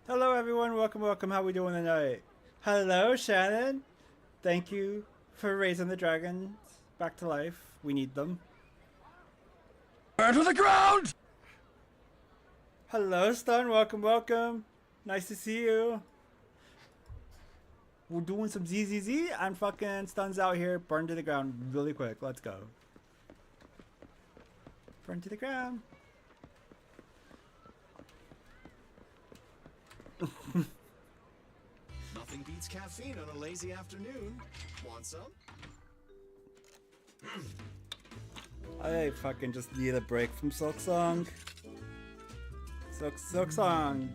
Hello everyone, welcome. How we doing tonight? Hello Shannon. Thank you for raising the dragons back to life. We need them. Burn to the ground! Hello Stun, welcome. Nice to see you. We're doing some ZZZ and fucking Stun's out here. Burn to the ground really quick. Let's go. Burn to the ground. Nothing beats caffeine on a lazy afternoon. Want some? I fucking just need a break from Silksong. Silksong.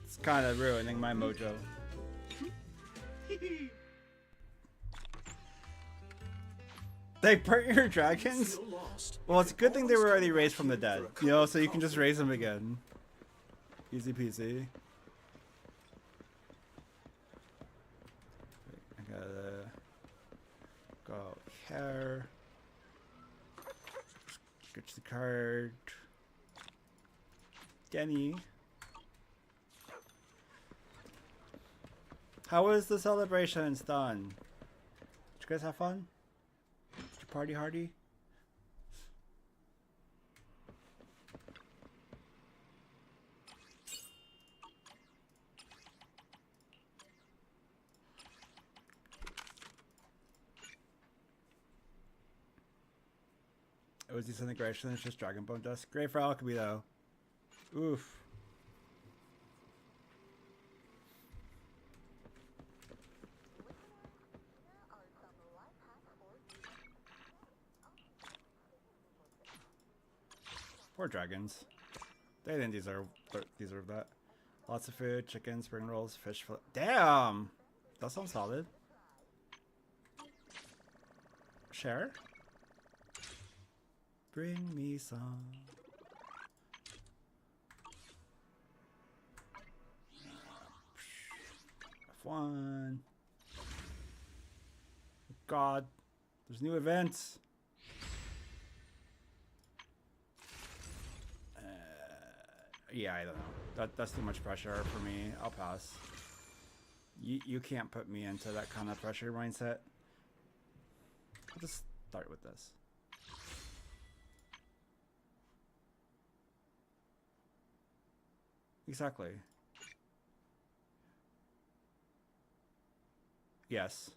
It's kind of ruining my mojo. They burnt your dragons? Well, it's a good thing they were already raised from the dead. You know, so you can just raise them again. Easy peasy. I gotta go here. Get the card. Denny. How was the celebrations done? Did you guys have fun? Did you party hardy? It was disintegration, it's just dragon bone dust. Great for alchemy though. Oof. Poor dragons. They didn't deserve that. Lots of food, chicken, spring rolls, fish. Damn! That sounds solid. Share? Bring me some. F1. God. There's new events. Yeah, I don't know. That's too much pressure for me. I'll pass. You can't put me into that kind of pressure mindset. I'll just start with this. Exactly. Yes.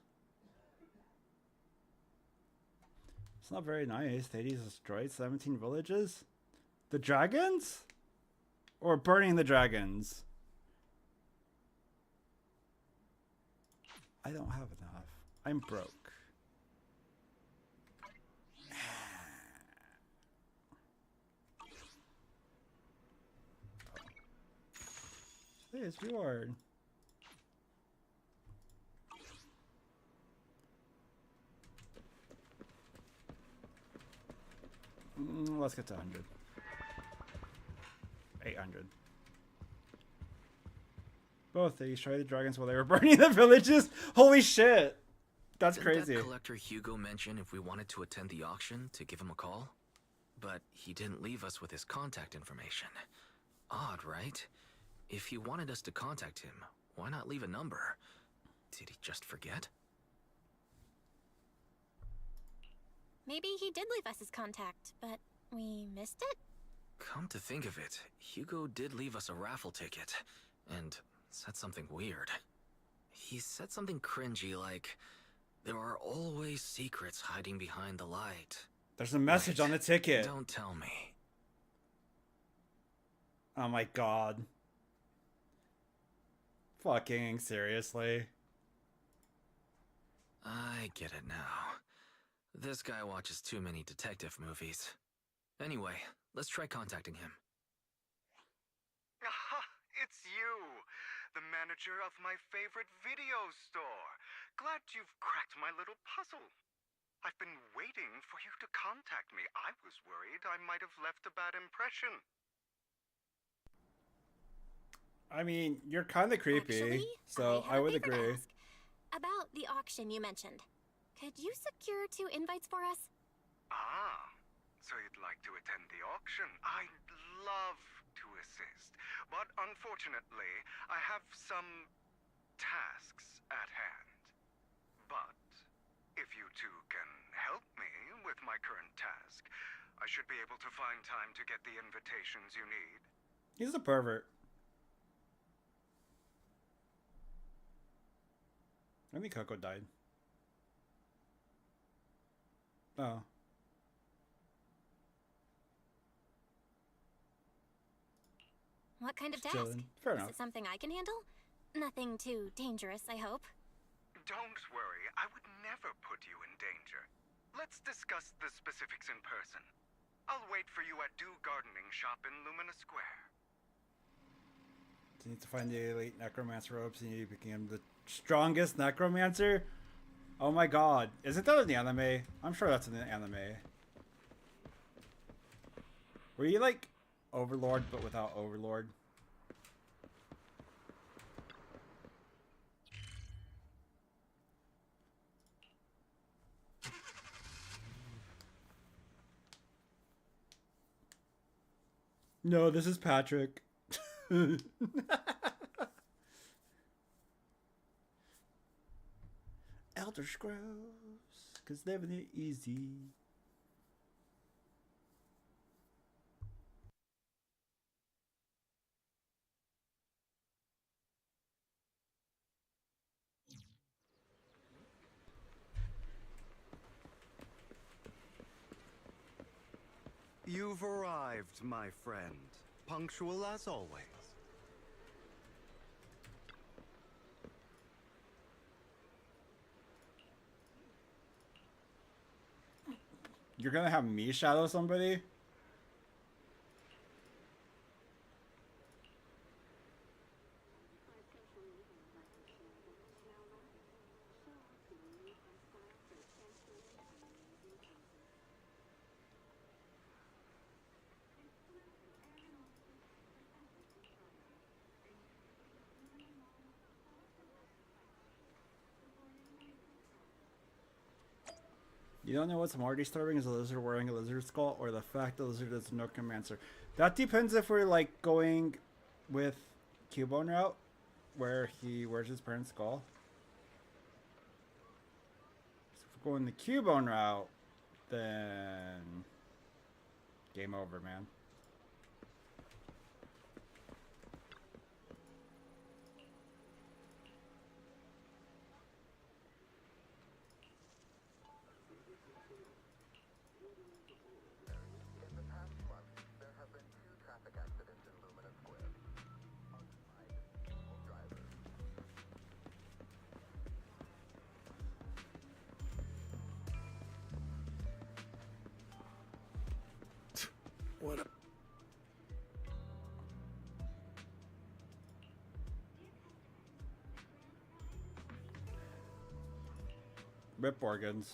It's not very nice. Hades destroyed 17 villages? The dragons? Or burning the dragons? I don't have enough. I'm broke. This reward. Let's get to 100. 800. Both they destroyed the dragons while they were burning the villages. Holy shit! That's crazy. Didn't that collector Hugo mention if we wanted to attend the auction to give him a call? But he didn't leave us with his contact information. Odd, right? If he wanted us to contact him, why not leave a number? Did he just forget? Maybe he did leave us his contact, but we missed it? Come to think of it, Hugo did leave us a raffle ticket, and said something weird. He said something cringy like, there are always secrets hiding behind the light. There's a message on the ticket. Don't tell me. Oh my god. Fucking seriously. I get it now. This guy watches too many detective movies. Anyway, let's try contacting him. Aha! It's you! The manager of my favorite video store. Glad you've cracked my little puzzle. I've been waiting for you to contact me. I was worried I might have left a bad impression. I mean, you're kind of creepy, Actually, so I have a would favor to agree. ask. About the auction you mentioned. Could you secure 2 invites for us? Ah, so you'd like to attend the auction? I'd love to assist. but unfortunately, I have some tasks at hand. But if you two can help me with my current task, I should be able to find time to get the invitations you need. He's a pervert. I think Coco died. Oh. What kind of Just task? chilling. Fair Is enough. it something I can handle? Nothing too dangerous, I hope. Don't worry, I would never put you in danger. Let's discuss the specifics in person. I'll wait for you at Dew Gardening Shop in Lumina Square. You need to find the elite necromancer ropes and you become the strongest necromancer? Oh my god. Isn't that in the anime? I'm sure that's in the anime. Were you like Overlord but without Overlord? No, this is Patrick. Elder Scrolls, 'cause living it easy. You've arrived, my friend. Punctual as always. You're gonna have me shadow somebody? You don't know what's more disturbing is a lizard wearing a lizard skull or the fact the lizard is no necromancer. That depends if we're like going with Cubone route where he wears his parents' skull. So if we're going the Cubone route, then game over, man. What a... Rip organs.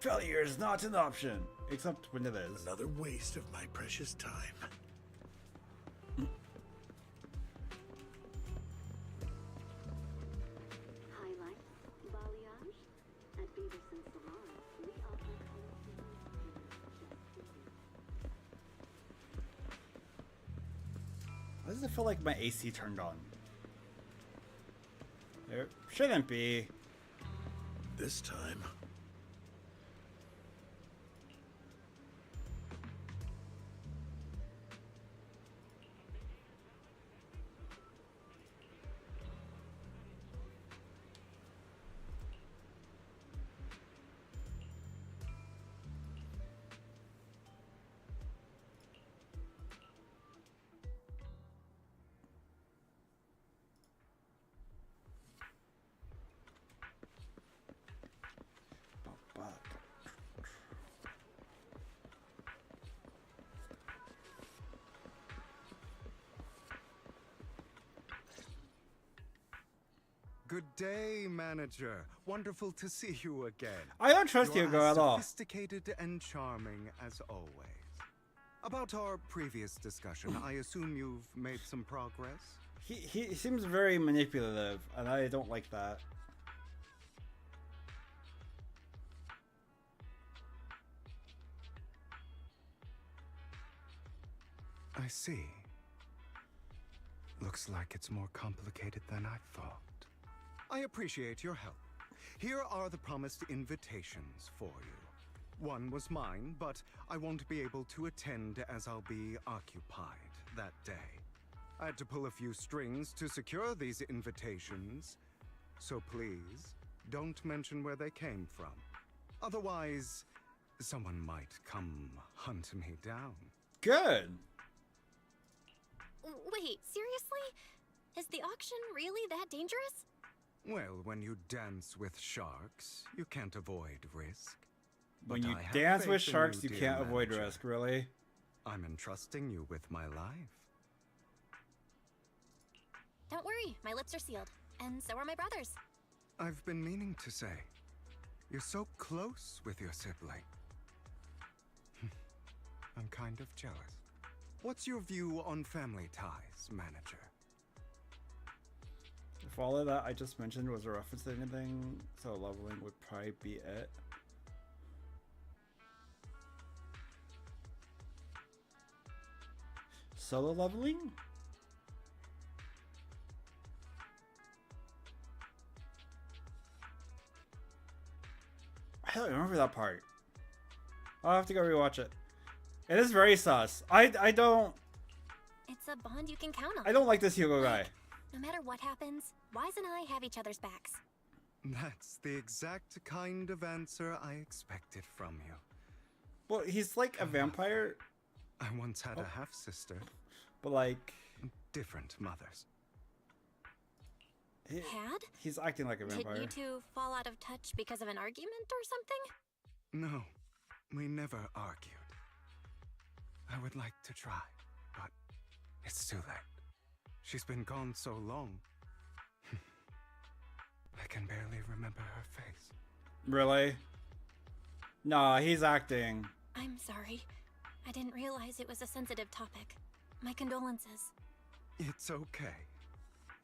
Failure is not an option, except when it is. Another waste of my precious time. Highlights, balayage. At Beaverson Salon, we offer color Why does it feel like my AC turned on? It shouldn't be. This time. Good day, manager. Wonderful to see you again. I don't trust You're Hugo as at all. sophisticated and charming as always. About our previous discussion, I assume you've made some progress? He seems very manipulative, and I don't like that. I see. Looks like it's more complicated than I thought. I appreciate your help. Here are the promised invitations for you. One was mine, but I won't be able to attend as I'll be occupied that day. I had to pull a few strings to secure these invitations, so please don't mention where they came from. Otherwise, someone might come hunt me down. Good. Wait, seriously? Is the auction really that dangerous? Well, when you dance with sharks, you can't avoid risk. When But you I have dance with faith in sharks, you dear can't avoid manager. risk, really? I'm entrusting you with my life. Don't worry, my lips are sealed. And so are my brother's. I've been meaning to say, you're so close with your sibling. I'm kind of jealous. What's your view on family ties, manager? If all of that I just mentioned was a reference to anything, so leveling would probably be it. Solo leveling? I don't remember that part. I'll have to go rewatch it. It is very sus. I don't It's a bond you can count on. I don't like this Hugo guy. No matter what happens, Wise and I have each other's backs. That's the exact kind of answer I expected from you. Well, he's like a vampire, I once had a half-sister, but like different mothers. Had? he's acting like a Did vampire. you two fall out of touch because of an argument or something? No, we never argued. I would like to try, but it's too late. She's been gone so long. I can barely remember her face. Really? Nah, he's acting. I'm sorry. I didn't realize it was a sensitive topic. My condolences. It's okay.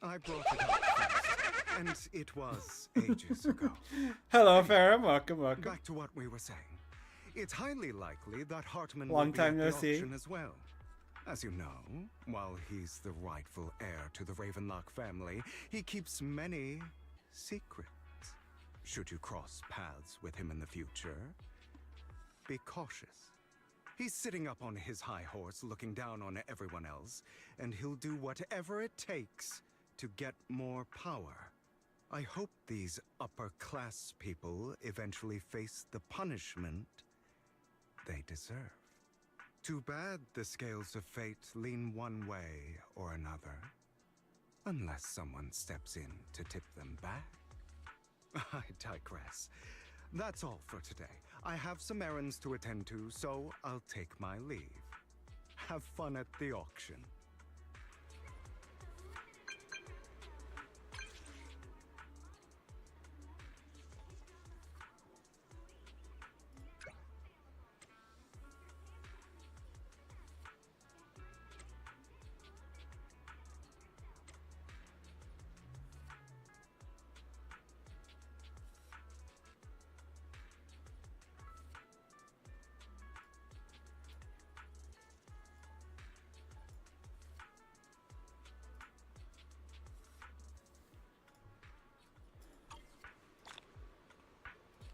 I brought it up first, and it was ages ago. Hello, Farrah. Welcome. Back to what we were saying. It's highly likely that Hartman Long will be time at no the see. auction as well. As you know, while he's the rightful heir to the Ravenlock family, he keeps many secrets. Should you cross paths with him in the future, be cautious. He's sitting up on his high horse looking down on everyone else, and he'll do whatever it takes to get more power. I hope these upper-class people eventually face the punishment they deserve. Too bad the scales of fate lean one way or another, unless someone steps in to tip them back. I digress. That's all for today. I have some errands to attend to, so I'll take my leave. Have fun at the auction.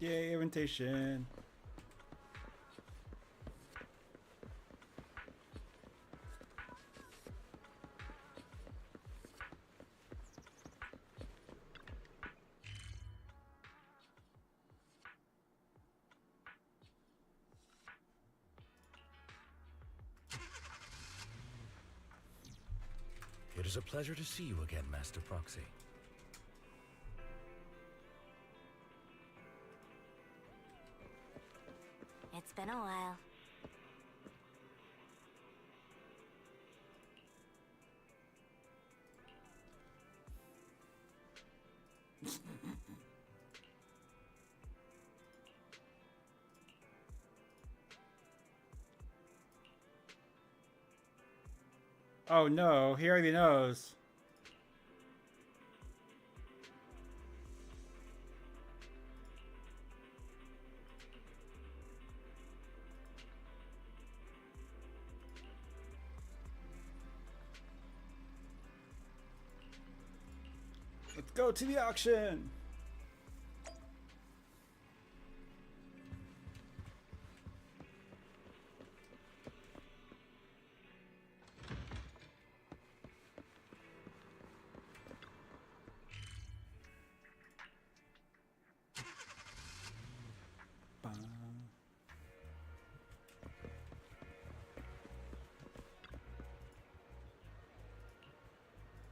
Yay, invitation. It is a pleasure to see you again, Master Proxy. It's been a while. Oh no, he already knows. Let's go to the auction.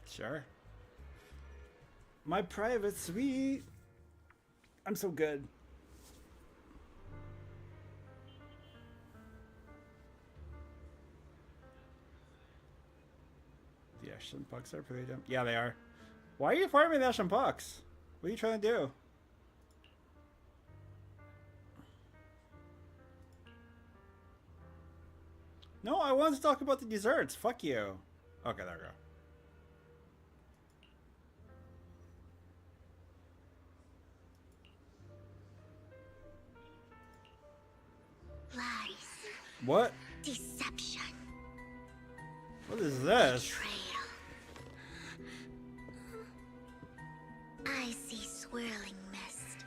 Sure. My private suite. I'm so good. The Ashen Pucks are pretty dumb. Yeah, they are. Why are you farming the Ashen Pucks? What are you trying to do? No, I wanted to talk about the desserts. Fuck you. Okay, there we go. Lies. What? Deception. What is this? Betrayal. I see swirling mist,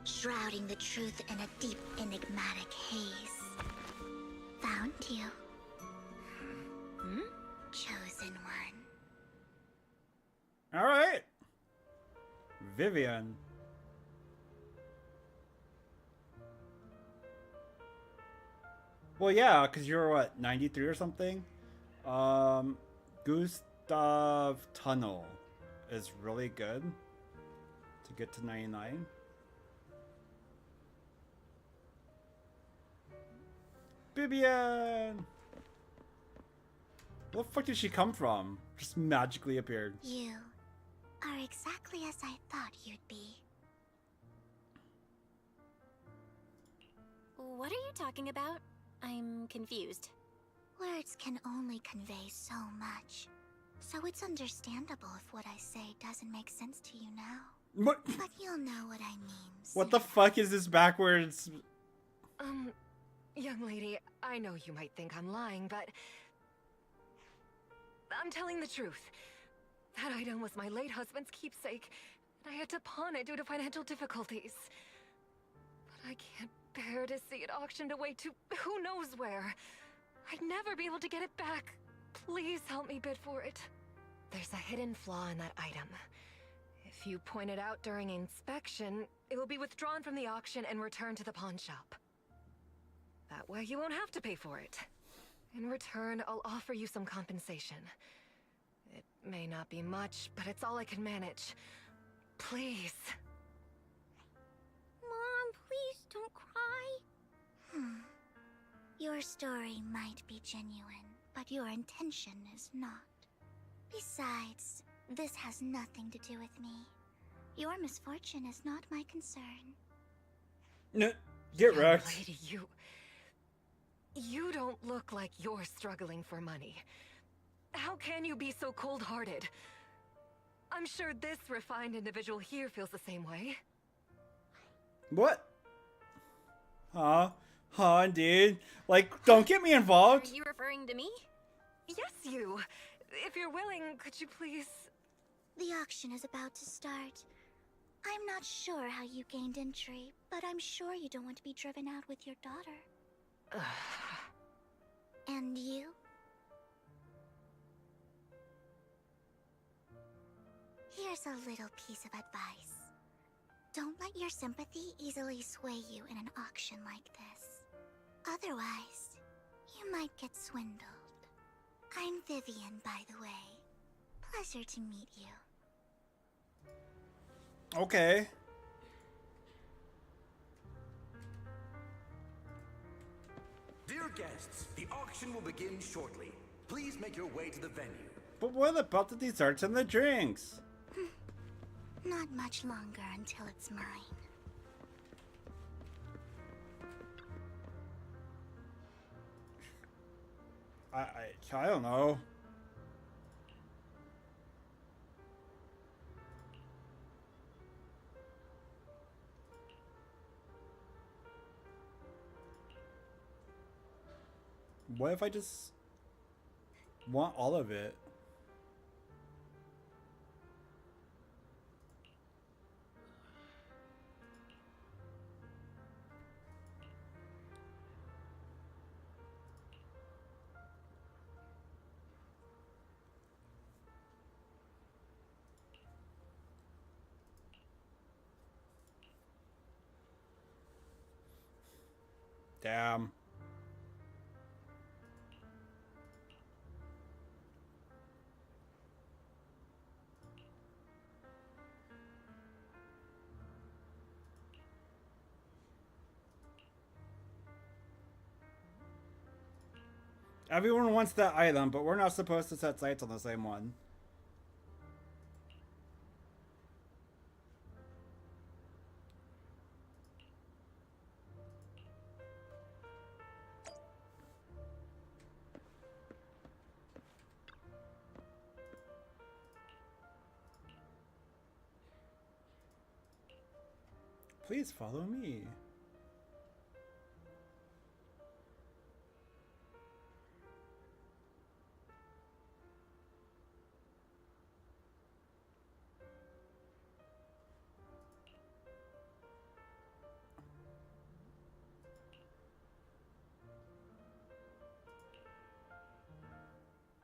shrouding the truth in a deep, enigmatic haze. Found you. Chosen one. All right. Vivian. Well, yeah, because you're what, 93 or something? Gustav Tunnel is really good to get to 99. Vivian! Where the fuck did she come from? Just magically appeared. You are exactly as I thought you'd be. What are you talking about? I'm confused. Words can only convey so much, so it's understandable if what I say doesn't make sense to you now. What? But you'll know what I mean. What the fuck is this backwards? Young lady, I know you might think I'm lying, but I'm telling the truth. That item was my late husband's keepsake, and I had to pawn it due to financial difficulties. But I can't bear to see it auctioned away to who knows where. I'd never be able to get it back. Please help me bid for it. There's a hidden flaw in that item. If you point it out during inspection, it will be withdrawn from the auction and returned to the pawn shop. That way you won't have to pay for it. In return, I'll offer you some compensation. It may not be much, but it's all I can manage. Please. Mom, please don't cry. Your story might be genuine, but your intention is not. Besides, this has nothing to do with me. Your misfortune is not my concern. Get Young wrecked. lady, you don't look like you're struggling for money. How can you be so cold-hearted? I'm sure this refined individual here feels the same way. What? Huh? Huh, dude? Like, don't get me Are involved. you referring to me? Yes, you. If you're willing, could you please... The auction is about to start. I'm not sure how you gained entry, but I'm sure you don't want to be driven out with your daughter. And you? Here's a little piece of advice. Don't let your sympathy easily sway you in an auction like this. Otherwise, you might get swindled. I'm Vivian, by the way. Pleasure to meet you. Okay. Dear guests, the auction will begin shortly. Please make your way to the venue. But what about the desserts and the drinks? Not much longer until it's mine. I don't know. What if I just want all of it? Damn. Everyone wants that item, but we're not supposed to set sights on the same one. Please follow me.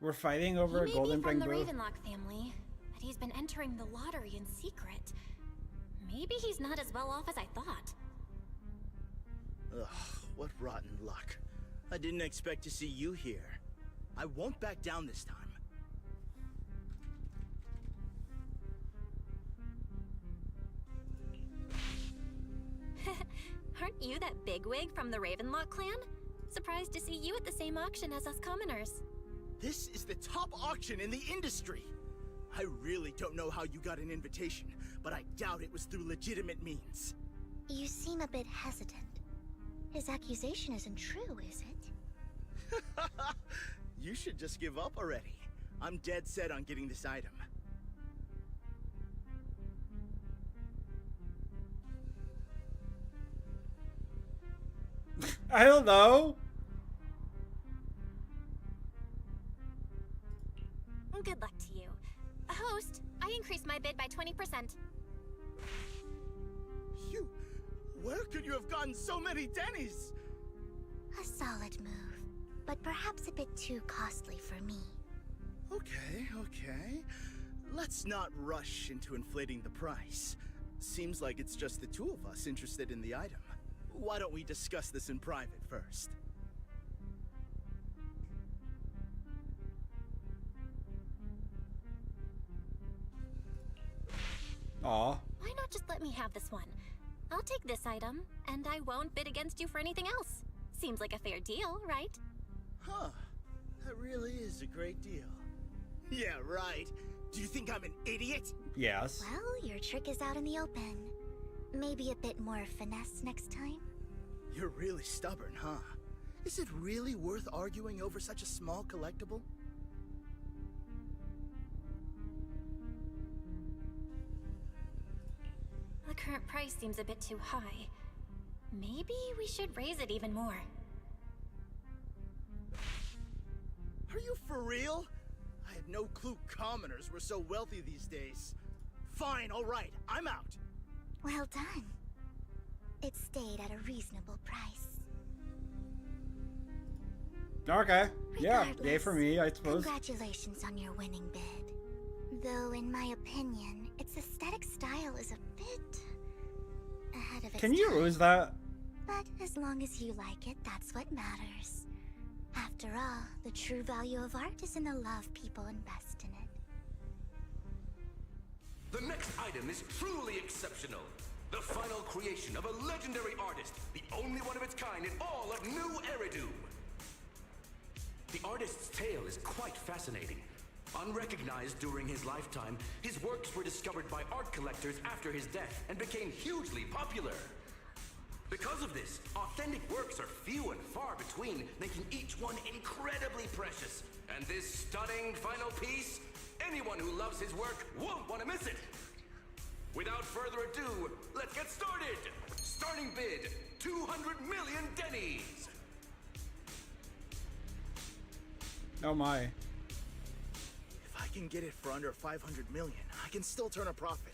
We're fighting over a golden from the bamboo. Ravenlock family, but he's been entering the lottery in secret. Maybe he's not as well off as I thought. Ugh, what rotten luck. I didn't expect to see you here. I won't back down this time. Aren't you that bigwig from the Ravenlock clan? Surprised to see you at the same auction as us commoners. This is the top auction in the industry. I really don't know how you got an invitation, but I doubt it was through legitimate means. You seem a bit hesitant. His accusation isn't true, is it? You should just give up already. I'm dead set on getting this item. I don't know. Good luck to you. Host, I increased my bid by 20%. Where could you have gotten so many Denny's? A solid move, but perhaps a bit too costly for me. Okay. Let's not rush into inflating the price. Seems like it's just the two of us interested in the item. Why don't we discuss this in private first? Aw. Why not just let me have this one? I'll take this item, and I won't bid against you for anything else. Seems like a fair deal, right? Huh. That really is a great deal. Yeah, right. Do you think I'm an idiot? Yes. Well, your trick is out in the open. Maybe a bit more finesse next time? You're really stubborn, huh? Is it really worth arguing over such a small collectible? The current price seems a bit too high. Maybe we should raise it even more. Are you for real? I had no clue commoners were so wealthy these days. Fine, alright, I'm out. Well done. It stayed at a reasonable price. Okay. Yeah, yay Regardless, for me, I suppose. Congratulations on your winning bid. Though, in my opinion, its aesthetic style is a bit ahead of its Can you time. lose that? But as long as you like it, that's what matters. After all, the true value of art is in the love people invest in it. The next item is truly exceptional. The final creation of a legendary artist, the only one of its kind in all of New Eridu. The artist's tale is quite fascinating. Unrecognized during his lifetime, his works were discovered by art collectors after his death and became hugely popular. Because of this, authentic works are few and far between, making each one incredibly precious. And this stunning final piece, anyone who loves his work won't want to miss it. Without further ado, let's get started! Starting bid, 200 million Denny's! Oh my. If I can get it for under 500 million, I can still turn a profit.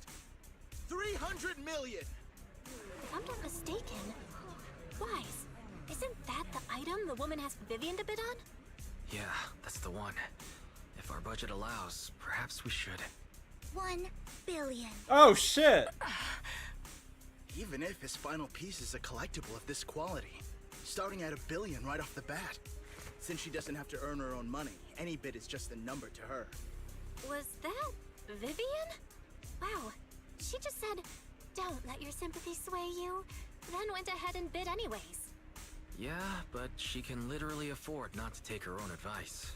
300 million! If I'm not mistaken, Wise, isn't that the item the woman asked Vivian to bid on? Yeah, that's the one. If our budget allows, perhaps we should. 1 billion. Oh shit! Even if his final piece is a collectible of this quality, starting at $1 billion right off the bat. Since she doesn't have to earn her own money, any bid is just a number to her. Was that Vivian? Wow, she just said, "Don't let your sympathy sway you," then went ahead and bid anyways. Yeah, but she can literally afford not to take her own advice.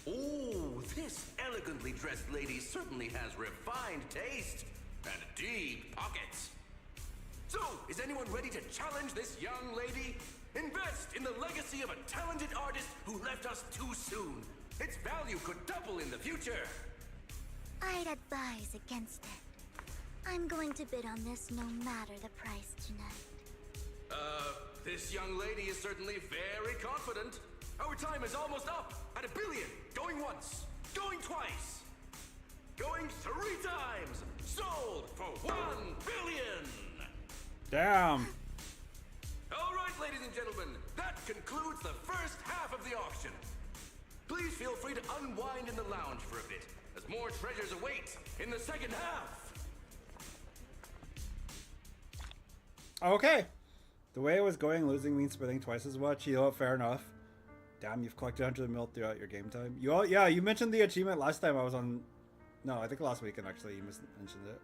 Oh, this elegantly dressed lady certainly has refined taste and deep pockets. So, is anyone ready to challenge this young lady? Invest in the legacy of a talented artist who left us too soon. Its value could double in the future. I'd advise against it. I'm going to bid on this no matter the price tonight. This young lady is certainly very confident. Our time is almost up at $1 billion. Going once, going twice, going 3 times. Sold for $1 billion. Damn. All right, ladies and gentlemen, that concludes the first half of the auction. Please feel free to unwind in the lounge for a bit, as more treasures await in the second half. Okay. The way it was going, losing means spending twice as much. You know what? Fair enough. Damn, you've collected 100 mil throughout your game time. Yeah, you mentioned the achievement last time I was on. No, I think last weekend actually you mentioned it.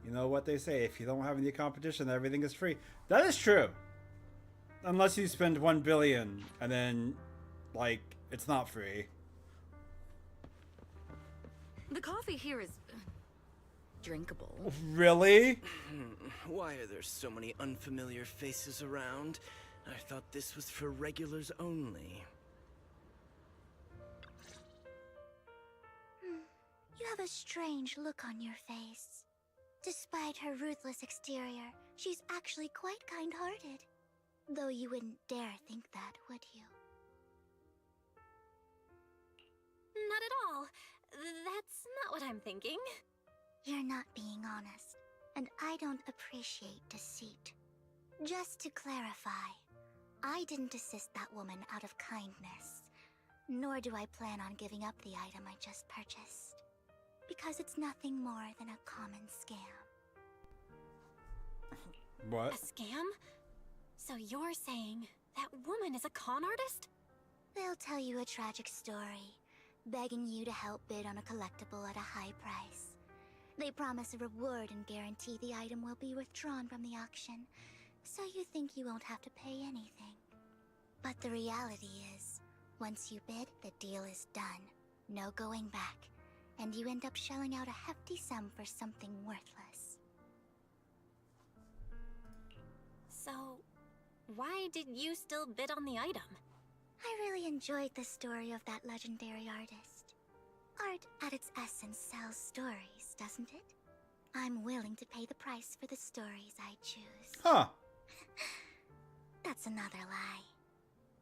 You know what they say, if you don't have any competition, everything is free. That is true. Unless you spend 1 billion and then, like, it's not free. The coffee here is drinkable. Really? Why are there so many unfamiliar faces around? I thought this was for regulars only. You have a strange look on your face. Despite her ruthless exterior, she's actually quite kind-hearted. Though you wouldn't dare think that, would you? Not at all. That's not what I'm thinking. You're not being honest, and I don't appreciate deceit. Just to clarify, I didn't assist that woman out of kindness, nor do I plan on giving up the item I just purchased, because it's nothing more than a common scam. What? A scam? So you're saying that woman is a con artist? They'll tell you a tragic story, begging you to help bid on a collectible at a high price. They promise a reward and guarantee the item will be withdrawn from the auction, so you think you won't have to pay anything. But the reality is, once you bid, the deal is done. No going back, and you end up shelling out a hefty sum for something worthless. So, why did you still bid on the item? I really enjoyed the story of that legendary artist. Art, at its essence, sells stories, doesn't it? I'm willing to pay the price for the stories I choose. Huh. That's another lie.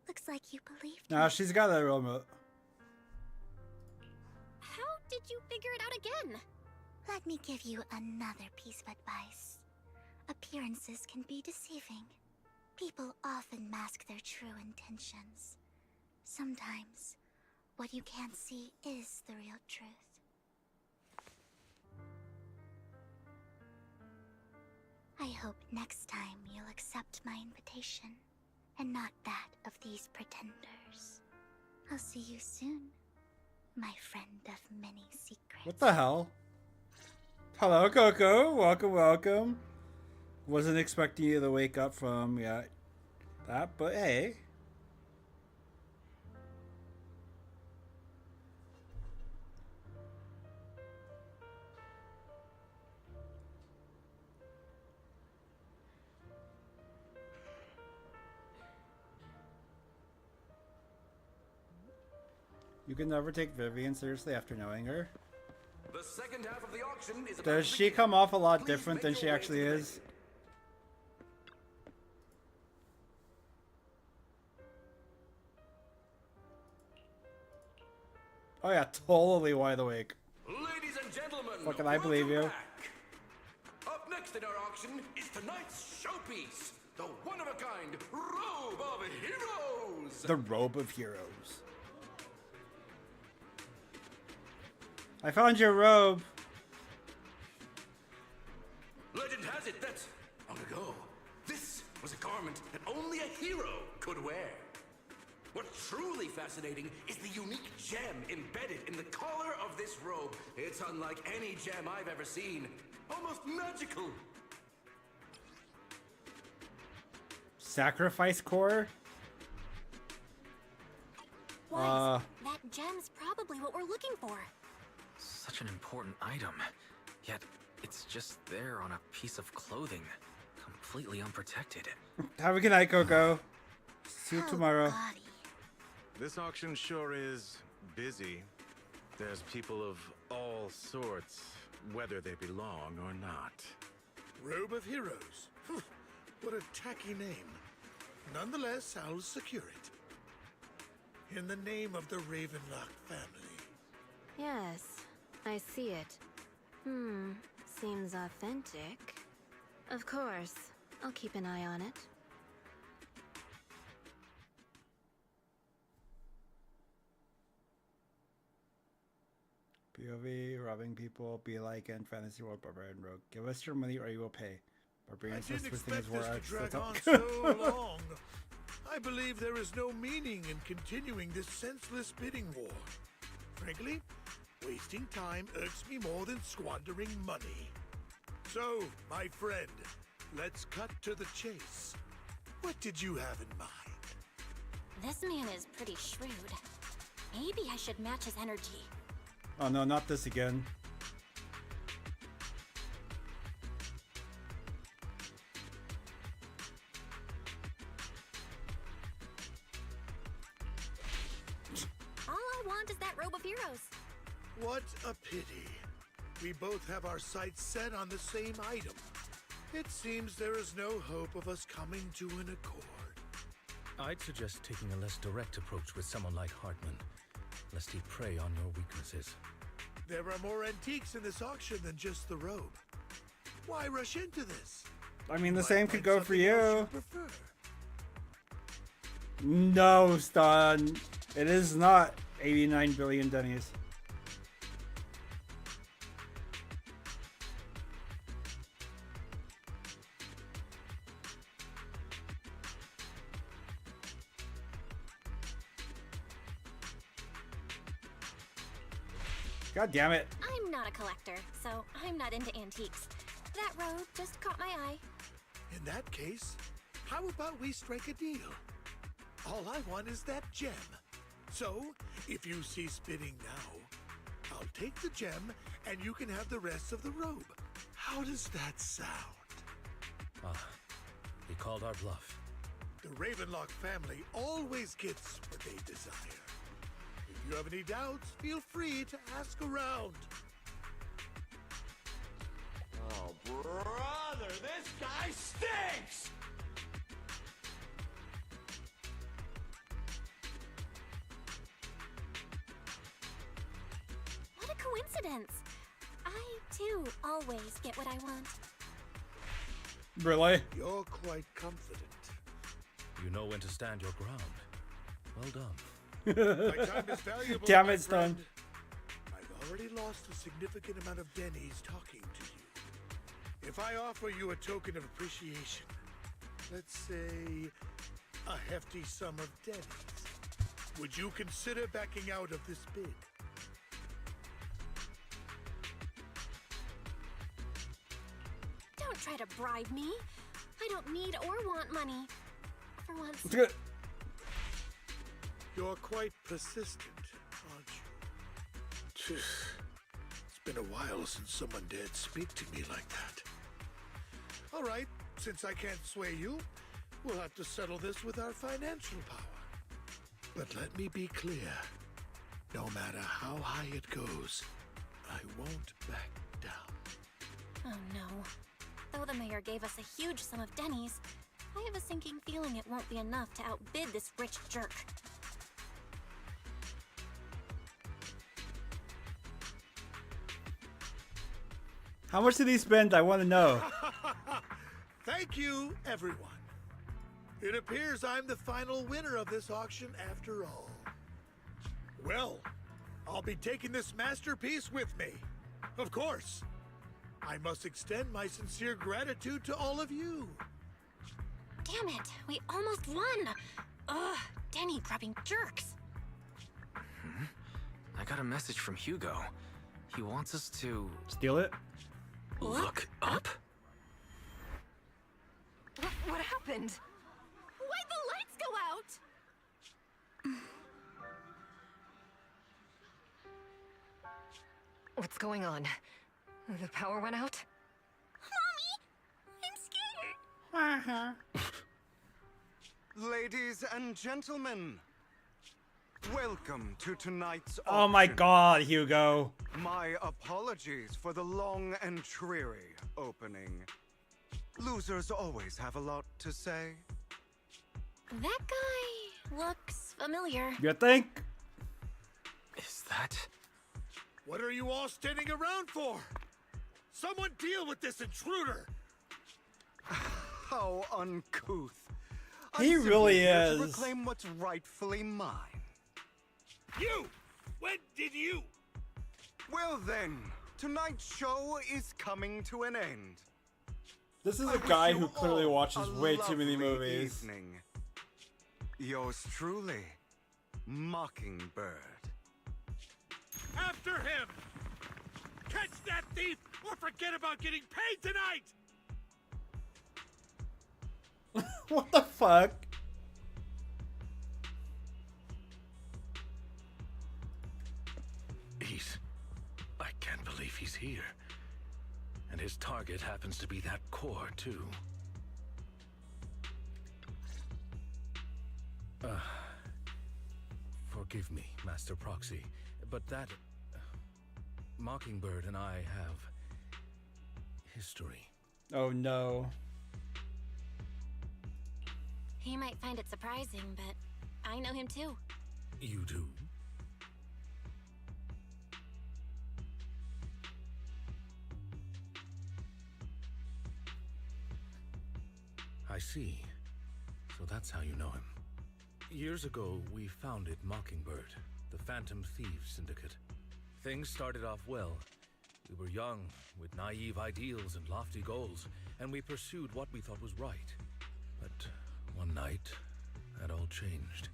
Looks like you believed Nah, me. she's got that remote. How did you figure it out again? Let me give you another piece of advice. Appearances can be deceiving. People often mask their true intentions. Sometimes, what you can't see is the real truth. I hope next time you'll accept my invitation, and not that of these pretenders. I'll see you soon, my friend of many secrets. What the hell? Hello, Coco. Welcome, welcome. Wasn't expecting you to wake up from, that, but hey. You can never take Vivian seriously after knowing her. The second half of the auction is Does she come off a lot different than she actually is? Oh yeah, totally wide awake. Ladies and gentlemen, Fucking I believe you. back. Up next in our auction is tonight's showpiece, the one-of-a-kind Robe of Heroes. The Robe of Heroes. I found your robe. Legend has it that, long ago, this was a garment that only a hero could wear. What's truly fascinating is the unique gem embedded in the collar of this robe. It's unlike any gem I've ever seen. Almost magical. Sacrifice core? Wise, that gem's probably what we're looking for. Such an important item, yet it's just there on a piece of clothing, completely unprotected. Have a good night, Coco. See you tomorrow. Body. This auction sure is busy. There's people of all sorts, whether they belong or not. Robe of Heroes. What a tacky name. Nonetheless, I'll secure it. In the name of the Ravenlock family. Yes, I see it. Seems authentic. Of course, I'll keep an eye on it. POV, robbing people, be like in Fantasy World, Barbarian Rogue. Give us your money or you will pay. Barbarian I says didn't twisting his expect war this to axe. drag on That's so long. I believe there is no meaning in continuing this senseless bidding war. Frankly, wasting time irks me more than squandering money. So, my friend, let's cut to the chase. What did you have in mind? This man is pretty shrewd. Maybe I should match his energy. Oh no, not this again. All I want is that robe of heroes. What a pity. We both have our sights set on the same item. It seems there is no hope of us coming to an accord. I'd suggest taking a less direct approach with someone like Hartman, lest he prey on your weaknesses. There are more antiques in this auction than just the robe. Why rush into this? I mean, the Might same could find go for something else you. prefer. No, Stan. It is not 89 billion Denny's. God damn it. I'm not a collector, so I'm not into antiques. That robe just caught my eye. In that case, how about we strike a deal? All I want is that gem. So, if you cease bidding now, I'll take the gem and you can have the rest of the robe. How does that sound? He called our bluff. The Ravenlock family always gets what they desire. If you have any doubts, feel free to ask around. Oh, brother, this guy stinks! What a coincidence. I, too, always get what I want. Really? You're quite confident. You know when to stand your ground. Well done. My time is valuable, Damn my it, Stone. friend. I've already lost a significant amount of Denny's talking to you. If I offer you a token of appreciation, let's say a hefty sum of Denny's, would you consider backing out of this bid? Don't try to bribe me. I don't need or want money. For once. You're quite persistent, aren't you? It's been a while since someone dared speak to me like that. All right, since I can't sway you, we'll have to settle this with our financial power. But let me be clear. No matter how high it goes, I won't back down. Oh no. Though the mayor gave us a huge sum of Denny's, I have a sinking feeling it won't be enough to outbid this rich jerk. How much did he spend? I want to know. Thank you, everyone. It appears I'm the final winner of this auction after all. Well, I'll be taking this masterpiece with me. Of course. I must extend my sincere gratitude to all of you. Damn it, we almost won! Ugh, Denny grabbing jerks. I got a message from Hugo. He wants us to... Steal it? Look up? What happened? Why'd the lights go out? What's going on? The power went out? Mommy! I'm scared. Ladies and gentlemen, welcome to tonight's Oh my auction. god, Hugo. My apologies for the long and dreary opening. Losers always have a lot to say. That guy looks familiar. You think? Is that... What are you all standing around for? Someone deal with this intruder! How uncouth. He I'm simply really here to is. reclaim what's rightfully mine. You! When did you? Well then, tonight's show is coming to an end. This is I a wish guy you who clearly all watches a way too many lovely movies. Evening. Yours truly, Mockingbird. After him! Catch that thief or forget about getting paid tonight! What the fuck? I can't believe he's here. And his target happens to be that core, too. Forgive me, Master Proxy, but that... Mockingbird and I have... history. Oh no. He might find it surprising, but I know him too. You do? I see. So that's how you know him. Years ago, we founded Mockingbird, the Phantom Thieves Syndicate. Things started off well. We were young, with naive ideals and lofty goals, and we pursued what we thought was right. But one night, that all changed.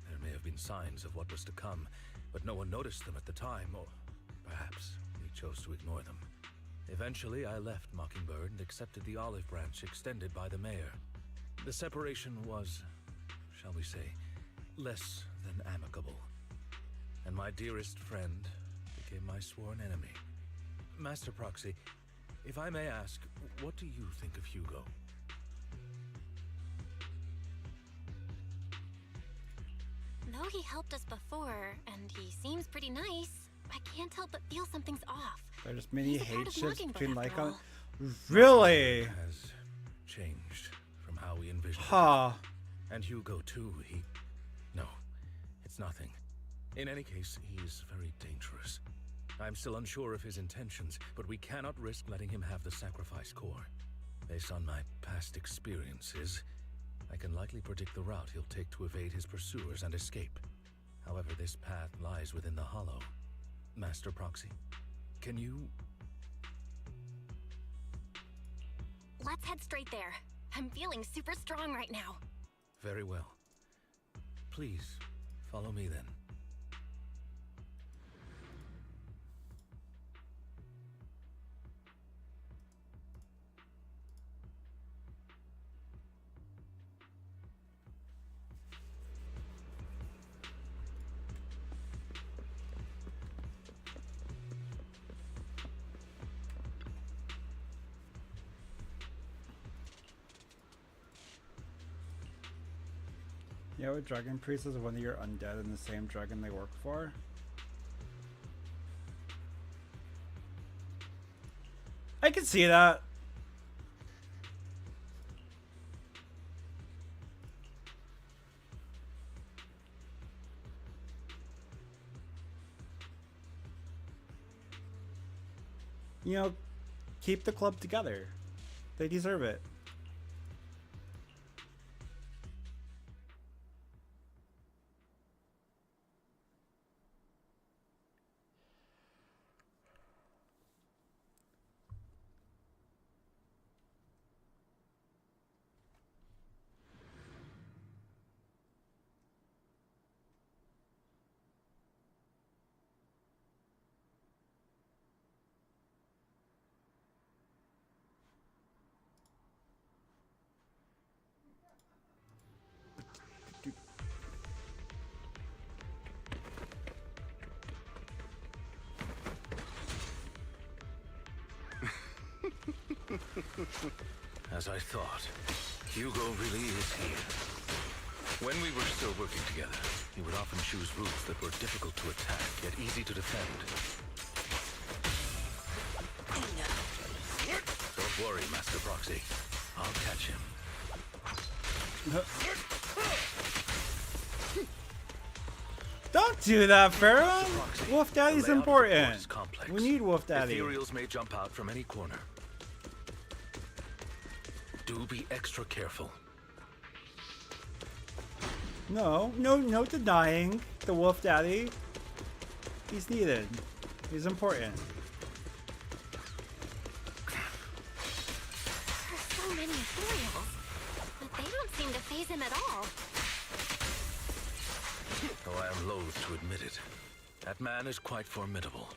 There may have been signs of what was to come, but no one noticed them at the time, or perhaps we chose to ignore them. Eventually, I left Mockingbird and accepted the olive branch extended by the mayor. The separation was, shall we say, less than amicable. And my dearest friend became my sworn enemy. Master Proxy, if I may ask, what do you think of Hugo? Though he helped us before, and he seems pretty nice, I can't help but feel something's off. There's just many He's a part hate of shits Mockingbird, between after Lyca. all. Really? Has changed from how we envisioned Huh. it. And Hugo too, No, it's nothing. In any case, he's very dangerous. I'm still unsure of his intentions, but we cannot risk letting him have the sacrifice core. Based on my past experiences, I can likely predict the route he'll take to evade his pursuers and escape. However, this path lies within the Hollow. Master Proxy, can you... Let's head straight there. I'm feeling super strong right now. Very well. Please, follow me then. You know, a dragon priest is one of your undead in the same dragon they work for. I can see that. You know, keep the club together. They deserve it. As I thought, Hugo really is here. When we were still working together, he would often choose routes that were difficult to attack, yet easy to defend. Don't worry, Master Proxy. I'll catch him. Don't do that, Pharaoh! Wolf Daddy's important. We need Wolf Daddy. Ethereals may jump out from any corner. Do be extra careful. No denying the Wolf Daddy. He's needed. He's important. There's so many ethereals, but they don't seem to faze him at all. Though I am loath to admit it, that man is quite formidable.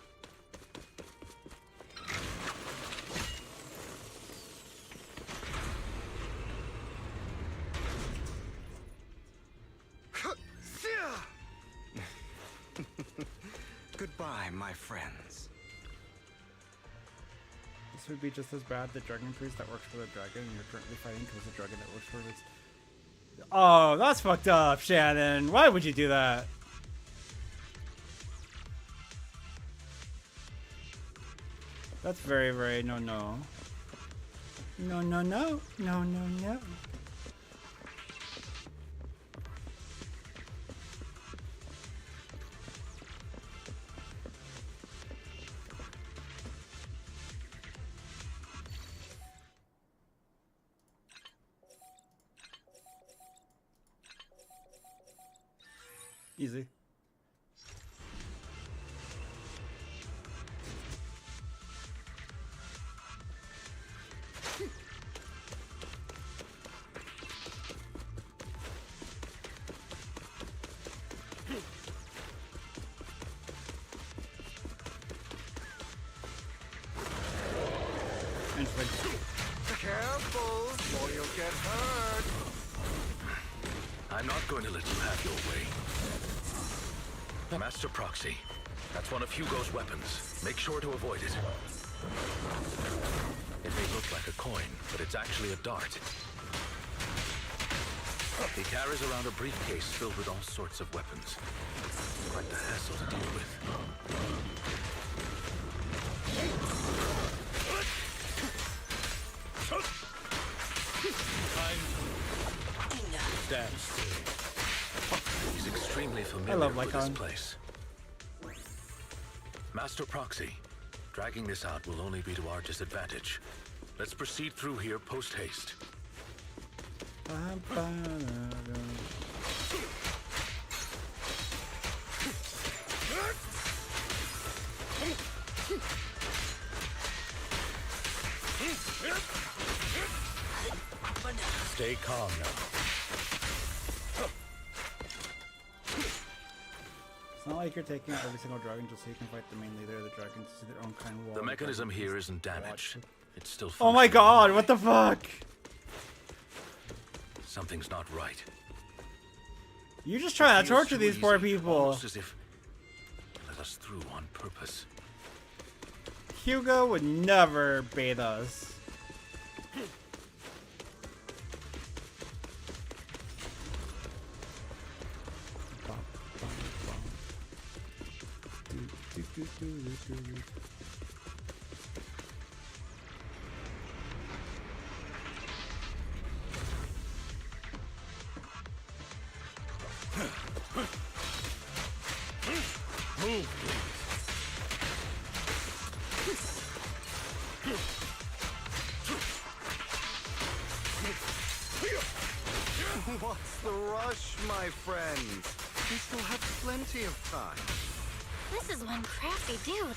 Goodbye, my friends. This would be just as bad. The dragon priest that works for the dragon, and you're currently fighting because the dragon that works for it. Oh, that's fucked up, Shannon. Why would you do that? That's very, very no. No. Easy. Careful, or you'll get hurt. I'm not going to let you have your way. Master Proxy, that's one of Hugo's weapons. Make sure to avoid it. It may look like a coin, but it's actually a dart. He carries around a briefcase filled with all sorts of weapons. Quite the hassle to deal with. Stand still. He's extremely familiar with this place. Master Proxy, dragging this out will only be to our disadvantage. Let's proceed through here post-haste. Stay calm now. It's not like you're taking out every single dragon just so you can fight the main leader of the dragons to see their own kind of wall. The mechanism here isn't damaged. It's still Oh my god, what the fuck? Something's not right. You're just trying to torture these poor people. Almost as if he let us through on purpose. Hugo would never bait us. Move, What's the rush, my friends? We still have plenty of time. This is one crafty dude.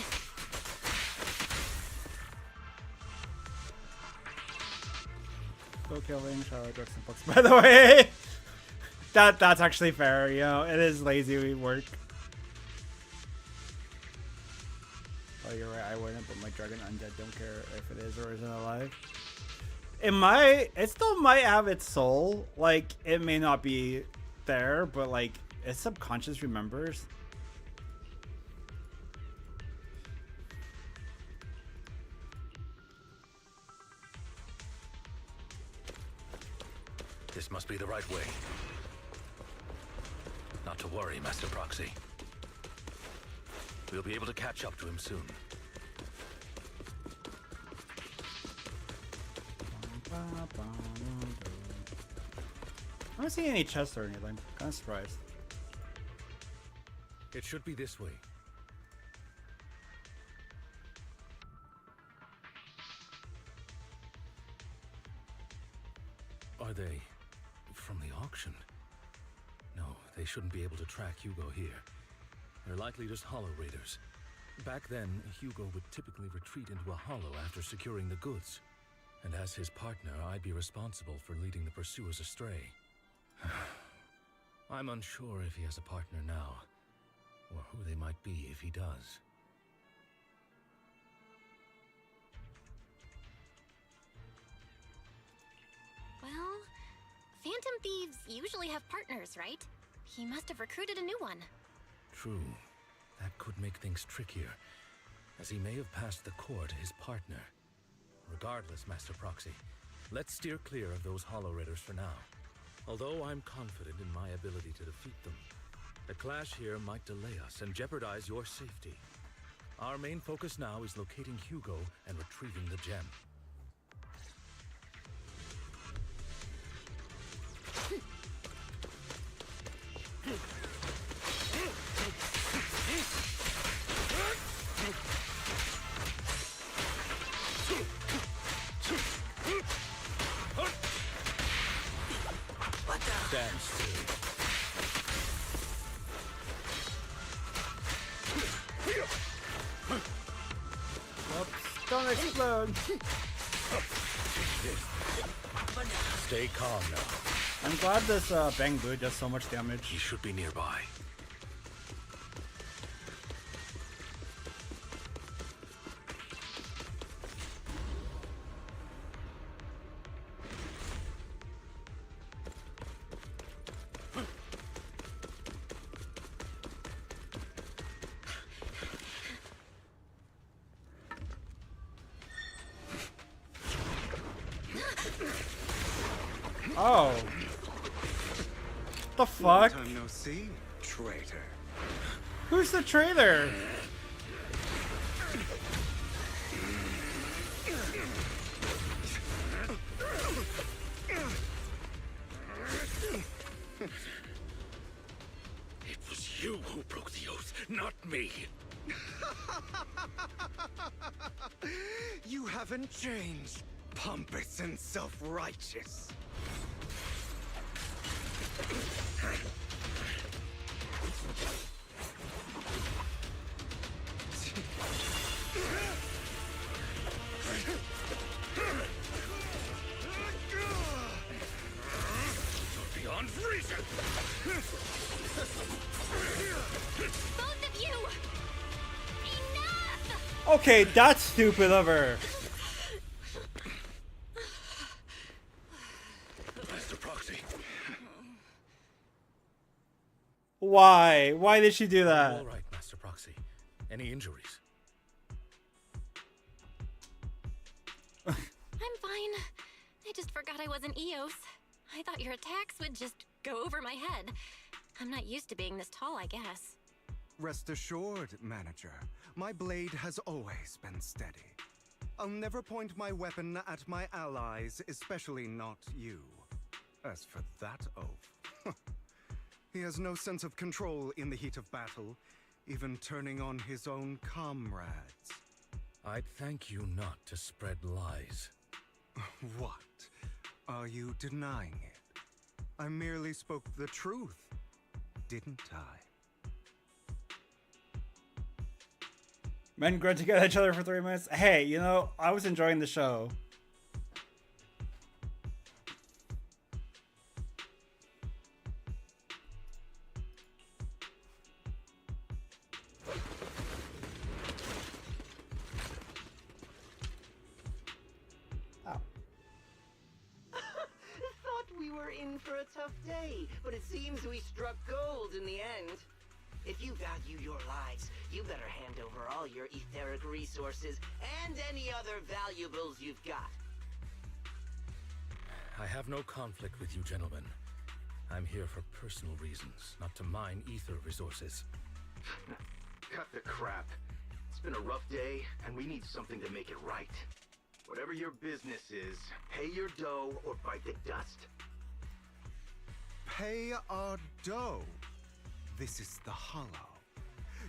Go killing Charlotte Jackson books, by the way. That's actually fair, you know. It is lazy work. Oh, you're right. I wouldn't, but my dragon undead don't care if it is or isn't alive. It still might have its soul. Like, it may not be there, but like, its subconscious remembers. This must be the right way. Not to worry, Master Proxy. We'll be able to catch up to him soon. I don't see any chests or anything. Kind of surprised. It should be this way. Are they from the auction? No, they shouldn't be able to track Hugo here. They're likely just hollow raiders. Back then, Hugo would typically retreat into a hollow after securing the goods. And as his partner, I'd be responsible for leading the pursuers astray. I'm unsure if he has a partner now, or who they might be if he does. Well, Phantom Thieves usually have partners, right? He must have recruited a new one. True. That could make things trickier, as he may have passed the court his partner. Regardless, Master Proxy, let's steer clear of those hollow raiders for now. Although I'm confident in my ability to defeat them, a clash here might delay us and jeopardize your safety. Our main focus now is locating Hugo and retrieving the gem. Stand still. Oops, don't explode. Stay calm now. I'm glad this Bang Boo does so much damage. He should be nearby. Oh. The fuck? Long time no see, traitor. Who's the traitor? It was you who broke the oath, not me. You haven't changed, pompous and self-righteous. Beyond reason. Both of you! Enough! Okay, that's stupid of her. Master Proxy. Why? Why did she do that? All right, Master Proxy. Any injuries? I'm fine. I just forgot I wasn't Eos. I thought your attacks would just go over my head. I'm not used to being this tall, I guess. Rest assured, manager, my blade has always been steady. I'll never point my weapon at my allies, especially not you. As for that oath, he has no sense of control in the heat of battle, even turning on his own comrades. I'd thank you not to spread lies. What? Are you denying it? I merely spoke the truth, didn't I? Men grunting at each other for 3 minutes. Hey, you know, I was enjoying the show. Thought we were in for a tough day, but it seems we struck gold in the end. If you value your lives, you better hand over all your etheric resources and any other valuables you've got. I have no conflict with you gentlemen. I'm here for personal reasons, not to mine ether resources. Cut the crap. It's been a rough day, and we need something to make it right. Whatever your business is, pay your dough or bite the dust. Pay our dough. This is the Hollow.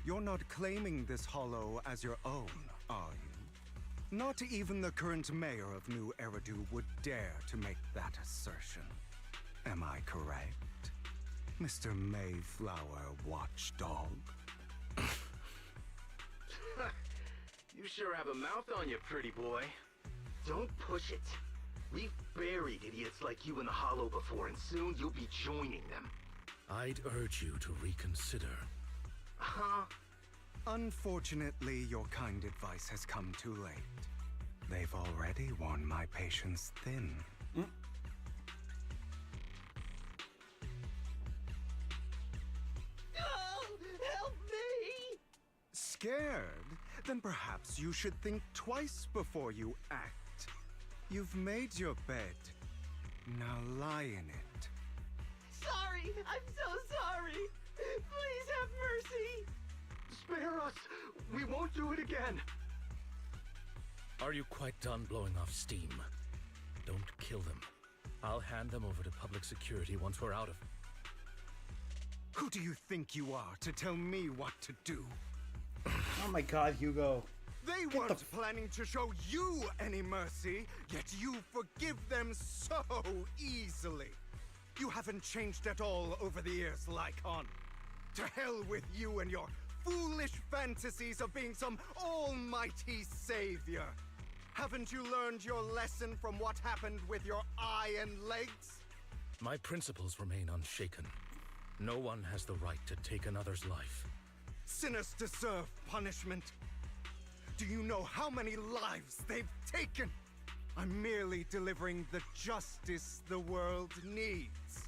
You're not claiming this Hollow as your own, are you? Not even the current mayor of New Eridu would dare to make that assertion. Am I correct, Mr. Mayflower Watchdog? You sure have a mouth on you, pretty boy. Don't push it. We've buried idiots like you in the Hollow before, and soon you'll be joining them. I'd urge you to reconsider. Huh? Unfortunately, your kind advice has come too late. They've already worn my patience thin. Oh, help me! Scared? Then perhaps you should think twice before you act. You've made your bed. Now lie in it. Sorry, I'm so sorry. Please have mercy. Spare us! We won't do it again! Are you quite done blowing off steam? Don't kill them. I'll hand them over to public security once we're out of... Who do you think you are to tell me what to do? Oh my god, Hugo. They weren't planning to show you any mercy, yet you forgive them so easily. You haven't changed at all over the years, Lycon. To hell with you and your foolish fantasies of being some almighty savior. Haven't you learned your lesson from what happened with your eye and legs? My principles remain unshaken. No one has the right to take another's life. Sinners deserve punishment. Do you know how many lives they've taken? I'm merely delivering the justice the world needs.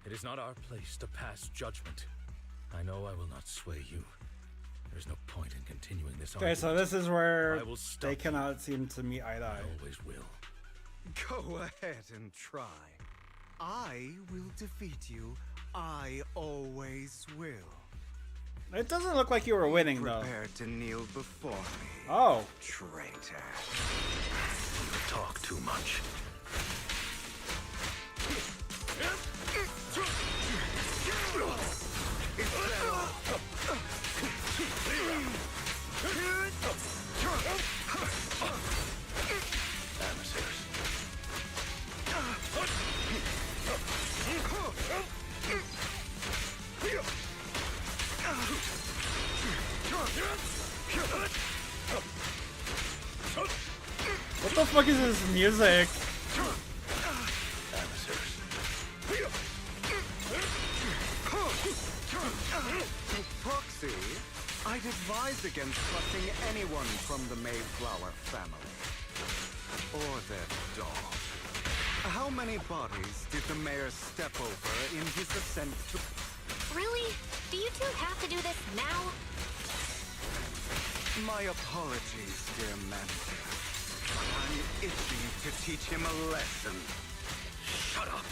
It is not our place to pass judgment. I know I will not sway you. There's no point in continuing this Okay, argument. so this is where I will stop they cannot seem to meet eye to eye. I always will. Go ahead and try. I will defeat you. I always will. It doesn't look like you were winning, though. Prepare to kneel before me. Oh. Traitor. You talk too much. What the fuck is this music? Proxy, I'd advise against trusting anyone from the Mayflower family. Or their dog. How many bodies did the mayor step over in his ascent to... Really? Do you two have to do this now? My apologies, dear manager. But I'm itching to teach him a lesson. Shut up.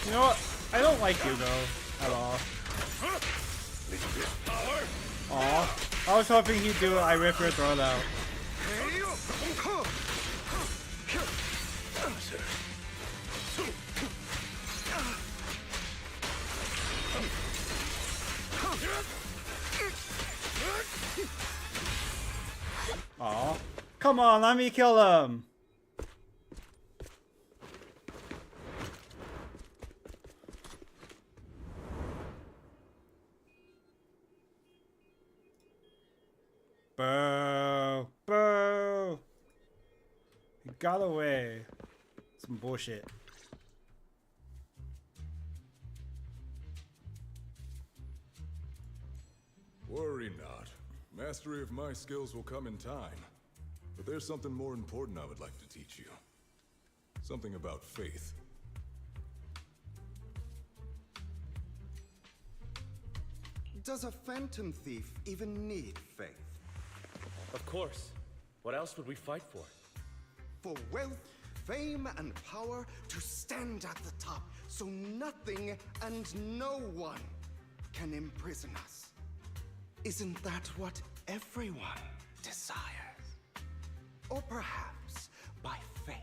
You know what? I don't like Hugo at all. Aw. I was hoping he'd do I rip your throat out. Aw. Come on, let me kill him. Boo! Boo! He got away. Some bullshit. Worry not. Mastery of my skills will come in time. But there's something more important I would like to teach you. Something about faith. Does a phantom thief even need faith? Of course. What else would we fight for? For wealth, fame and power to stand at the top so nothing and no one can imprison us. Isn't that what everyone desires? Or perhaps by faith,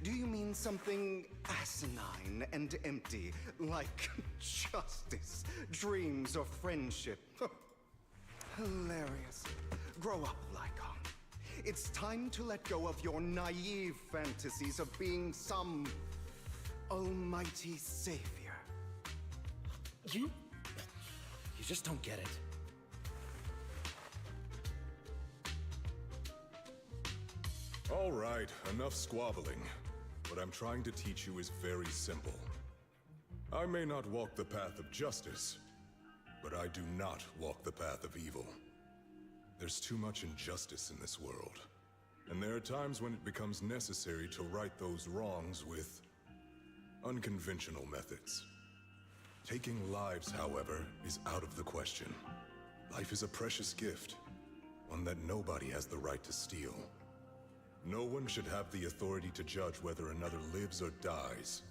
do you mean something asinine and empty, like justice, dreams, or friendship? Hilarious. Grow up, Lycon. It's time to let go of your naive fantasies of being some almighty savior. You just don't get it. All right, enough squabbling. What I'm trying to teach you is very simple. I may not walk the path of justice, but I do not walk the path of evil. There's too much injustice in this world, and there are times when it becomes necessary to right those wrongs with unconventional methods. Taking lives, however, is out of the question. Life is a precious gift, one that nobody has the right to steal. No one should have the authority to judge whether another lives or dies.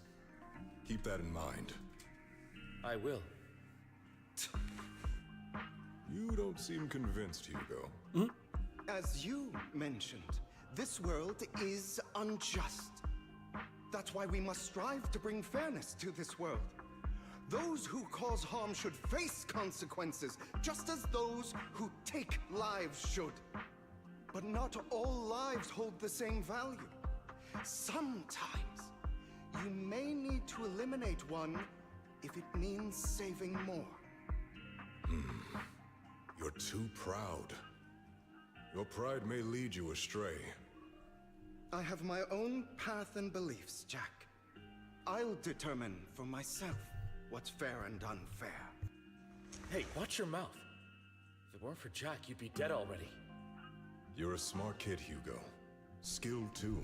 Keep that in mind. I will. You don't seem convinced, Hugo. As you mentioned, this world is unjust. That's why we must strive to bring fairness to this world. Those who cause harm should face consequences, just as those who take lives should. But not all lives hold the same value. Sometimes, you may need to eliminate one if it means saving more. You're too proud. Your pride may lead you astray. I have my own path and beliefs, Jack. I'll determine for myself what's fair and unfair. Hey, watch your mouth. If it weren't for Jack, you'd be dead already. You're a smart kid, Hugo. Skilled too.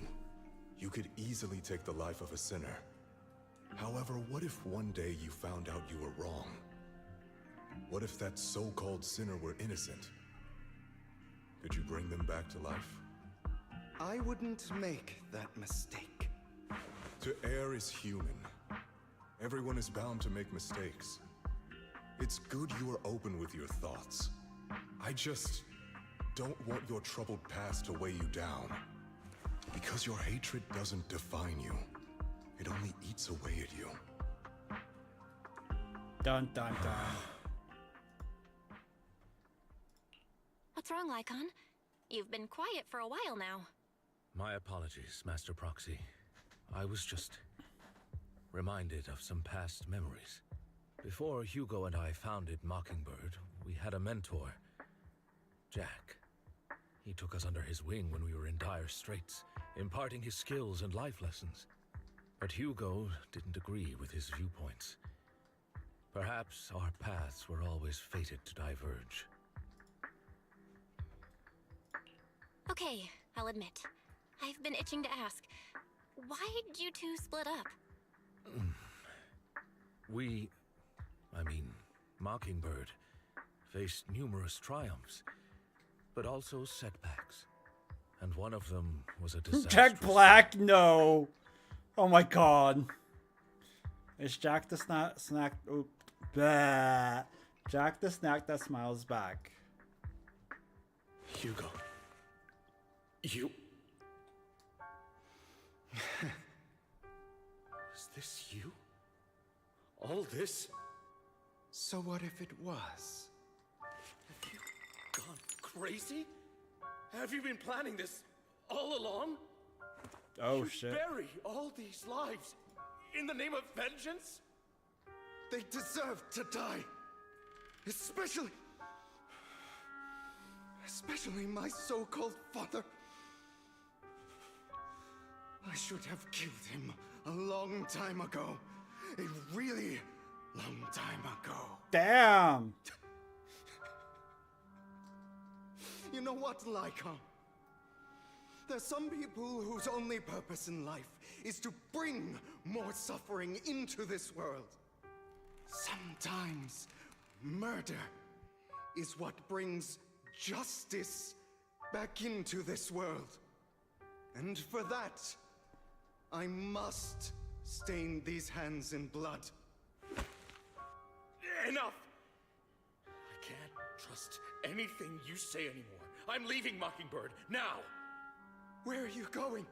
You could easily take the life of a sinner. However, what if one day you found out you were wrong? What if that so-called sinner were innocent? Could you bring them back to life? I wouldn't make that mistake. To err is human. Everyone is bound to make mistakes. It's good you are open with your thoughts. I just don't want your troubled past to weigh you down. Because your hatred doesn't define you. It only eats away at you. Dun dun dun. What's wrong, Lycon? You've been quiet for a while now. My apologies, Master Proxy. I was just reminded of some past memories. Before Hugo and I founded Mockingbird, we had a mentor, Jack. He took us under his wing when we were in dire straits, imparting his skills and life lessons. But Hugo didn't agree with his viewpoints. Perhaps our paths were always fated to diverge. Okay, I'll admit. I've been itching to ask. Why'd you two split up? Mockingbird, faced numerous triumphs, but also setbacks. And one of them was a disaster. Jack Black? No. Oh my god. Is Jack the snack? Oh, bah. Jack the snack that smiles back. Hugo. You. Is this you? All this? So what if it was? Have you gone crazy? Have you been planning this all along? Oh you shit. Bury all these lives in the name of vengeance? They deserve to die. Especially my so-called father. I should have killed him a long time ago. A really long time ago. Damn. You know what, Lycon? There's some people whose only purpose in life is to bring more suffering into this world. Sometimes murder is what brings justice back into this world. And for that, I must stain these hands in blood. Enough! I can't trust anything you say anymore. I'm leaving Mockingbird, now! Where are you going?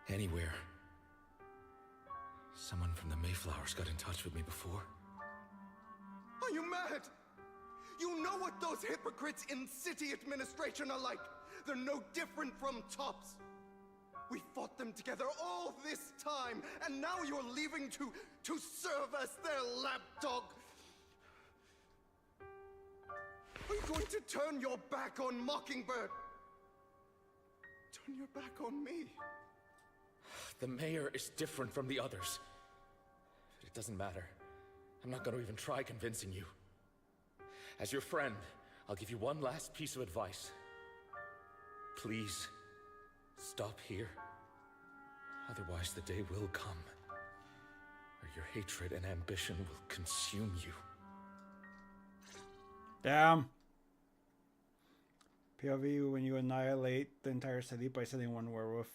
Anywhere. Someone from the Mayflowers got in touch with me before. Are you mad? You know what those hypocrites in city administration are like. They're no different from tops. We fought them together all this time, and now you're leaving to serve as their lapdog. Are you going to turn your back on Mockingbird? Turn your back on me? The mayor is different from the others. But it doesn't matter. I'm not going to even try convincing you. As your friend, I'll give you one last piece of advice. Please, stop here. Otherwise, the day will come where your hatred and ambition will consume you. Damn. POV when you annihilate the entire city by sending one werewolf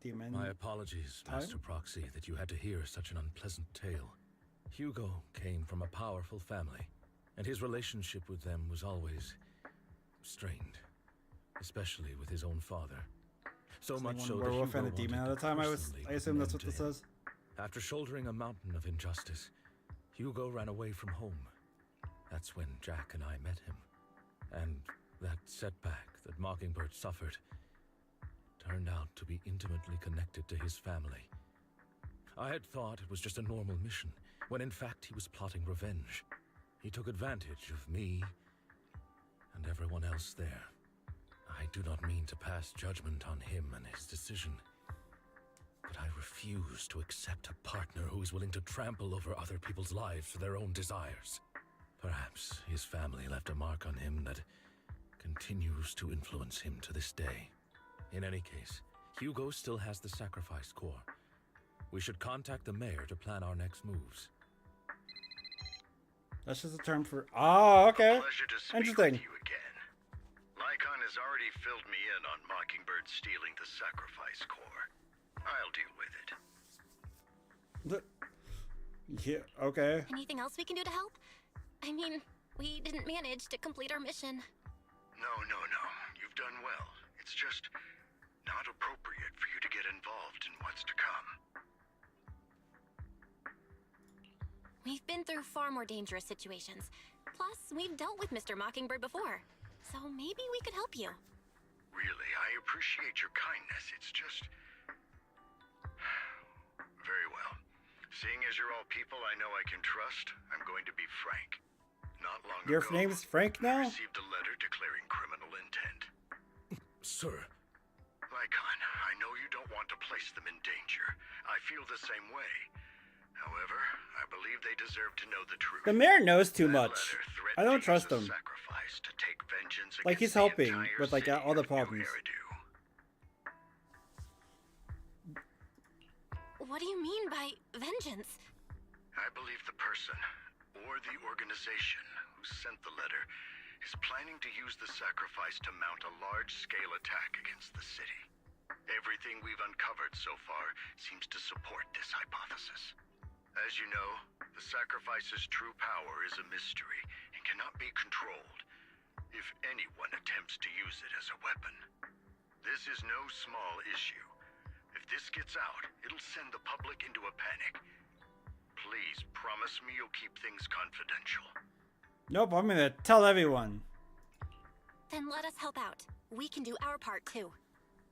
demon. My apologies, Master Proxy, that you had to hear such an unpleasant tale. Hugo came from a powerful family, and his relationship with them was always strained, especially with his own father. So much so that werewolf Hugo and a demon wanted at a to time. I personally assume that's put what an this end to says. him. After shouldering a mountain of injustice, Hugo ran away from home. That's when Jack and I met him. And that setback that Mockingbird suffered turned out to be intimately connected to his family. I had thought it was just a normal mission, when in fact he was plotting revenge. He took advantage of me and everyone else there. I do not mean to pass judgment on him and his decision, but I refuse to accept a partner who is willing to trample over other people's lives for their own desires. Perhaps his family left a mark on him that continues to influence him to this day. In any case, Hugo still has the sacrifice core. We should contact the mayor to plan our next moves. That's just a term for... Oh, okay. Pleasure to speak Interesting. with you again. Lycon has already filled me in on Mockingbird stealing the sacrifice core. I'll deal with it. Yeah, okay. Anything else we can do to help? I mean, we didn't manage to complete our mission. No. You've done well. It's just not appropriate for you to get involved in what's to come. We've been through far more dangerous situations. Plus, we've dealt with Mr. Mockingbird before. So maybe we could help you. Really, I appreciate your kindness. It's just... Very well. Seeing as you're all people I know I can trust, I'm going to be frank. Not long Your ago, name's Frank I now? received a letter declaring criminal intent. Sir. Lycon, I know you don't want to place them in danger. I feel the same way. However, I believe they deserve to know the truth. The mayor knows too That much. letter I don't threatened trust to use him. a sacrifice to take vengeance Like he's against the helping entire with like city all the of New problems. Eridu. What do you mean by vengeance? I believe the person, or the organization, who sent the letter is planning to use the sacrifice to mount a large-scale attack against the city. Everything we've uncovered so far seems to support this hypothesis. As you know, the sacrifice's true power is a mystery and cannot be controlled if anyone attempts to use it as a weapon. This is no small issue. If this gets out, it'll send the public into a panic. Please promise me you'll keep things confidential. Nope, I'm gonna tell everyone. Then let us help out. We can do our part too.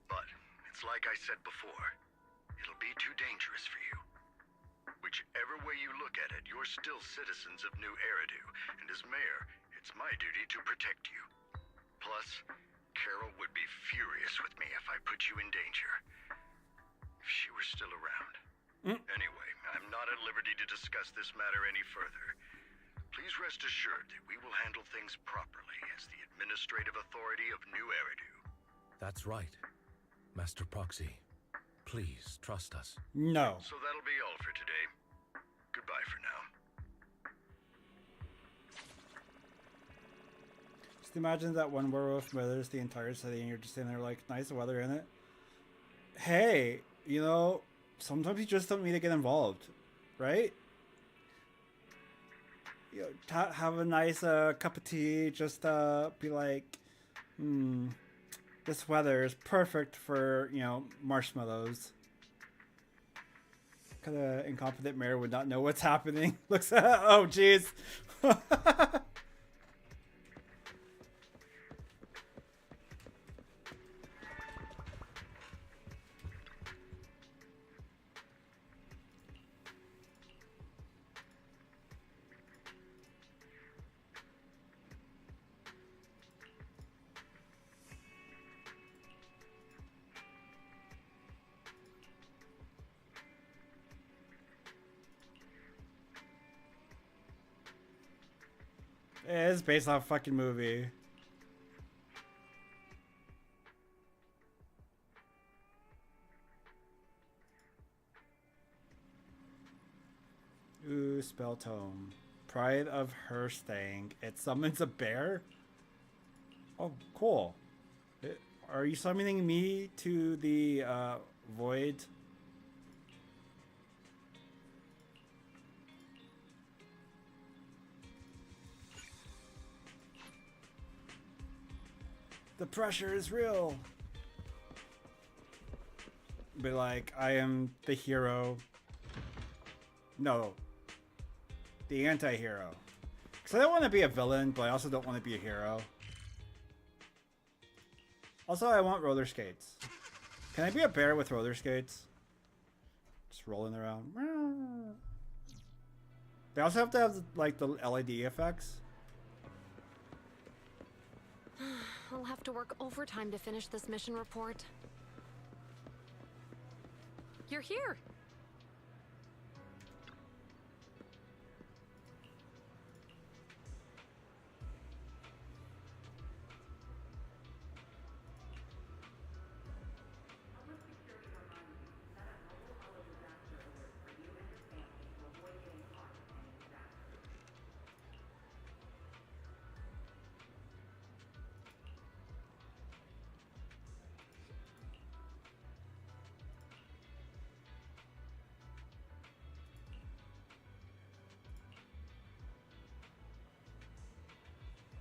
But it's like I said before, it'll be too dangerous for you. Whichever way you look at it, you're still citizens of New Eridu, and as mayor, it's my duty to protect you. Plus, Carol would be furious with me if I put you in danger. If she were still around. Anyway, I'm not at liberty to discuss this matter any further. Please rest assured that we will handle things properly as the administrative authority of New Eridu. That's right. Master Proxy, please trust us. No. So that'll be all for today. Goodbye for now. Just imagine that one werewolf murders the entire city and you're just sitting there like, nice weather in it. Hey, you know, sometimes you just don't need to get involved, right? You know, have a nice cup of tea, just be like, this weather is perfect for, you know, marshmallows. Kind of incompetent mayor would not know what's happening. Looks at, oh jeez. It is based off a fucking movie. Ooh, spell tome. Pride of her staying. It summons a bear? Oh, cool. Are you summoning me to the void? The pressure is real. Be like, I am the hero. No. The anti-hero. Because I don't want to be a villain, but I also don't want to be a hero. Also, I want roller skates. Can I be a bear with roller skates? Just rolling around. They also have to have, like, the LED effects. I'll have to work overtime to finish this mission report. You're here!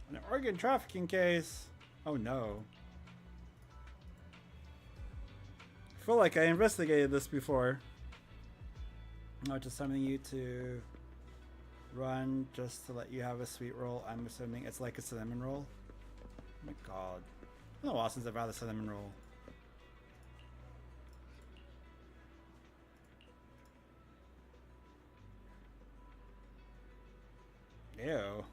An organ trafficking case. Oh no. I feel like I investigated this before. No, just summoning you to run just to let you have a sweet roll. I'm assuming it's like a cinnamon roll. Oh my god. It's been a while since I've had a cinnamon roll. Ew.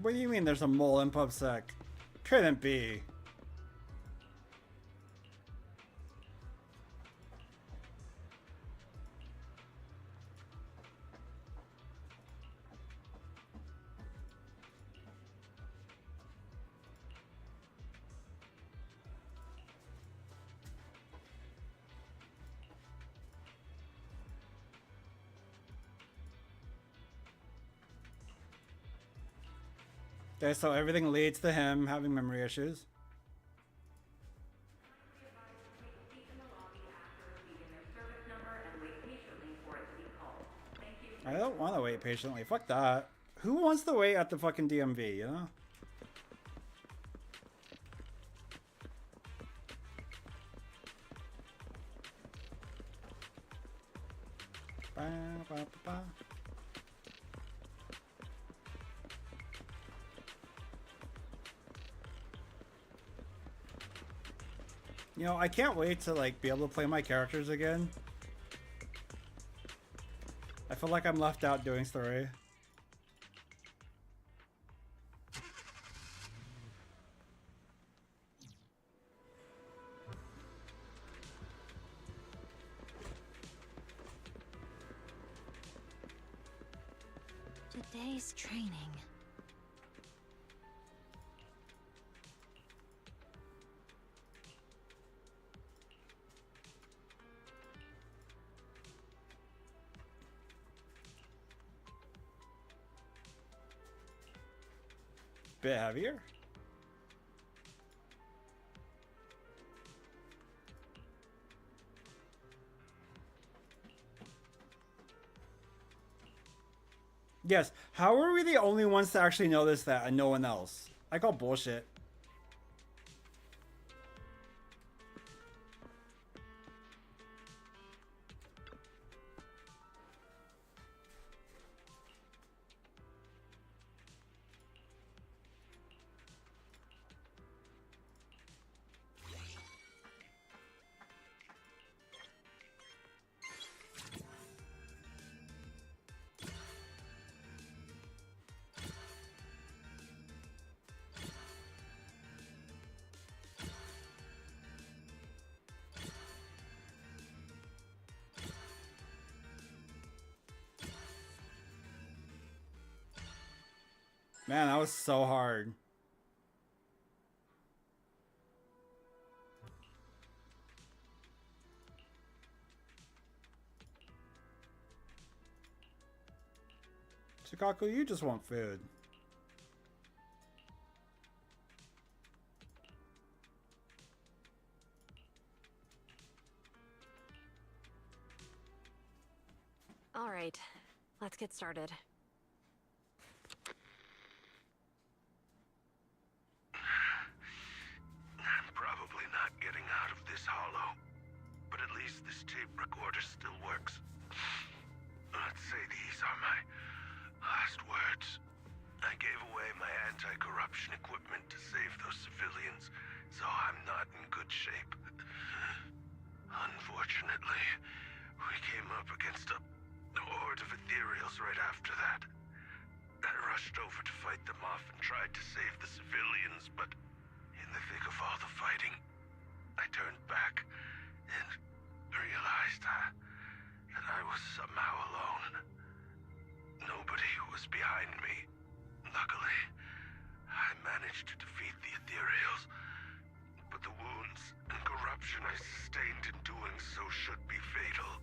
What do you mean there's a mole in PubSec? Couldn't be. Okay, so everything leads to him having memory issues. I don't want to wait patiently. Fuck that. Who wants to wait at the fucking DMV, you know? Ba, ba, ba, ba. You know, I can't wait to like be able to play my characters again. I feel like I'm left out doing story. Today's training. Bit heavier. Yes. How are we the only ones to actually notice that and no one else? I call bullshit. Man, that was so hard. Shikaku, you just want food. All right, let's get started. I'm probably not getting out of this hollow, but at least this tape recorder still works. Let's say these are my last words. I gave away my anti-corruption equipment to save those civilians, so I'm not in good shape. Unfortunately, we came up against a horde of ethereals right after that. I rushed over to fight them off and tried to save the civilians, but in the thick of all the fighting, I turned back and realized that I was somehow alone. Nobody was behind me. Luckily, I managed to defeat the ethereals, but the wounds and corruption I sustained in doing so should be fatal.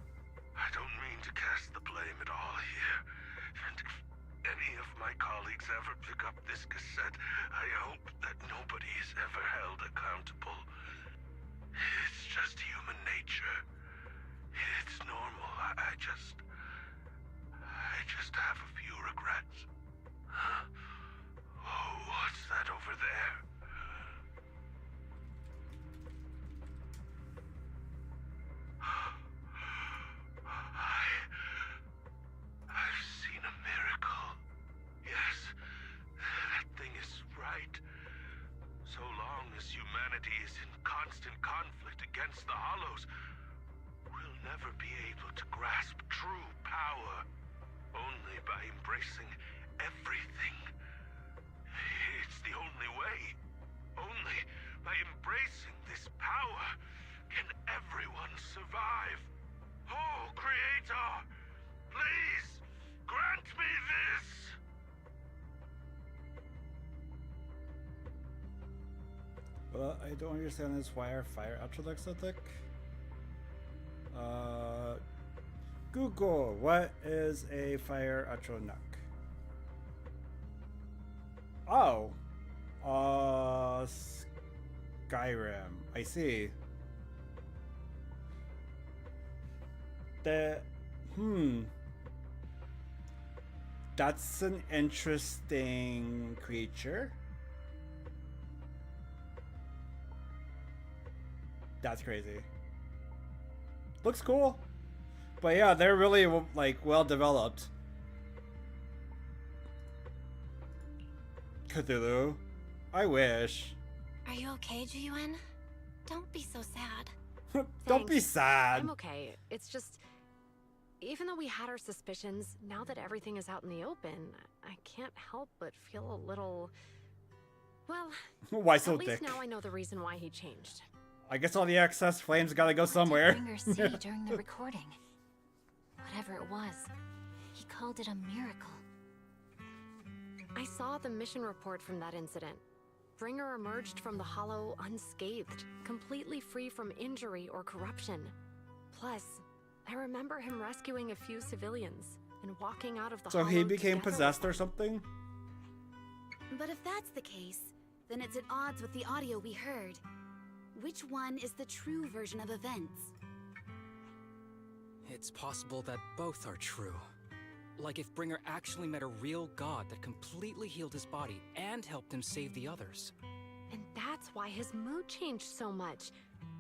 I don't mean to cast the blame at all here, and if any of my colleagues ever pick up this cassette, I hope that nobody is ever held accountable. It's just human nature. It's normal. I just have a few regrets. Huh? Oh, what's that over there? I've seen a miracle. Yes, that thing is right. So long as humanity is in constant conflict against the Hollows, we'll never be able to grasp true power. Only by embracing everything. It's the only way. Only by embracing this power can everyone survive. Oh, Creator, please grant me this. Well, I don't understand this. Why are fire Epilogue so thick? Google, what is a fire Epilogue? Oh, Skyrim. I see. That's an interesting creature. That's crazy. Looks cool. But yeah, they're really like well developed. Cthulhu. I wish. Are you okay, Jiyuan? Don't be so sad. Don't be sad. I'm okay. It's just... Even though we had our suspicions, now that everything is out in the open, I can't help but feel a little... Well, Why so at least thick? now I know the reason why he changed. I guess all the excess flames gotta go somewhere. Bringer say during the recording? Whatever it was, he called it a miracle. I saw the mission report from that incident. Bringer emerged from the Hollow unscathed, completely free from injury or corruption. Plus, I remember him rescuing a few civilians and walking out of the So Hollow he became together possessed with or something? But if that's the case, then it's at odds with the audio we heard. Which one is the true version of events? It's possible that both are true. Like if Bringer actually met a real god that completely healed his body and helped him save the others. And that's why his mood changed so much.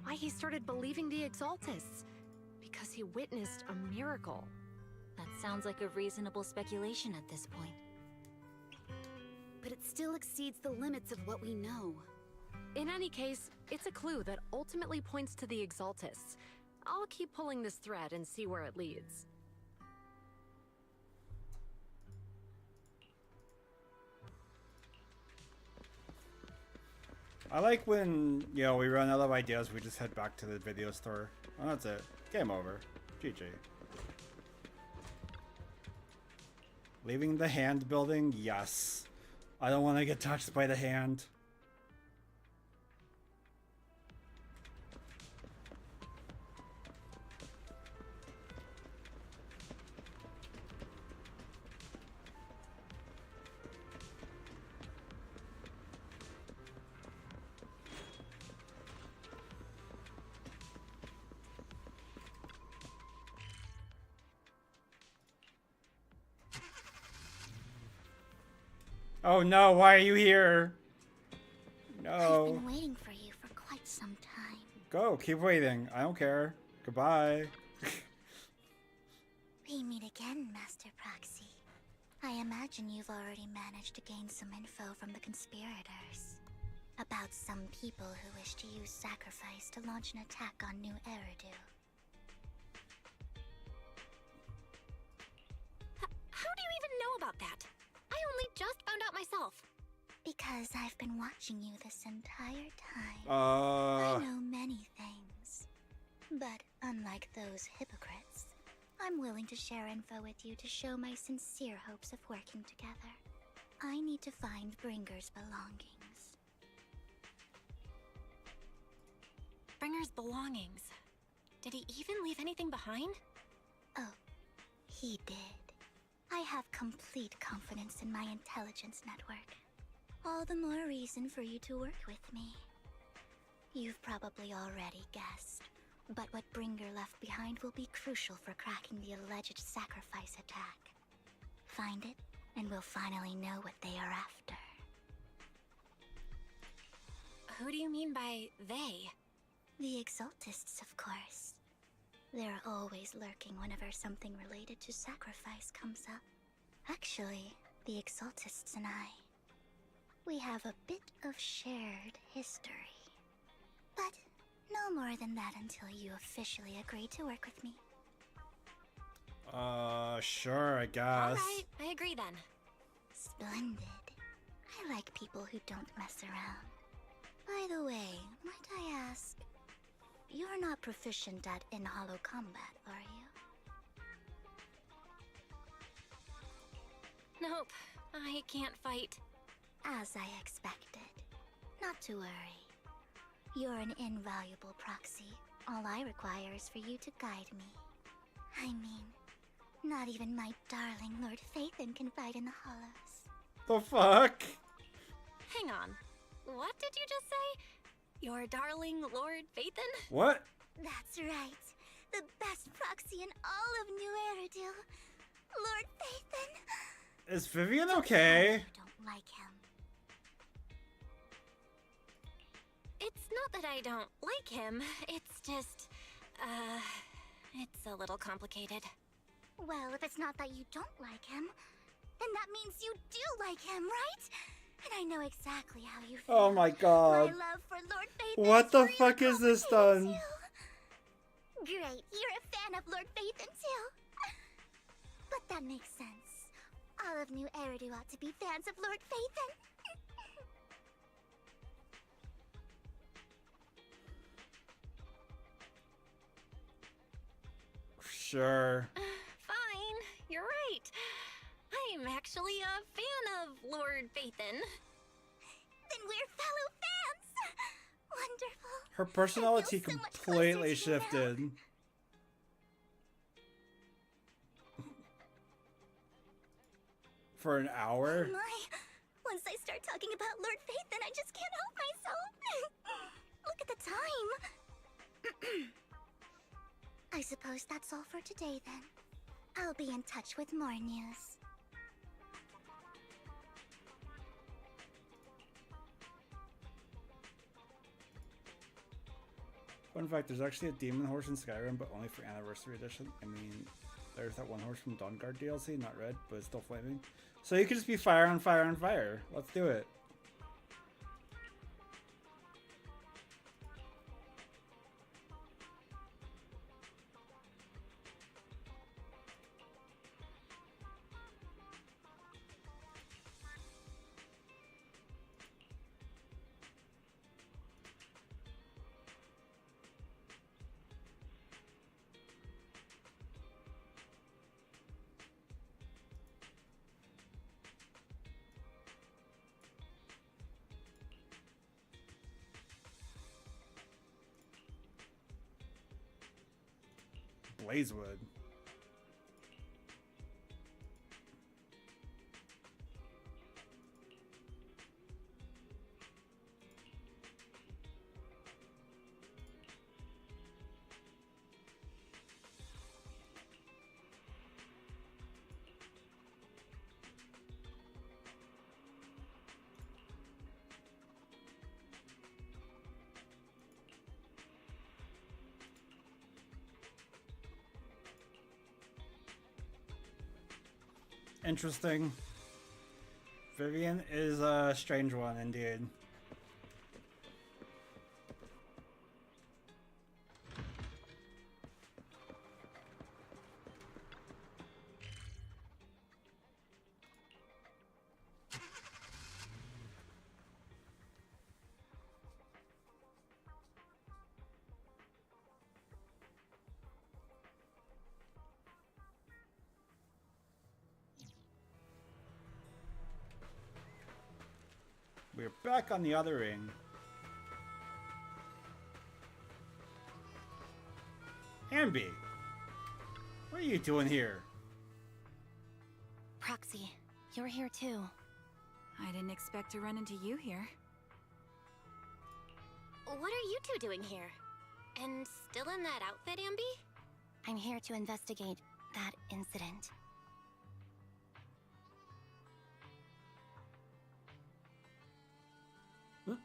Why he started believing the Exaltists. Because he witnessed a miracle. That sounds like a reasonable speculation at this point. But it still exceeds the limits of what we know. In any case, it's a clue that ultimately points to the Exaltists. I'll keep pulling this thread and see where it leads. I like when, you know, we run out of ideas, we just head back to the video store. Well, that's it. Game over. GG. Leaving the hand building? Yes. I don't want to get touched by the hand. Oh no, why are you here? No. I've been waiting for you for quite some time. Go, keep waiting. I don't care. Goodbye. We meet again, Master Proxy. I imagine you've already managed to gain some info from the conspirators. About some people who wish to use sacrifice to launch an attack on New Eridu. How do you even know about that? I only just found out myself. Because I've been watching you this entire time. I know many things. But unlike those hypocrites, I'm willing to share info with you to show my sincere hopes of working together. I need to find Bringer's belongings. Bringer's belongings. Did he even leave anything behind? Oh, he did. I have complete confidence in my intelligence network. All the more reason for you to work with me. You've probably already guessed, but what Bringer left behind will be crucial for cracking the alleged sacrifice attack. Find it, and we'll finally know what they are after. Who do you mean by they? The Exaltists, of course. They're always lurking whenever something related to sacrifice comes up. Actually, the Exaltists and I, we have a bit of shared history. But no more than that until you officially agree to work with me. Sure, I guess. Alright, I agree then. Splendid. I like people who don't mess around. By the way, might I ask, you're not proficient at in-hollow combat, are you? Nope, I can't fight. As I expected. Not to worry. You're an invaluable proxy. All I require is for you to guide me. I mean, not even my darling Lord Phaethon can fight in the hollows. The fuck? Hang on. What did you just say? Your darling Lord Phaethon? What? That's right. The best proxy in all of New Eridu. Lord Phaethon. Is Vivian okay? You don't like him. It's not that I don't like him. It's just, it's a little complicated. Well, if it's not that you don't like him, then that means you do like him, right? And I know exactly how you feel. Oh my god. My love for Lord Phaethon. What the fuck is this done? Great, you're a fan of Lord Phaethon too. makes sense. All of New Eridu ought to be fans of Lord Phaethon. Sure. Fine, you're right. I'm actually a fan of Lord Phaethon. Then we're fellow fans! Wonderful. Her personality so much completely closer to you now. shifted. For an hour? Oh my. Once I start talking about Lord Phaethon, I just can't help myself. Look at the time. I suppose that's all for today then. I'll be in touch with more news. Fun fact, there's actually a demon horse in Skyrim, but only for Anniversary Edition. I mean, there's that one horse from Dawnguard DLC, not red, but it's still flaming. So you could just be fire on fire on fire. Let's do it. Blazewood. Interesting. Vivian is a strange one indeed. We're back on the other ring. Ambi, what are you doing here? Proxy, you're here too. I didn't expect to run into you here. What are you two doing here? And still in that outfit, Ambi? I'm here to investigate that incident.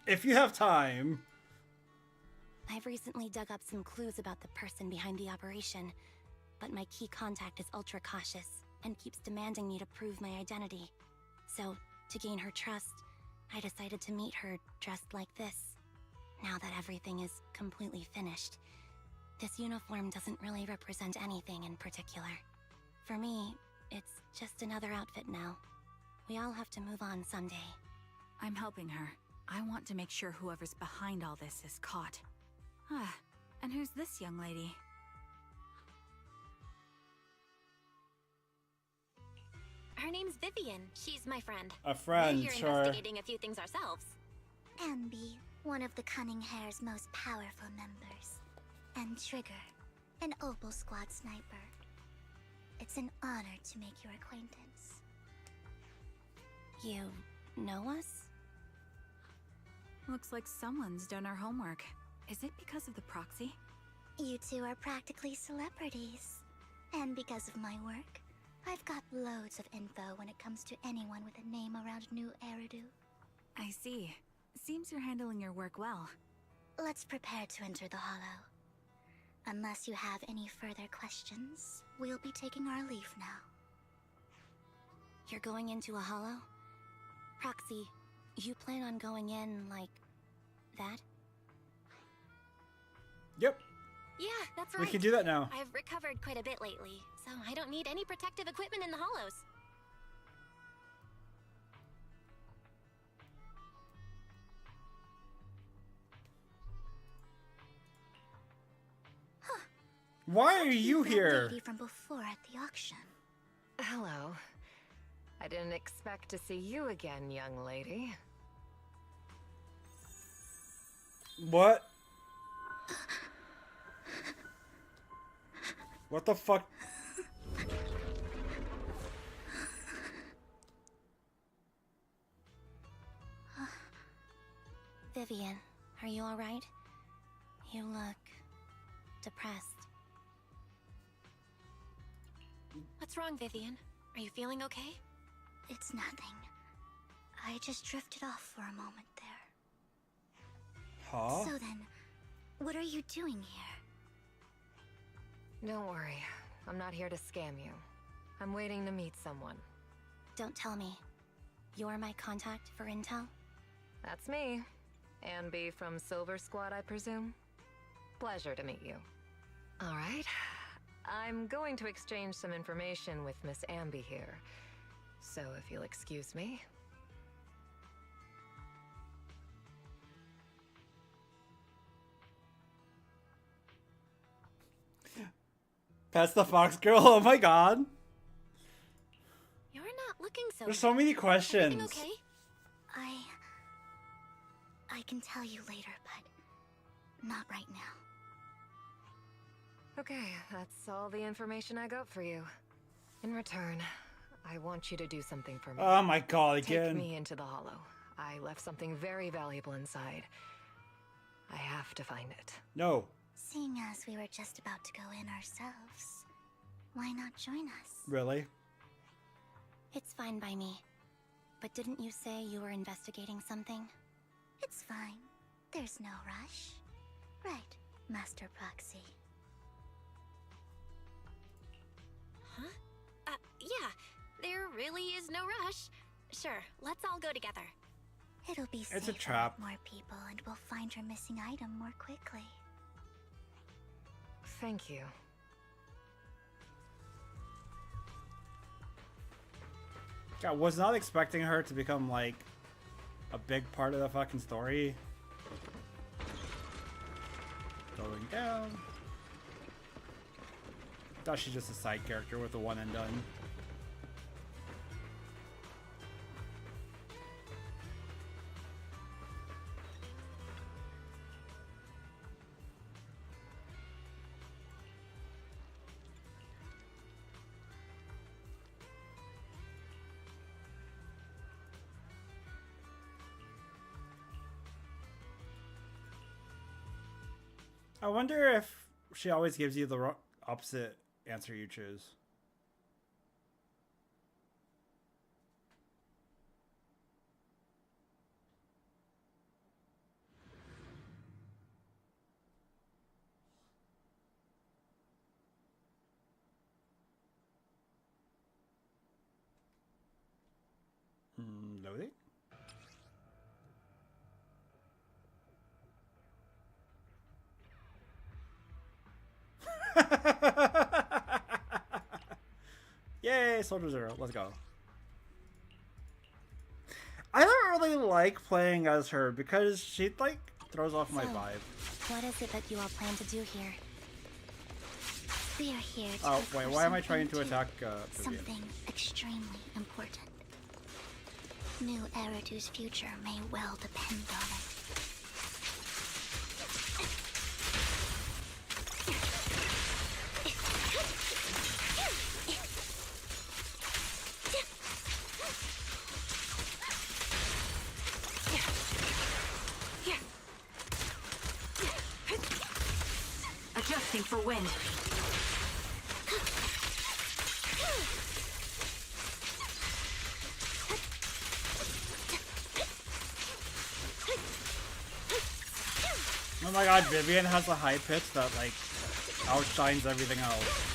If you have time. I've recently dug up some clues about the person behind the operation, but my key contact is ultra cautious and keeps demanding me to prove my identity. So, to gain her trust, I decided to meet her dressed like this. Now that everything is completely finished, this uniform doesn't really represent anything in particular. For me, it's just another outfit now. We all have to move on someday. I'm helping her. I want to make sure whoever's behind all this is caught. Ah, and who's this young lady? Her name's Vivian. She's my friend. A friend, We're here sure. investigating a few things ourselves. Ambi, one of the Cunning Hair's most powerful members. And Trigger, an Opal Squad sniper. It's an honor to make your acquaintance. You know us? Looks like someone's done our homework. Is it because of the proxy? You two are practically celebrities. And because of my work, I've got loads of info when it comes to anyone with a name around New Eridu. I see. Seems you're handling your work well. Let's prepare to enter the Hollow. Unless you have any further questions, we'll be taking our leave now. You're going into a hollow? Proxy, you plan on going in like that? Yep. Yeah, that's right. We can do that now. I've recovered quite a bit lately, so I don't need any protective equipment in the hollows. Why are you here? Lady from before at the auction. Hello. I didn't expect to see you again, young lady. What? What the fuck? Vivian, are you alright? You look depressed. What's wrong, Vivian? Are you feeling okay? It's nothing. I just drifted off for a moment there. Huh? So then, what are you doing here? Don't worry. I'm not here to scam you. I'm waiting to meet someone. Don't tell me. You're my contact for intel? That's me. Ambi from Silver Squad, I presume? Pleasure to meet you. All right. I'm going to exchange some information with Miss Ambi here. So if you'll excuse me. That's the fox girl. Oh my god. You're not looking so There's so many questions. Everything okay? I can tell you later, but not right now. Okay, that's all the information I got for you. In return, I want you to do something for me. Oh my god, again. Take me into the hollow. I left something very valuable inside. I have to find it. No. Seeing as we were just about to go in ourselves, why not join us? Really? It's fine by me. But didn't you say you were investigating something? It's fine. There's no rush. Right, Master Proxy. Huh? Yeah. There really is no rush. Sure, let's all go together. It'll be safer It's a trap. with more people, and we'll find your missing item more quickly. Thank you. I was not expecting her to become like a big part of the fucking story. Going down. Thought she's just a side character with a one and done. I wonder if she always gives you the opposite answer you choose. Loading? Yay, Soldier Zero. Let's go. I don't really like playing as her because she like throws off my vibe. What is it that you all plan to do here? We are here to Oh, look wait, for why am I trying something to attack Vivian? something extremely important. New Eridu's future may well depend on it. Adjusting for wind. Oh my god, Vivian has a high pitch that like outshines everything else.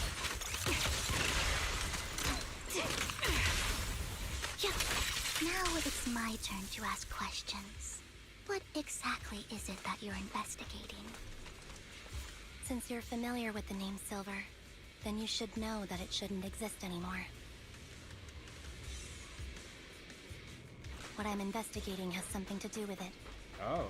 Now it's my turn to ask questions. What exactly is it that you're investigating? Since you're familiar with the name Silver, then you should know that it shouldn't exist anymore. What I'm investigating has something to do with it. Oh.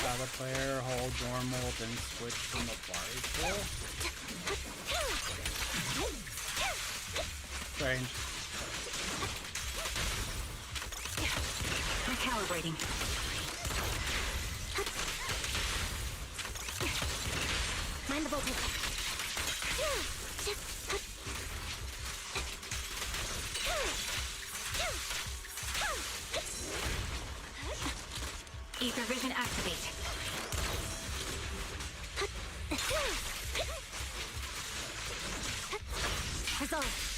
Have a player hold normal, then switch from the bar tool. Strange. Recalibrating. Mind the voltage. Ether vision activate. Resolve.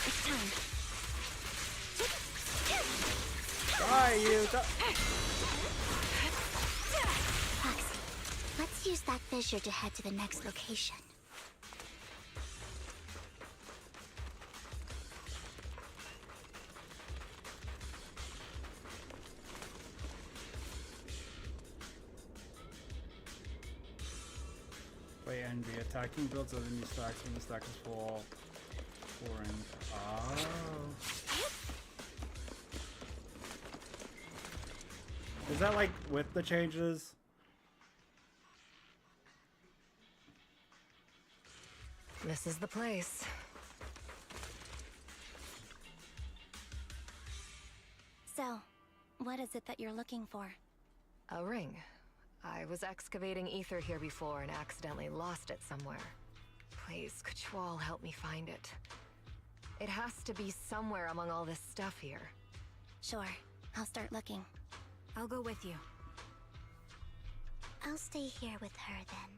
It's time. Die, you! Fox, let's use that fissure to head to the next location. Play envy. Attacking builds enemy stacks when the stack is full. Foreign. Oh. Is that like with the changes? This is the place. So, what is it that you're looking for? A ring. I was excavating ether here before and accidentally lost it somewhere. Please, could you all help me find it? It has to be somewhere among all this stuff here. Sure, I'll start looking. I'll go with you. I'll stay here with her then.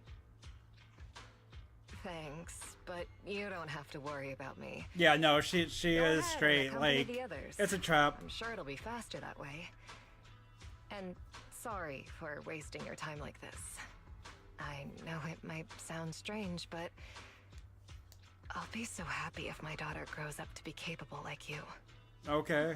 Thanks, but you don't have to worry about me. Yeah, no, she Go is ahead, straight. accompany Like, the others. it's a trap. I'm sure it'll be faster that way. And sorry for wasting your time like this. I know it might sound strange, but I'll be so happy if my daughter grows up to be capable like you. Okay.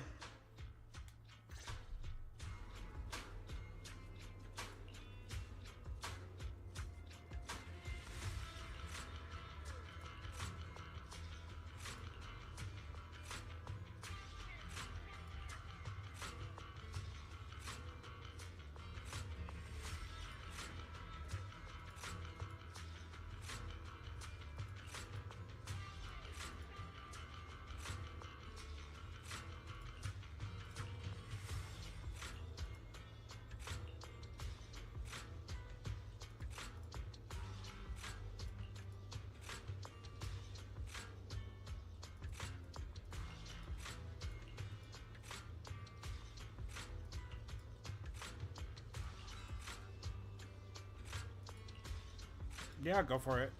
Yeah, go for it.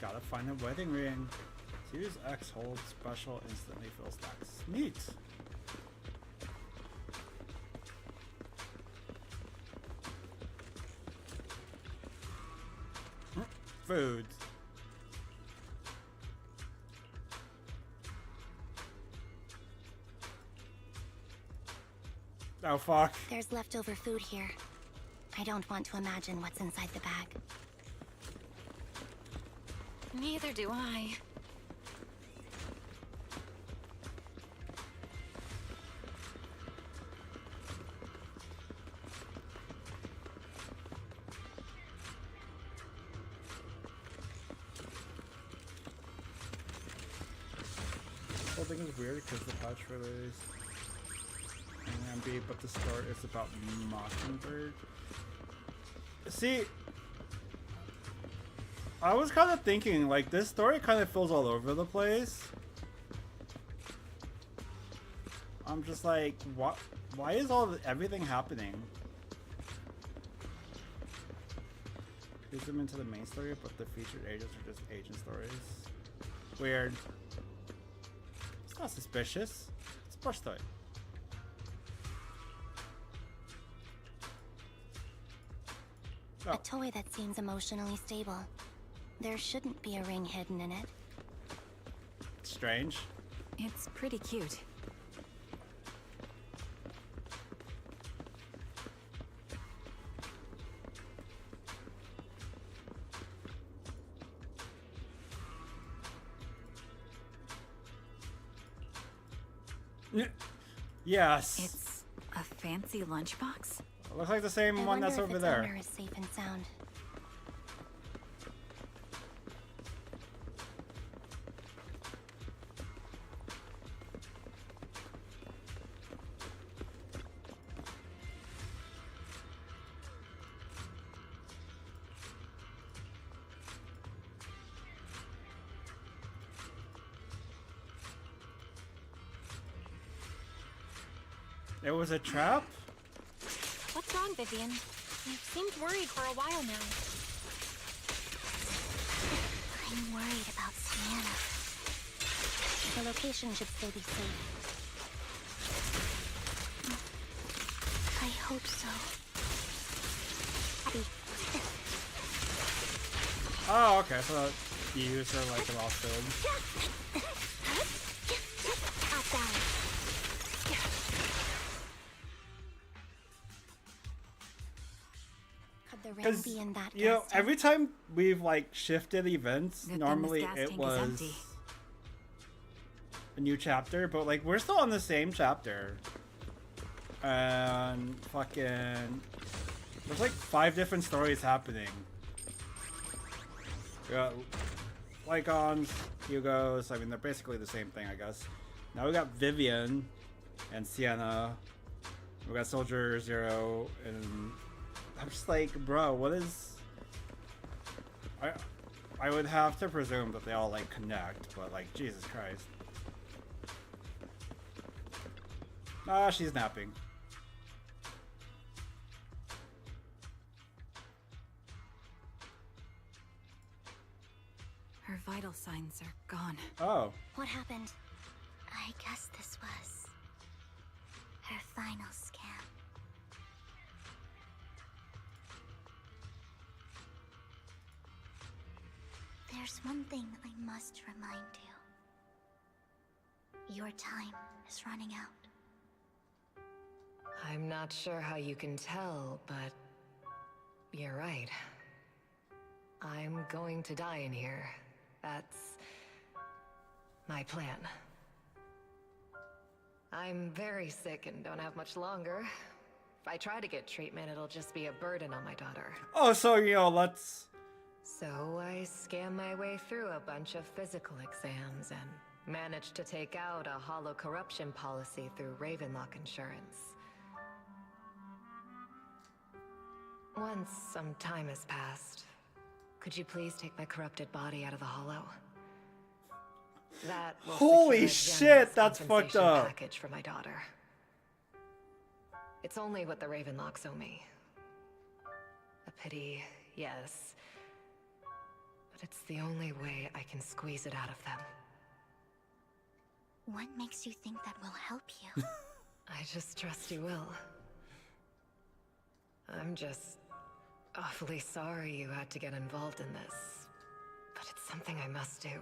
Gotta find a wedding ring. Series X holds special, instantly fills stacks. Neat. Food. Oh, fuck. There's leftover food here. I don't want to imagine what's inside the bag. Neither do I. The whole thing is weird because the patch release and but the story is about Mockingbird. See, I was kind of thinking, like, this story kind of feels all over the place. I'm just like, what? Why is everything happening? We zoom into the main story, but the featured agents are just agent stories. Weird. Not suspicious. It's plush toy. A toy that seems emotionally stable. There shouldn't be a ring hidden in it. Strange. It's pretty cute. Yes. It's a fancy lunchbox. Looks like the same one that's over there. I wonder if its owner is safe and sound. It was a trap? What's wrong, Vivian? You seemed worried for a while now. I'm worried about Sienna. The location should still be safe. I hope so. Oh, okay. So you use her like a lost food. Because you know, every time we've like shifted events, normally it was a new chapter, but like we're still on the same chapter, and fucking there's like 5 different stories happening. We got Lycons, Hugos. I mean, they're basically the same thing, I guess. Now we got Vivian and Sienna. We got Soldier Zero and. I'm just like, bro, what is... I would have to presume that they all, like, connect, but, like, Jesus Christ. Ah, she's napping. Her vital signs are gone. Oh. What happened? I guess this was her final scam. There's one thing I must remind you. Your time is running out. I'm not sure how you can tell, but you're right. I'm going to die in here. That's my plan. I'm very sick and don't have much longer. If I try to get treatment, it'll just be a burden on my daughter. Oh, so, you know, let's... So I scam my way through a bunch of physical exams and managed to take out a hollow corruption policy through Ravenlock Insurance. Once some time has passed, could you please take my corrupted body out of the hollow? That will Holy secure a generous shit, that's fucked compensation up. package for my daughter. It's only what the Ravenlocks owe me. A pity, yes. But it's the only way I can squeeze it out of them. What makes you think that will help you? I just trust you will. I'm just awfully sorry you had to get involved in this. But it's something I must do.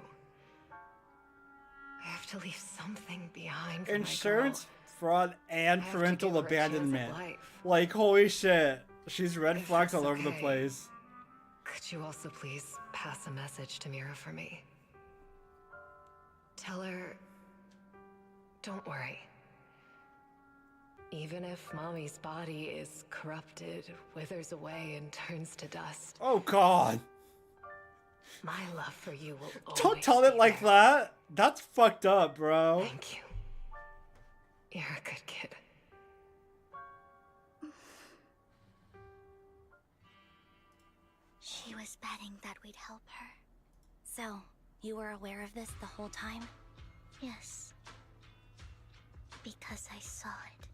I have to leave something behind for Insurance, fraud, and I have to parental give her a chance at abandonment. life. Like, holy shit. She's red If flags it's all over the okay. place. Could you also please pass a message to Mira for me? Tell her... Don't worry. Even if Mommy's body is corrupted, withers away, and turns to dust, Oh, God. my love for you will always Don't tell it like that. That's fucked up, bro. Thank you. You're a good kid. She was betting that we'd help her. So, you were aware of this the whole time? Yes. Because I saw it.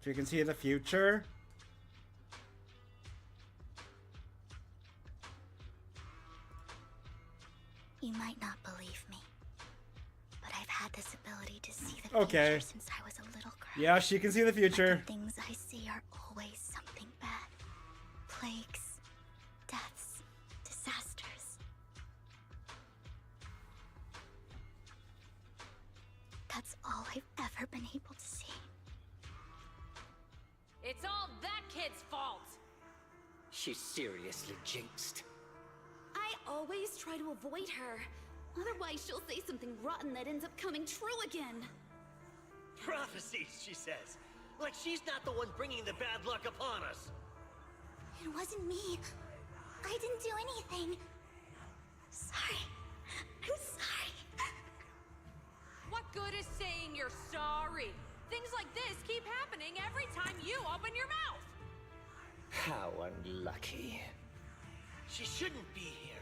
So you can see the future. You might not believe me, but I've had had this ability to see the Okay. future since I was a little girl. Yeah, she can see the future. The things I see are always something bad. Plagues, deaths, disasters. That's all I've ever been able to see. It's all that kid's fault! She's seriously jinxed. I always try to avoid her. Otherwise, she'll say something rotten that ends up coming true again. Prophecies, she says. Like she's not the one bringing the bad luck upon us. It wasn't me. I didn't do anything. Sorry. I'm sorry. What good is saying you're sorry? Things like this keep happening every time you open your mouth! How unlucky. She shouldn't be here.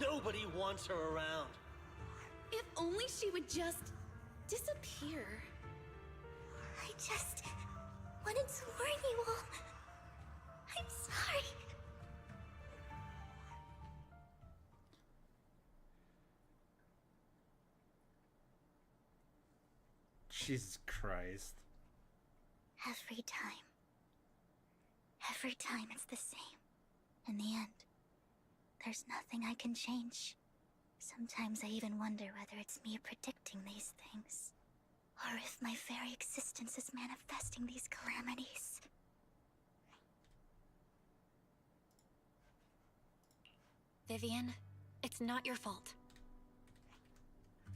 Nobody wants her around. If only she would just disappear. I just wanted to warn you all. I'm sorry. Jesus Christ. Every time it's the same. In the end, there's nothing I can change. Sometimes I even wonder whether it's me predicting these things, or if my very existence is manifesting these calamities. Vivian, it's not your fault.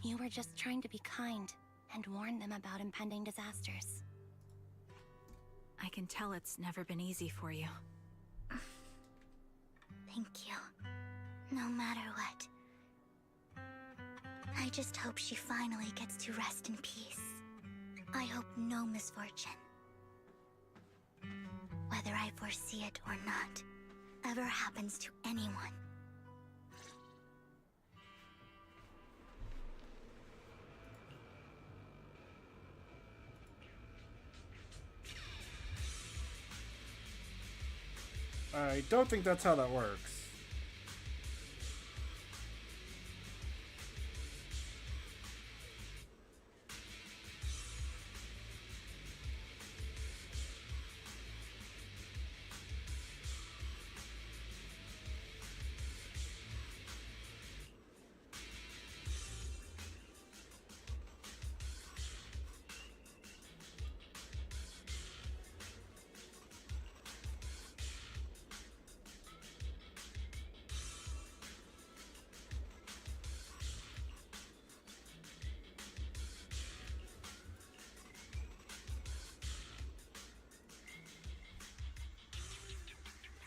You were just trying to be kind and warn them about impending disasters. I can tell it's never been easy for you. Thank you. No matter what. I just hope she finally gets to rest in peace. I hope no misfortune, whether I foresee it or not, ever happens to anyone. I don't think that's how that works.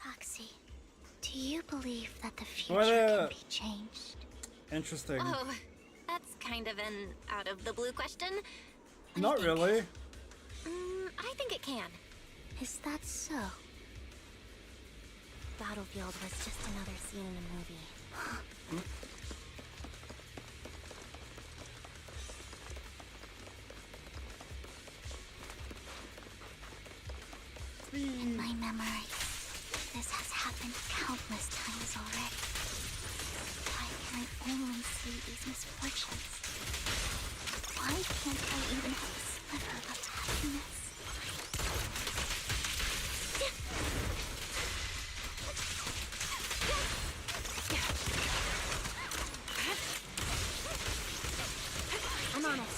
Roxy, do you believe that the future What can be changed? Interesting. Oh, that's kind of an out-of-the-blue question. Not really. I think it can. Is that so? Battlefield was just another scene in a movie. In my memory, this has happened countless times already. Why can I only see these misfortunes? Why can't I even have a sliver of happiness? I'm on it.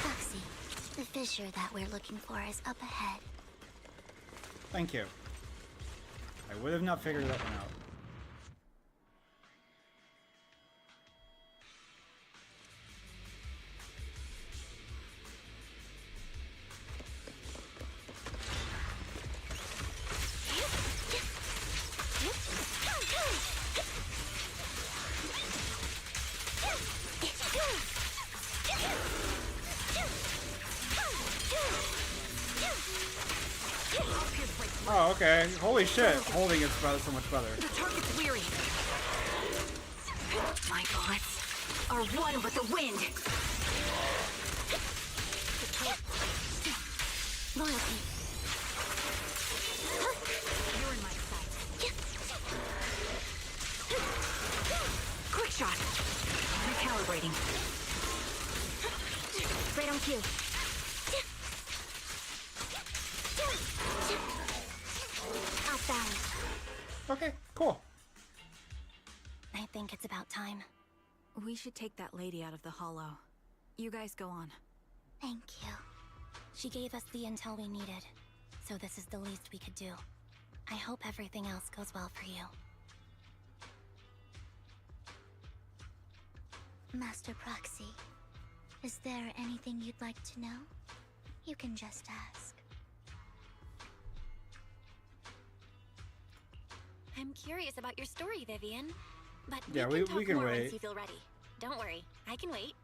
Foxy, the fissure that we're looking for is up ahead. Thank you. I would have not figured that one out. Oh, okay. Holy shit. Holding is probably so much better. The target's weary. My bullets are one with the wind. Loyalty. You're in my sight. Quick shot. Recalibrating. Right on cue. Off balance. Okay, cool. I think it's about time. We should take that lady out of the hollow. You guys go on. Thank you. She gave us the intel we needed, so this is the least we could do. I hope everything else goes well for you. Master Proxy, is there anything you'd like to know? You can just ask. I'm curious about your story, Vivian. But Yeah, we can talk we can more wait. once you feel ready. Don't worry, I can wait.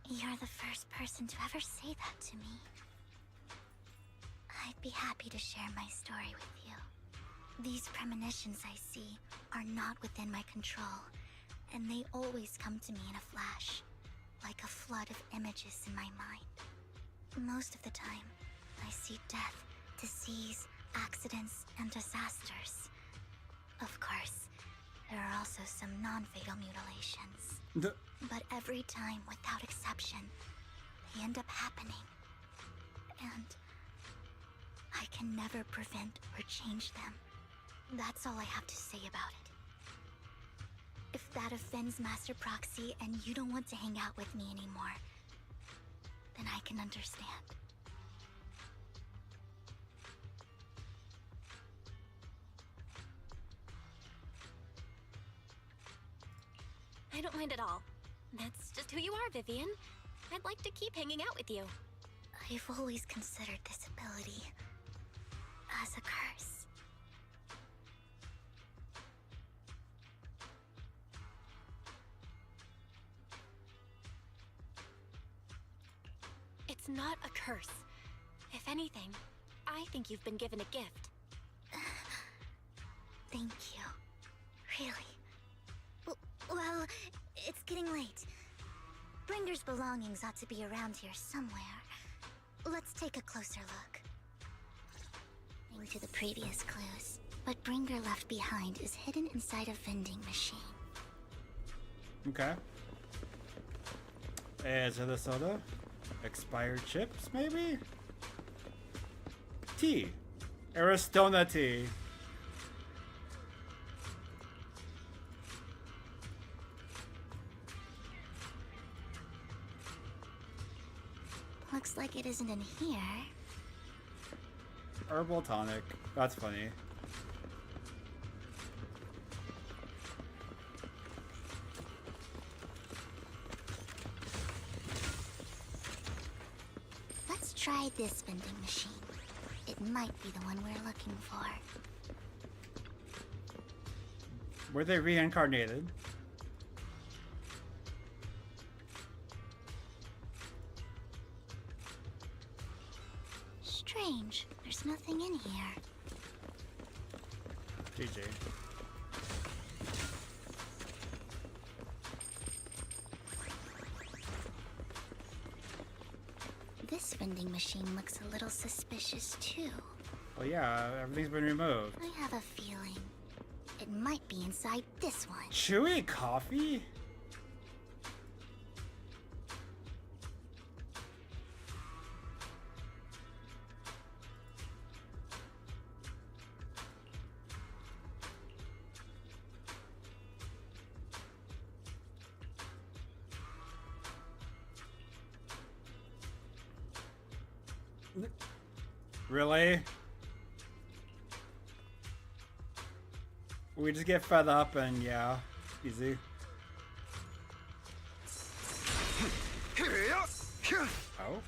You're the first person to ever say that to me. I'd be happy to share my story with you. These premonitions I see are not within my control, and they always come to me in a flash, like a flood of images in my mind. Most of the time, I see death, disease, accidents, and disasters. Of course, there are also some non-fatal mutilations. But every time, without exception, they end up happening. And I can never prevent or change them. That's all I have to say about it. If that offends Master Proxy and you don't want to hang out with me anymore, then I can understand. I don't mind at all. That's just who you are, Vivian. I'd like to keep hanging out with you. I've always considered this ability as a curse. It's not a curse. If anything, I think you've been given a gift. Thank you. Really. Well, it's getting late. Bringer's belongings ought to be around here somewhere. Let's take a closer look. Into the previous clues. What Bringer left behind is hidden inside a vending machine. Okay. Is it a soda? Expired chips, maybe? Tea. Aristona tea. Looks like it isn't in here. Herbal tonic. That's funny. Let's try this vending machine. It might be the one we're looking for. Were they reincarnated? Strange. There's nothing in here. GG. This vending machine looks a little suspicious too. Well, yeah, everything's been removed. I have a feeling it might be inside this one. Chewy coffee? Really? We just get fed up and yeah, easy. Oh?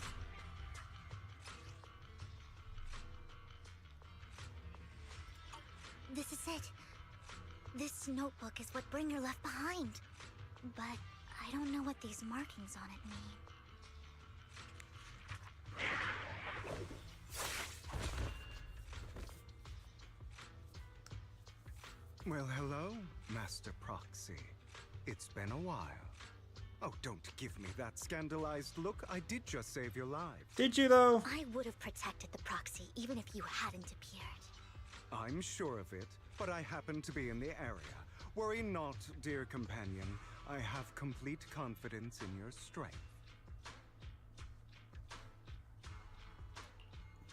This is it. This notebook is what Bringer left behind. But I don't know what these markings on it mean. Well, hello, Master Proxy. It's been a while. Oh, don't give me that scandalized look. I did just save your lives. Did you, though? I would have protected the proxy even if you hadn't appeared. I'm sure of it, but I happen to be in the area. Worry not, dear companion. I have complete confidence in your strength.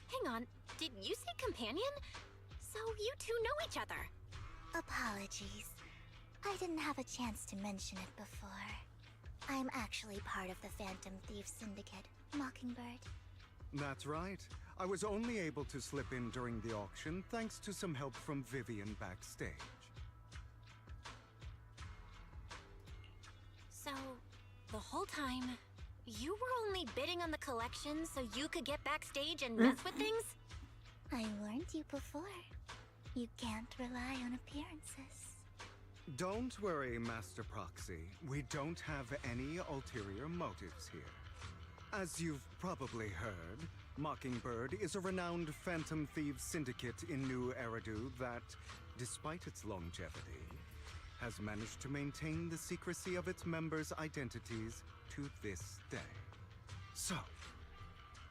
Hang on, did you say companion? So you two know each other. Apologies. I didn't have a chance to mention it before. I'm actually part of the Phantom Thief Syndicate, Mockingbird. That's right. I was only able to slip in during the auction thanks to some help from Vivian backstage. So, the whole time, you were only bidding on the collection so you could get backstage and mess with things? I warned you before. You can't rely on appearances. Don't worry, Master Proxy. We don't have any ulterior motives here. As you've probably heard, Mockingbird is a renowned Phantom Thieves syndicate in New Eridu that, despite its longevity, has managed to maintain the secrecy of its members' identities to this day. So,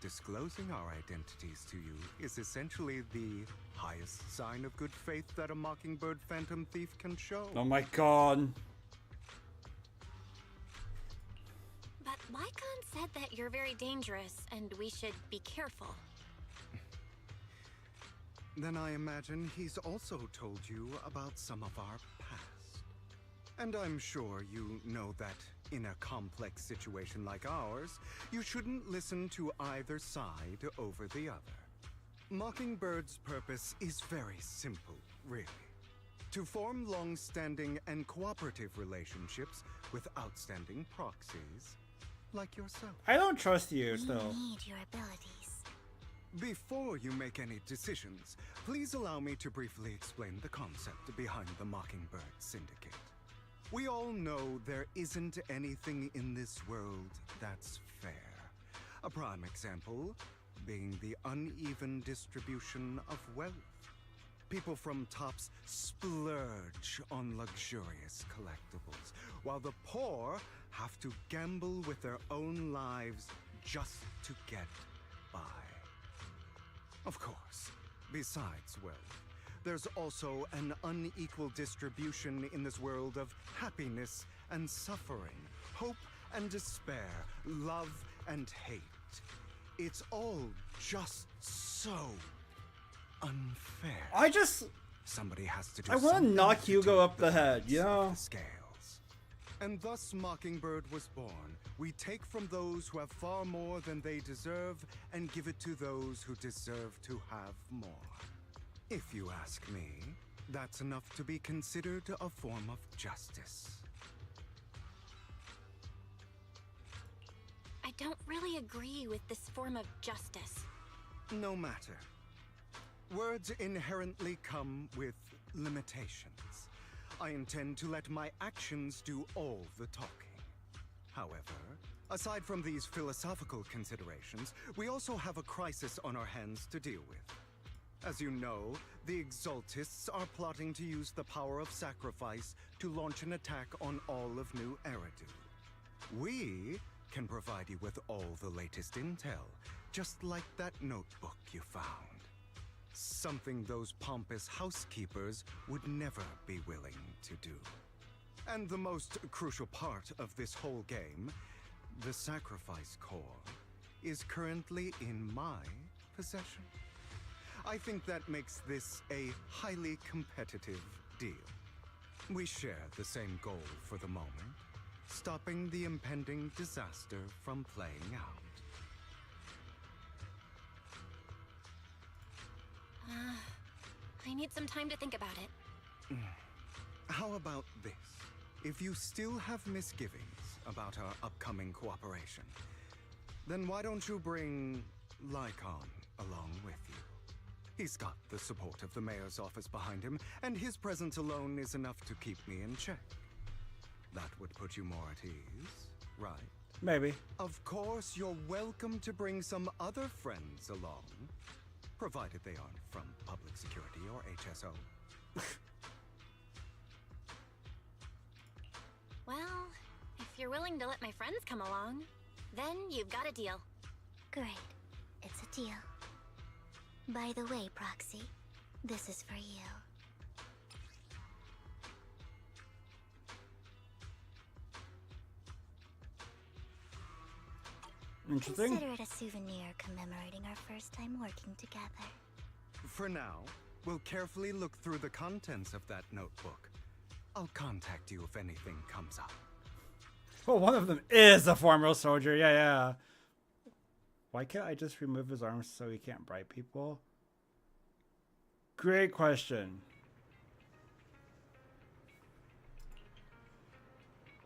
disclosing our identities to you is essentially the highest sign of good faith that a Mockingbird Phantom Thief can show. Oh my god. But Lycon said that you're very dangerous and we should be careful. Then I imagine he's also told you about some of our past. And I'm sure you know that in a complex situation like ours, you shouldn't listen to either side over the other. Mockingbird's purpose is very simple, really. To form long-standing and cooperative relationships with outstanding proxies like yourself. I don't trust you still. You need your abilities. Before you make any decisions, please allow me to briefly explain the concept behind the Mockingbird Syndicate. We all know there isn't anything in this world that's fair. A prime example being the uneven distribution of wealth. People from tops splurge on luxurious collectibles, while the poor have to gamble with their own lives just to get by. Of course, besides wealth, there's also an unequal distribution in this world of happiness and suffering, hope and despair, love and hate. It's all just so unfair. Somebody has to do I want to something knock to Hugo tip up the head, you know? the scales. And thus Mockingbird was born. We take from those who have far more than they deserve and give it to those who deserve to have more. If you ask me, that's enough to be considered a form of justice. I don't really agree with this form of justice. No matter. Words inherently come with limitations. I intend to let my actions do all the talking. However, aside from these philosophical considerations, we also have a crisis on our hands to deal with. As you know, the Exaltists are plotting to use the power of sacrifice to launch an attack on all of New Eridu. We can provide you with all the latest intel, just like that notebook you found. Something those pompous housekeepers would never be willing to do. And the most crucial part of this whole game, the sacrifice core, is currently in my possession. I think that makes this a highly competitive deal. We share the same goal for the moment, stopping the impending disaster from playing out. I need some time to think about it. How about this? If you still have misgivings about our upcoming cooperation, then why don't you bring Lycon along with you? He's got the support of the mayor's office behind him, and his presence alone is enough to keep me in check. That would put you more at ease, right? Maybe. Of course, you're welcome to bring some other friends along, provided they aren't from public security or HSO. Well, if you're willing to let my friends come along, then you've got a deal. Great. It's a deal. By the way, Proxy, this is for you. Interesting. Consider it a souvenir commemorating our first time working together. For now, we'll carefully look through the contents of that notebook. I'll contact you if anything comes up. Well, one of them is a former soldier. Yeah, yeah. Why can't I just remove his arms so he can't bribe people? Great question.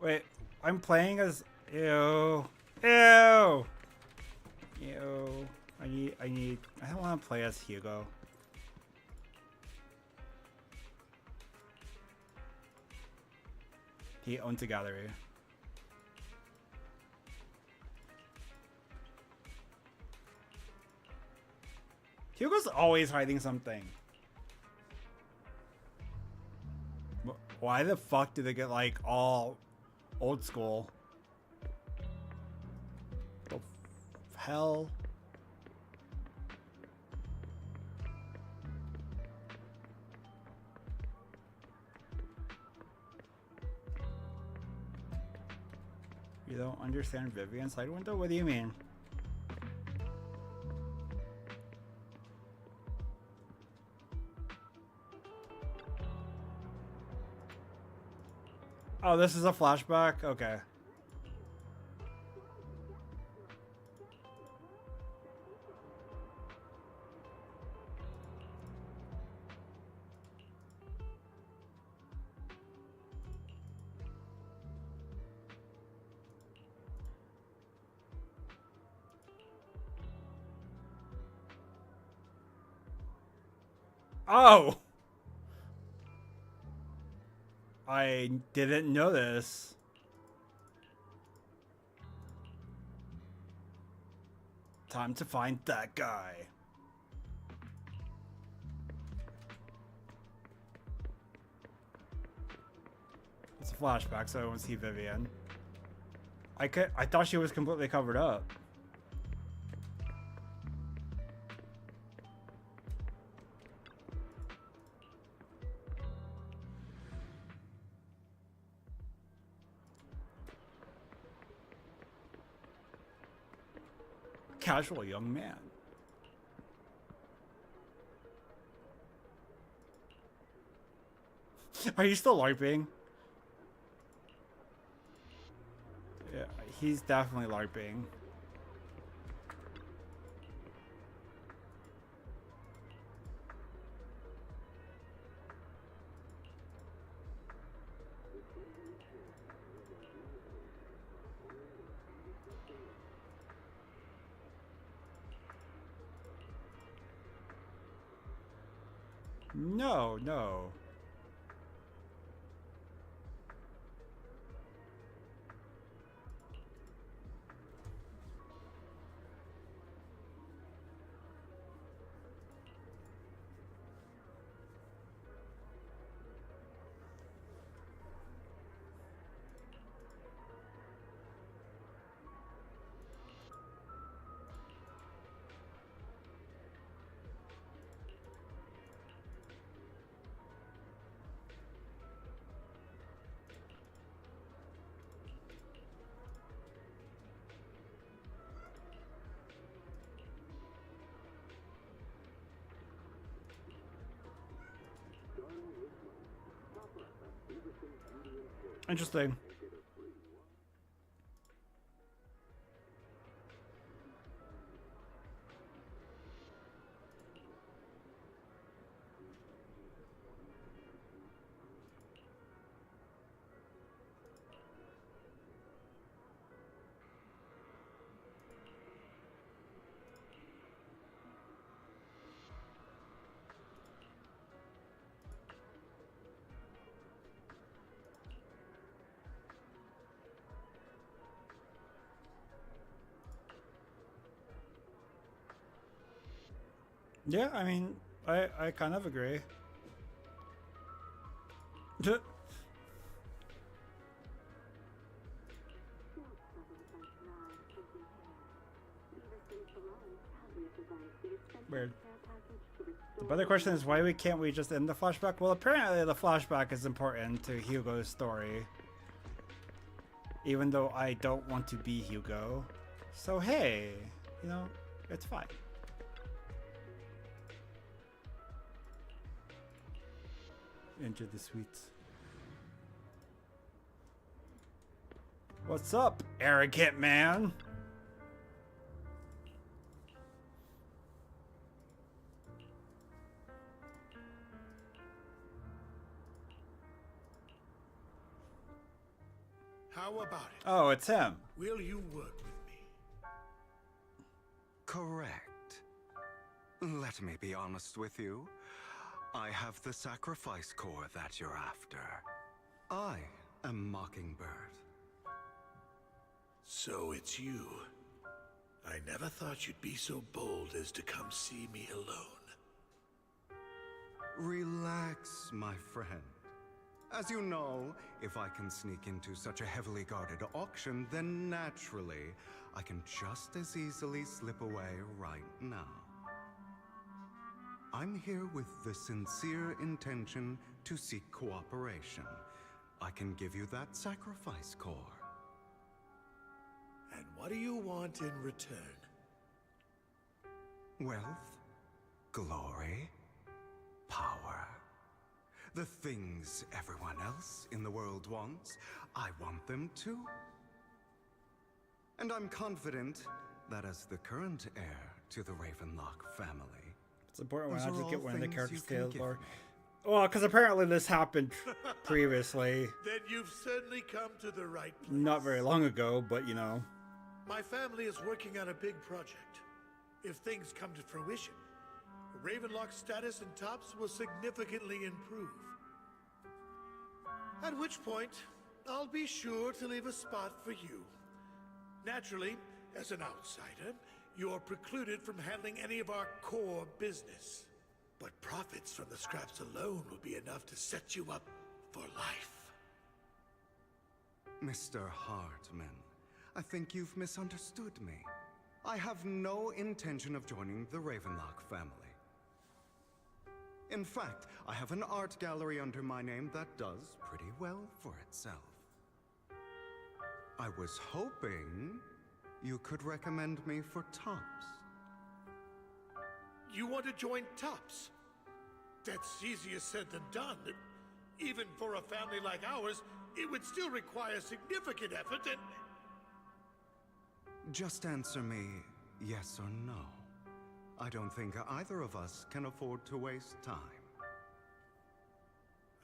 Wait, I'm playing as... Ew. Ew! Ew. I don't want to play as Hugo. He owns a gallery. Hugo's always hiding something. Why the fuck did they get like all old school? The hell? You don't understand Vivian's side window? What do you mean? Oh, this is a flashback? Okay. Oh! I didn't know this. Time to find that guy. It's a flashback, so I won't see Vivian. I thought she was completely covered up. Casual young man. Are you still LARPing? Yeah, he's definitely LARPing. No, no. Interesting. Yeah, I mean, I kind of agree. Weird. The other question is why can't we just end the flashback? Well, apparently the flashback is important to Hugo's story. Even though I don't want to be Hugo. So hey, you know, it's fine. Enter the suites. What's up, arrogant man? How about it? Oh, it's him. Will you work with me? Correct. Let me be honest with you. I have the sacrifice core that you're after. I am Mockingbird. So it's you. I never thought you'd be so bold as to come see me alone. Relax, my friend. As you know, if I can sneak into such a heavily guarded auction, then naturally, I can just as easily slip away right now. I'm here with the sincere intention to seek cooperation. I can give you that sacrifice core. And what do you want in return? Wealth, glory, power. The things everyone else in the world wants, I want them too. And I'm confident that as the current heir to the Ravenlock family, it's important when I those are just get all one of the things characters you can scaled give or. me. Well, because apparently this happened previously. Then you've certainly come to the right place. Not very long ago, but you know. My family is working on a big project. If things come to fruition, Ravenlock's status in Tops will significantly improve. At which point, I'll be sure to leave a spot for you. Naturally, as an outsider, you're precluded from handling any of our core business. But profits from the scraps alone will be enough to set you up for life. Mr. Hartman, I think you've misunderstood me. I have no intention of joining the Ravenlock family. In fact, I have an art gallery under my name that does pretty well for itself. I was hoping you could recommend me for Tops. You want to join Tops? That's easier said than done. Even for a family like ours, it would still require significant effort and... Just answer me yes or no. I don't think either of us can afford to waste time.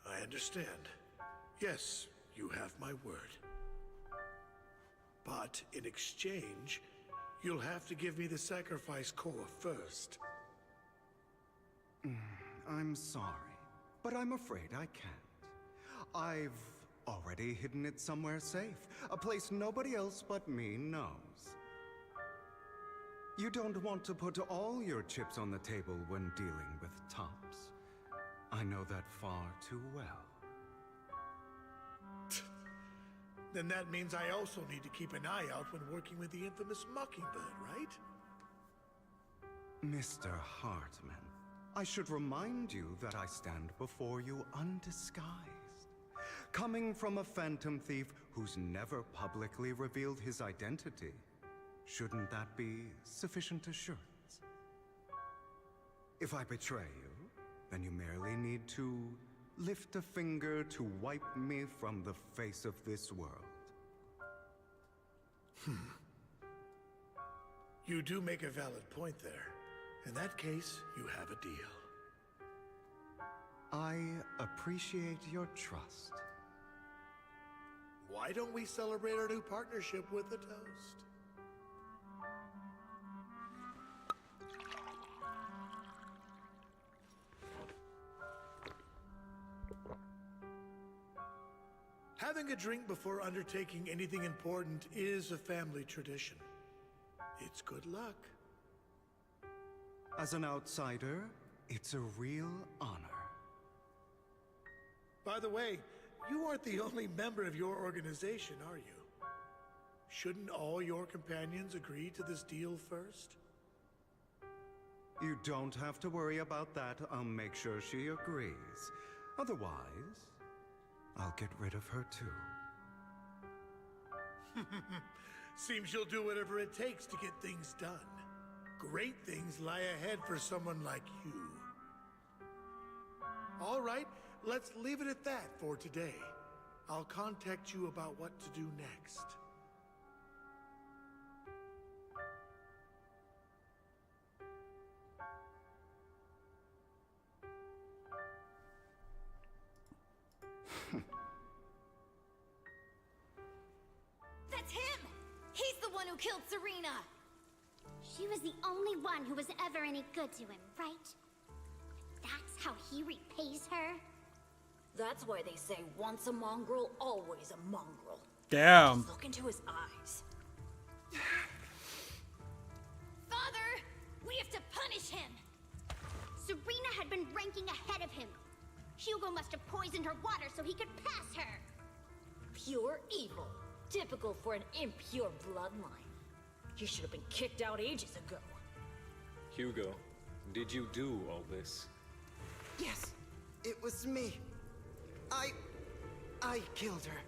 I understand. Yes, you have my word. But in exchange, you'll have to give me the sacrifice core first. I'm sorry, but I'm afraid I can't. I've already hidden it somewhere safe, a place nobody else but me knows. You don't want to put all your chips on the table when dealing with Tops. I know that far too well. Then that means I also need to keep an eye out when working with the infamous Mockingbird, right? Mr. Hartman, I should remind you that I stand before you undisguised. Coming from a phantom thief who's never publicly revealed his identity, shouldn't that be sufficient assurance? If I betray you, then you merely need to lift a finger to wipe me from the face of this world. You do make a valid point there. In that case, you have a deal. I appreciate your trust. Why don't we celebrate our new partnership with a toast? Having a drink before undertaking anything important is a family tradition. It's good luck. As an outsider, it's a real honor. By the way, you aren't the only member of your organization, are you? Shouldn't all your companions agree to this deal first? You don't have to worry about that. I'll make sure she agrees. Otherwise, I'll get rid of her too. Seems you'll do whatever it takes to get things done. Great things lie ahead for someone like you. All right, let's leave it at that for today. I'll contact you about what to do next. That's him! He's the one who killed Serena! She was the only one who was ever any good to him, right? That's how he repays her? That's why they say once a mongrel, always a mongrel. Damn. Just look into his eyes. Father! We have to punish him! Serena had been ranking ahead of him. Hugo must have poisoned her water so he could pass her. Pure evil. Typical for an impure bloodline. He should have been kicked out ages ago. Hugo, did you do all this? Yes, it was me. I killed her.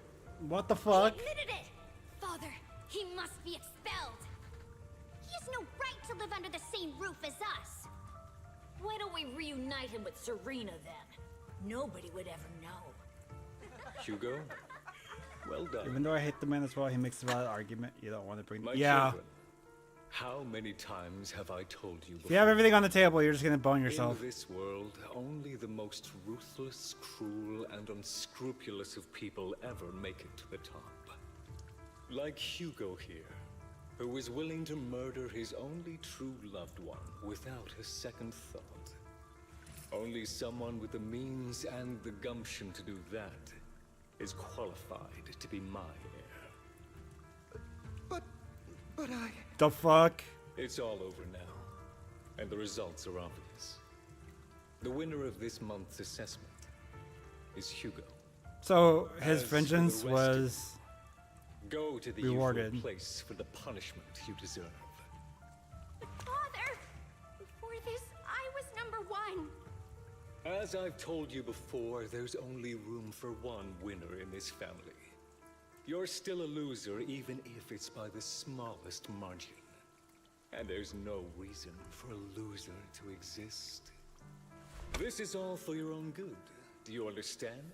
What the fuck? He admitted it! Father, he must be expelled. He has no right to live under the same roof as us. Why don't we reunite him with Serena then? Nobody would ever know. Hugo, well done. Even though I hate the man as well, he makes a valid argument. You don't want to bring. My Yeah. children, how many times have I told you before? If you have everything on the table, you're just gonna bone yourself. In this world, only the most ruthless, cruel, and unscrupulous of people ever make it to the top. Like Hugo here, who was willing to murder his only true loved one without a second thought. Only someone with the means and the gumption to do that is qualified to be my heir. But I... The fuck? It's all over now, and the results are obvious. The winner of this month's assessment is Hugo. So his As for the vengeance rest of was Go to the rewarded. usual place for the punishment you deserve. Father! Before this, I was number one. As I've told you before, there's only room for one winner in this family. You're still a loser, even if it's by the smallest margin. And there's no reason for a loser to exist. This is all for your own good. Do you understand?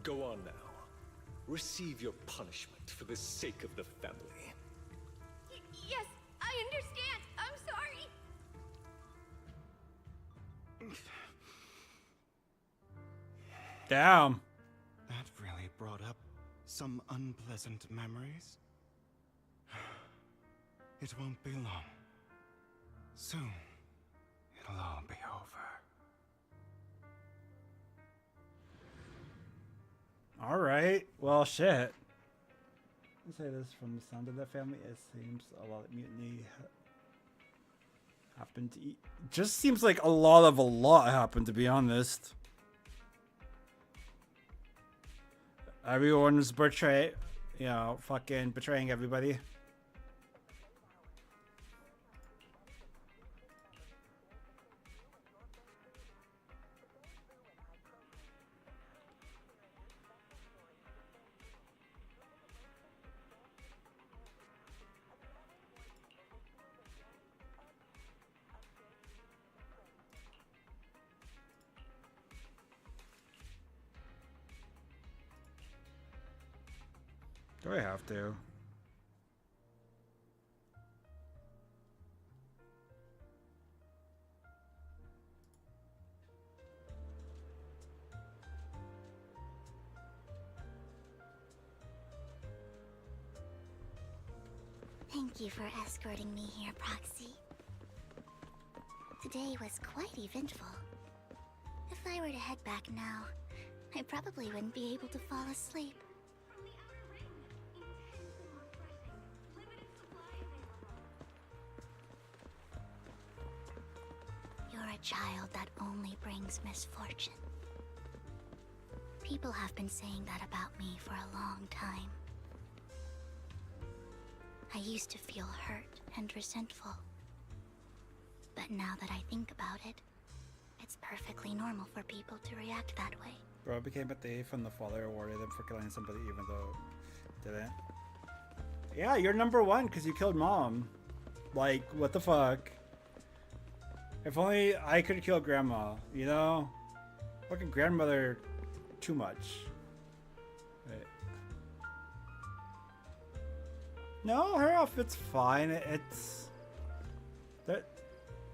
Go on now. Receive your punishment for the sake of the family. Yes, I understand. I'm sorry. Damn. That really brought up some unpleasant memories. It won't be long. Soon, it'll all be over. All right. Well, shit. I'll say this from the sound of the family. It seems a lot of mutiny happened. Just seems like a lot happened, to be honest. Everyone was betrayed. You know, fucking betraying everybody. Do I have to? Thank you for escorting me here, Proxy. Today was quite eventful. If I were to head back now, I probably wouldn't be able to fall asleep. You're a child that only brings misfortune. People have been saying that about me for a long time. I used to feel hurt and resentful. But now that I think about it, it's perfectly normal for people to react that way. Bro became a thief and the father awarded him for killing somebody even though didn't. Yeah, you're number one because you killed mom. Like, what the fuck? If only I could kill grandma, you know? Fucking grandmother, too much. Wait. No, her outfit's fine. It's...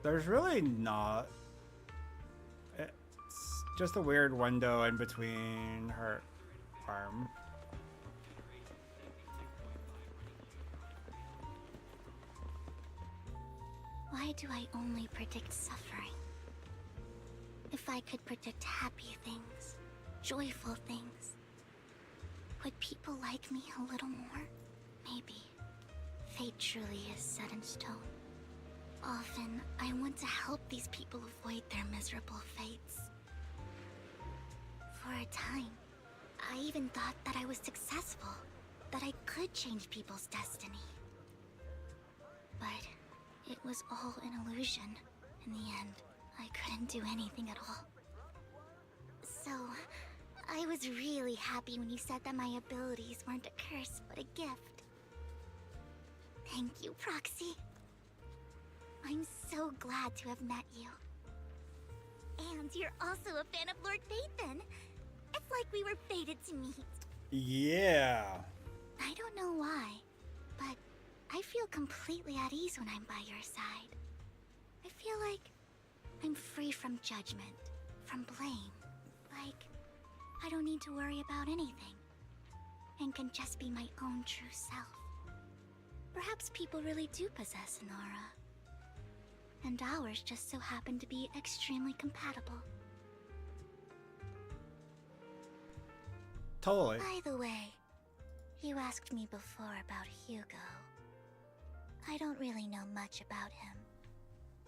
There's really not... It's just a weird window in between her arm. Why do I only predict suffering? If I could predict happy things, joyful things, would people like me a little more? Maybe. Fate truly is set in stone. Often, I want to help these people avoid their miserable fates. For a time, I even thought that I was successful, that I could change people's destiny. But it was all an illusion. In the end, I couldn't do anything at all. So, I was really happy when you said that my abilities weren't a curse, but a gift. Thank you, Proxy. I'm so glad to have met you. And you're also a fan of Lord Phaethon. It's like we were fated to meet. Yeah. I don't know why, but I feel completely at ease when I'm by your side. I feel like I'm free from judgment, from blame. Like, I don't need to worry about anything, and can just be my own true self. Perhaps people really do possess an aura, and ours just so happen to be extremely compatible. Totally. By the way, you asked me before about Hugo. I don't really know much about him.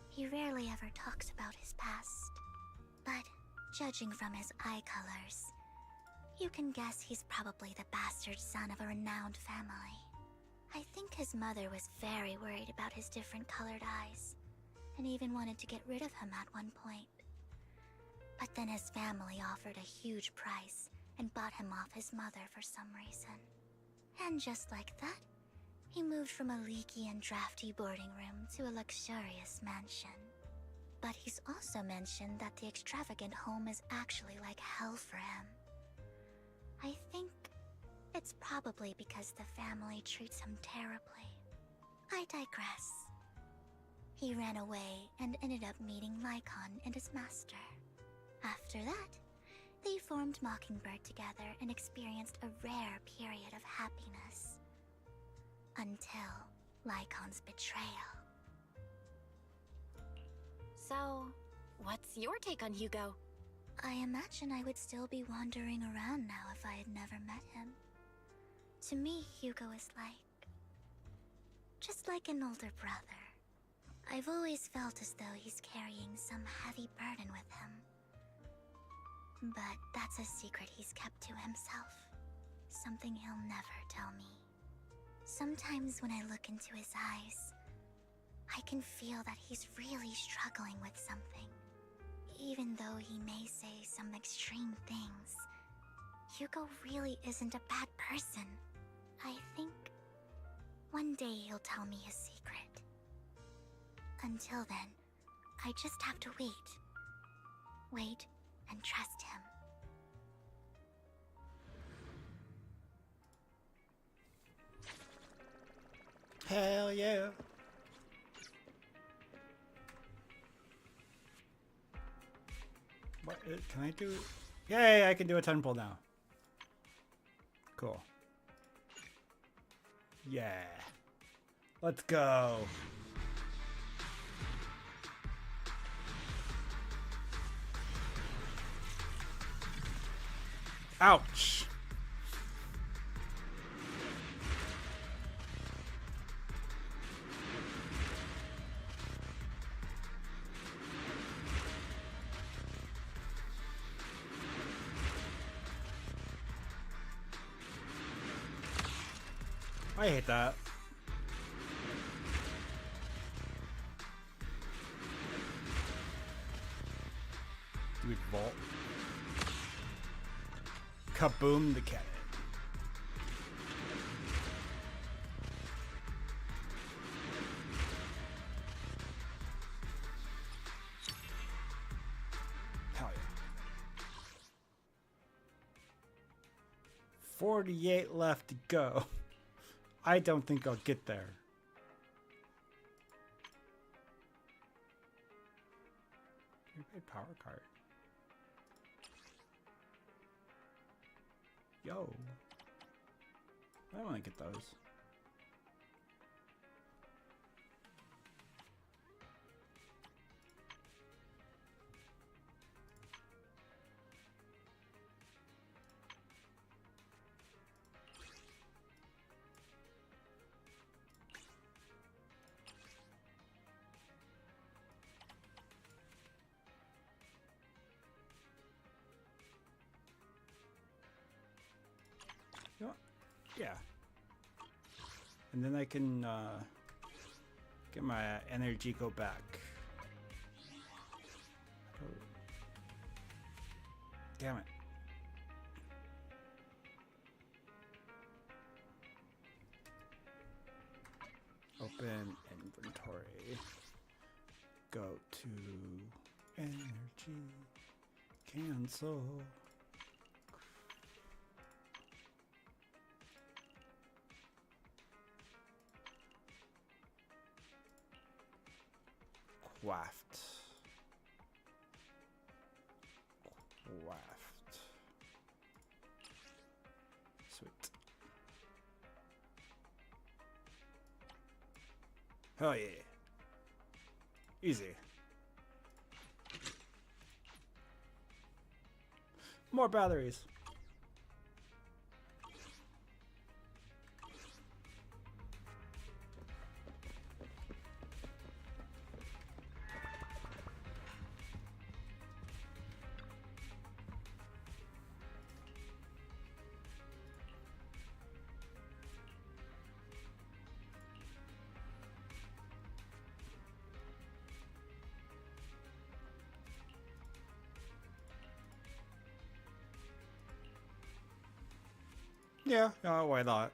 He rarely ever talks about his past. But judging from his eye colors, you can guess he's probably the bastard son of a renowned family. I think his mother was very worried about his different colored eyes, and even wanted to get rid of him at one point. But then his family offered a huge price and bought him off his mother for some reason. And just like that, he moved from a leaky and drafty boarding room to a luxurious mansion. But he's also mentioned that the extravagant home is actually like hell for him. I think it's probably because the family treats him terribly. I digress. He ran away and ended up meeting Lycon and his master. After that, they formed Mockingbird together and experienced a rare period of happiness. Until Lycon's betrayal. So, what's your take on Hugo? I imagine I would still be wandering around now if I had never met him. To me, Hugo is just like an older brother. I've always felt as though he's carrying some heavy burden with him. But that's a secret he's kept to himself. Something he'll never tell me. Sometimes when I look into his eyes, I can feel that he's really struggling with something. Even though he may say some extreme things, Hugo really isn't a bad person. I think one day he'll tell me his secret. Until then, I just have to wait. Wait and trust him. Hell yeah. What can I do? Yay, I can do a 10 pull now. Cool. Yeah. Let's go. Ouch. I hate that. Kaboom the cannon. Hell yeah. 48 left to go. I don't think I'll get there. Prepaid power card. Yo. I want to get those. You know what? Yeah. And then I can get my energy go back. Damn it. Open inventory. Go to energy. Cancel. Waft. Waft. Sweet. Hell yeah. Easy. More batteries. Yeah, why not?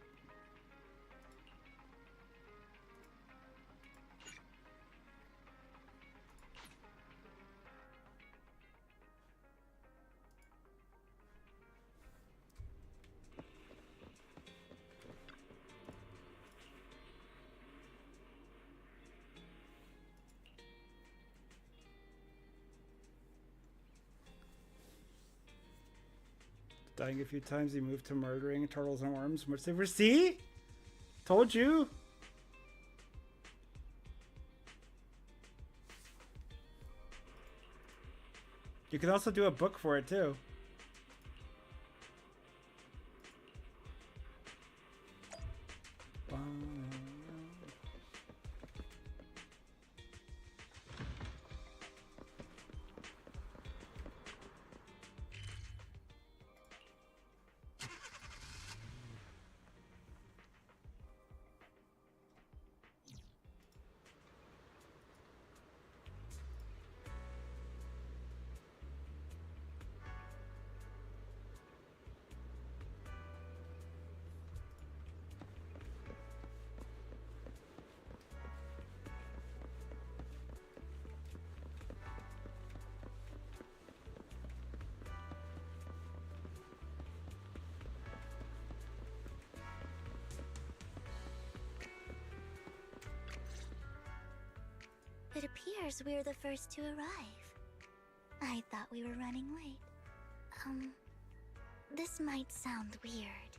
Dying a few times, he moved to murdering turtles and worms. Much safer. See? Told you. You can also do a book for it too. It appears we're the first to arrive. I thought we were running late. This might sound weird,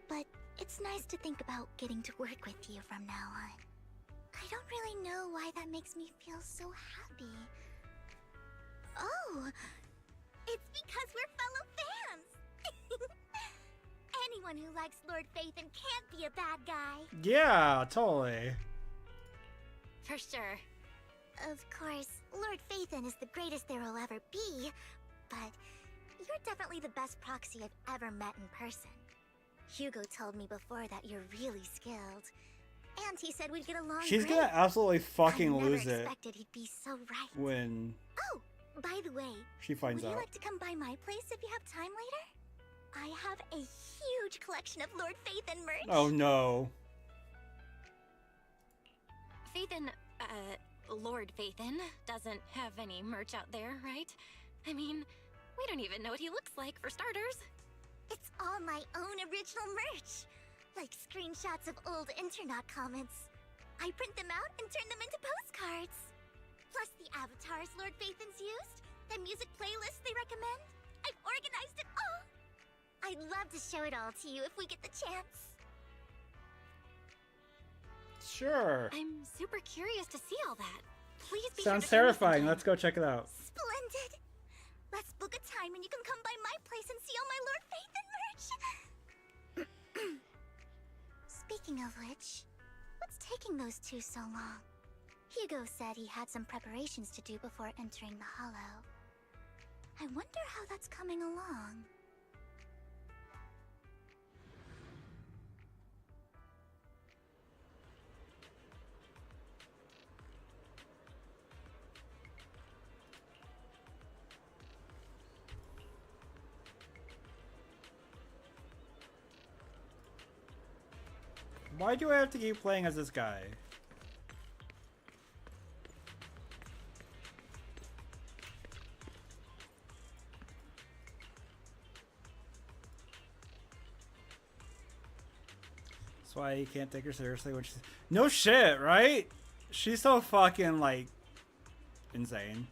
but it's nice to think about getting to work with you from now on. I don't really know why that makes me feel so happy. Oh, it's because we're fellow fans! Anyone who likes Lord Phaethon can't be a bad guy. Yeah, totally. For sure. Of course, Lord Phaethon is the greatest there will ever be, but you're definitely the best proxy I've ever met in person. Hugo told me before that you're really skilled, and he said we'd get along She's great. gonna absolutely fucking lose I never it expected he'd be so right. when Oh, by the way, she finds would out. you like to come by my place if you have time later? I have a huge collection of Lord Phaethon merch. Oh no. Phaethon, Lord Phaethon doesn't have any merch out there, right? I mean, we don't even know what he looks like, for starters. It's all my own original merch. Like screenshots of old Internet comments. I print them out and turn them into postcards. Plus the avatars Lord Phaethon's used, the music playlists they recommend. I've organized it all. I'd love to show it all to you if we get the chance. Sure. I'm super curious to see all that. Please be Sounds sure to show me terrifying. Let's go check it out. Splendid. Let's book a time and you can come by my place and see all my Lord Phaethon merch. Speaking of which, what's taking those two so long? Hugo said he had some preparations to do before entering the Hollow. I wonder how that's coming along. Why do I have to keep playing as this guy? That's why you can't take her seriously when she's... No shit, right? She's so fucking, like, insane.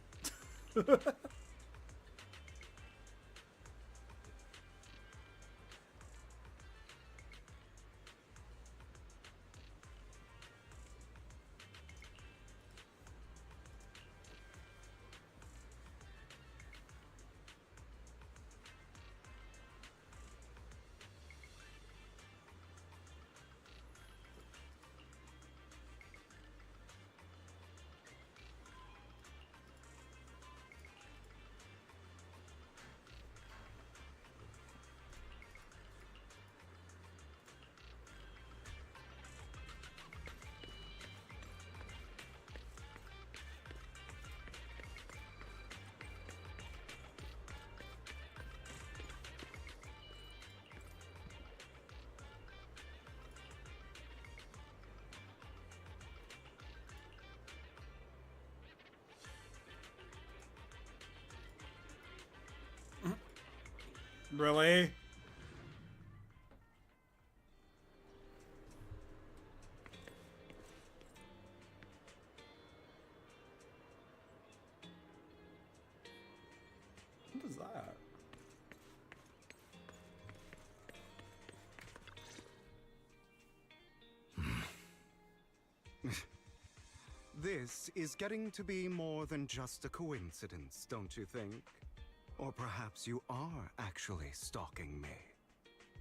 Really? What is that? This is getting to be more than just a coincidence, don't you think? Or perhaps you are actually stalking me.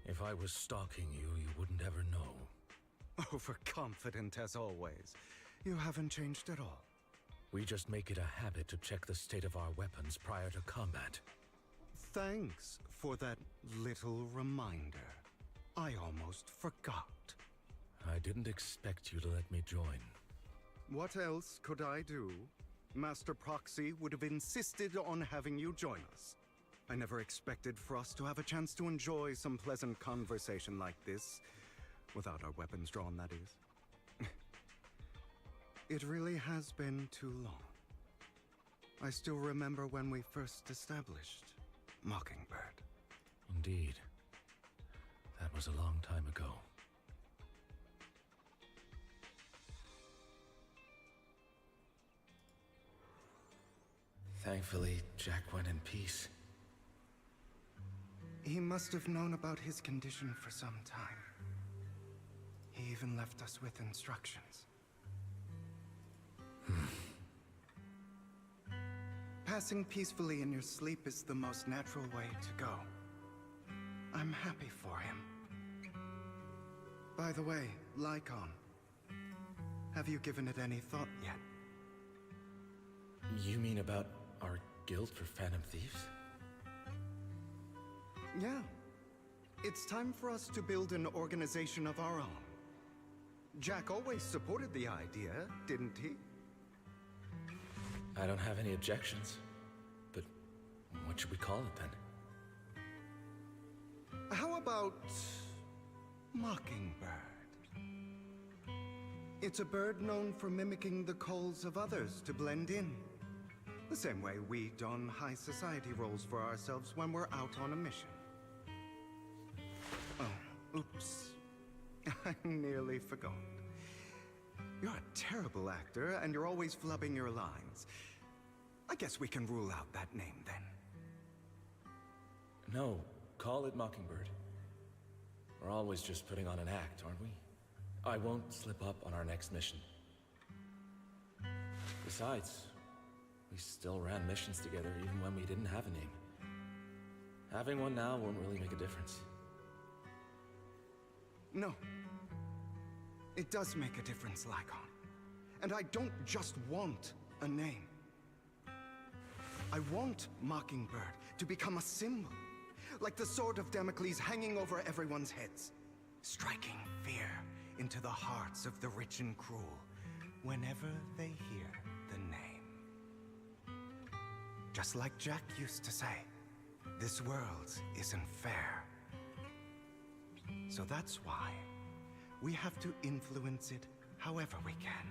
If I was stalking you, you wouldn't ever know. Overconfident as always. You haven't changed at all. We just make it a habit to check the state of our weapons prior to combat. Thanks for that little reminder. I almost forgot. I didn't expect you to let me join. What else could I do? Master Proxy would have insisted on having you join us. I never expected for us to have a chance to enjoy some pleasant conversation like this. Without our weapons drawn, that is. It really has been too long. I still remember when we first established Mockingbird. Indeed. That was a long time ago. Thankfully, Jack went in peace. He must have known about his condition for some time. He even left us with instructions. Passing peacefully in your sleep is the most natural way to go. I'm happy for him. By the way, Lycon, have you given it any thought yet? You mean about our guild for Phantom Thieves? Yeah. It's time for us to build an organization of our own. Jack always supported the idea, didn't he? I don't have any objections. But what should we call it then? How about Mockingbird? It's a bird known for mimicking the calls of others to blend in. The same way we don high society roles for ourselves when we're out on a mission. Oh, oops. I nearly forgot. You're a terrible actor, and you're always flubbing your lines. I guess we can rule out that name, then. No, call it Mockingbird. We're always just putting on an act, aren't we? I won't slip up on our next mission. Besides, we still ran missions together even when we didn't have a name. Having one now won't really make a difference. No. It does make a difference, Lycon. And I don't just want a name. I want Mockingbird to become a symbol. Like the sword of Damocles hanging over everyone's heads. Striking fear into the hearts of the rich and cruel whenever they hear the name. Just like Jack used to say, this world isn't fair. So that's why we have to influence it however we can,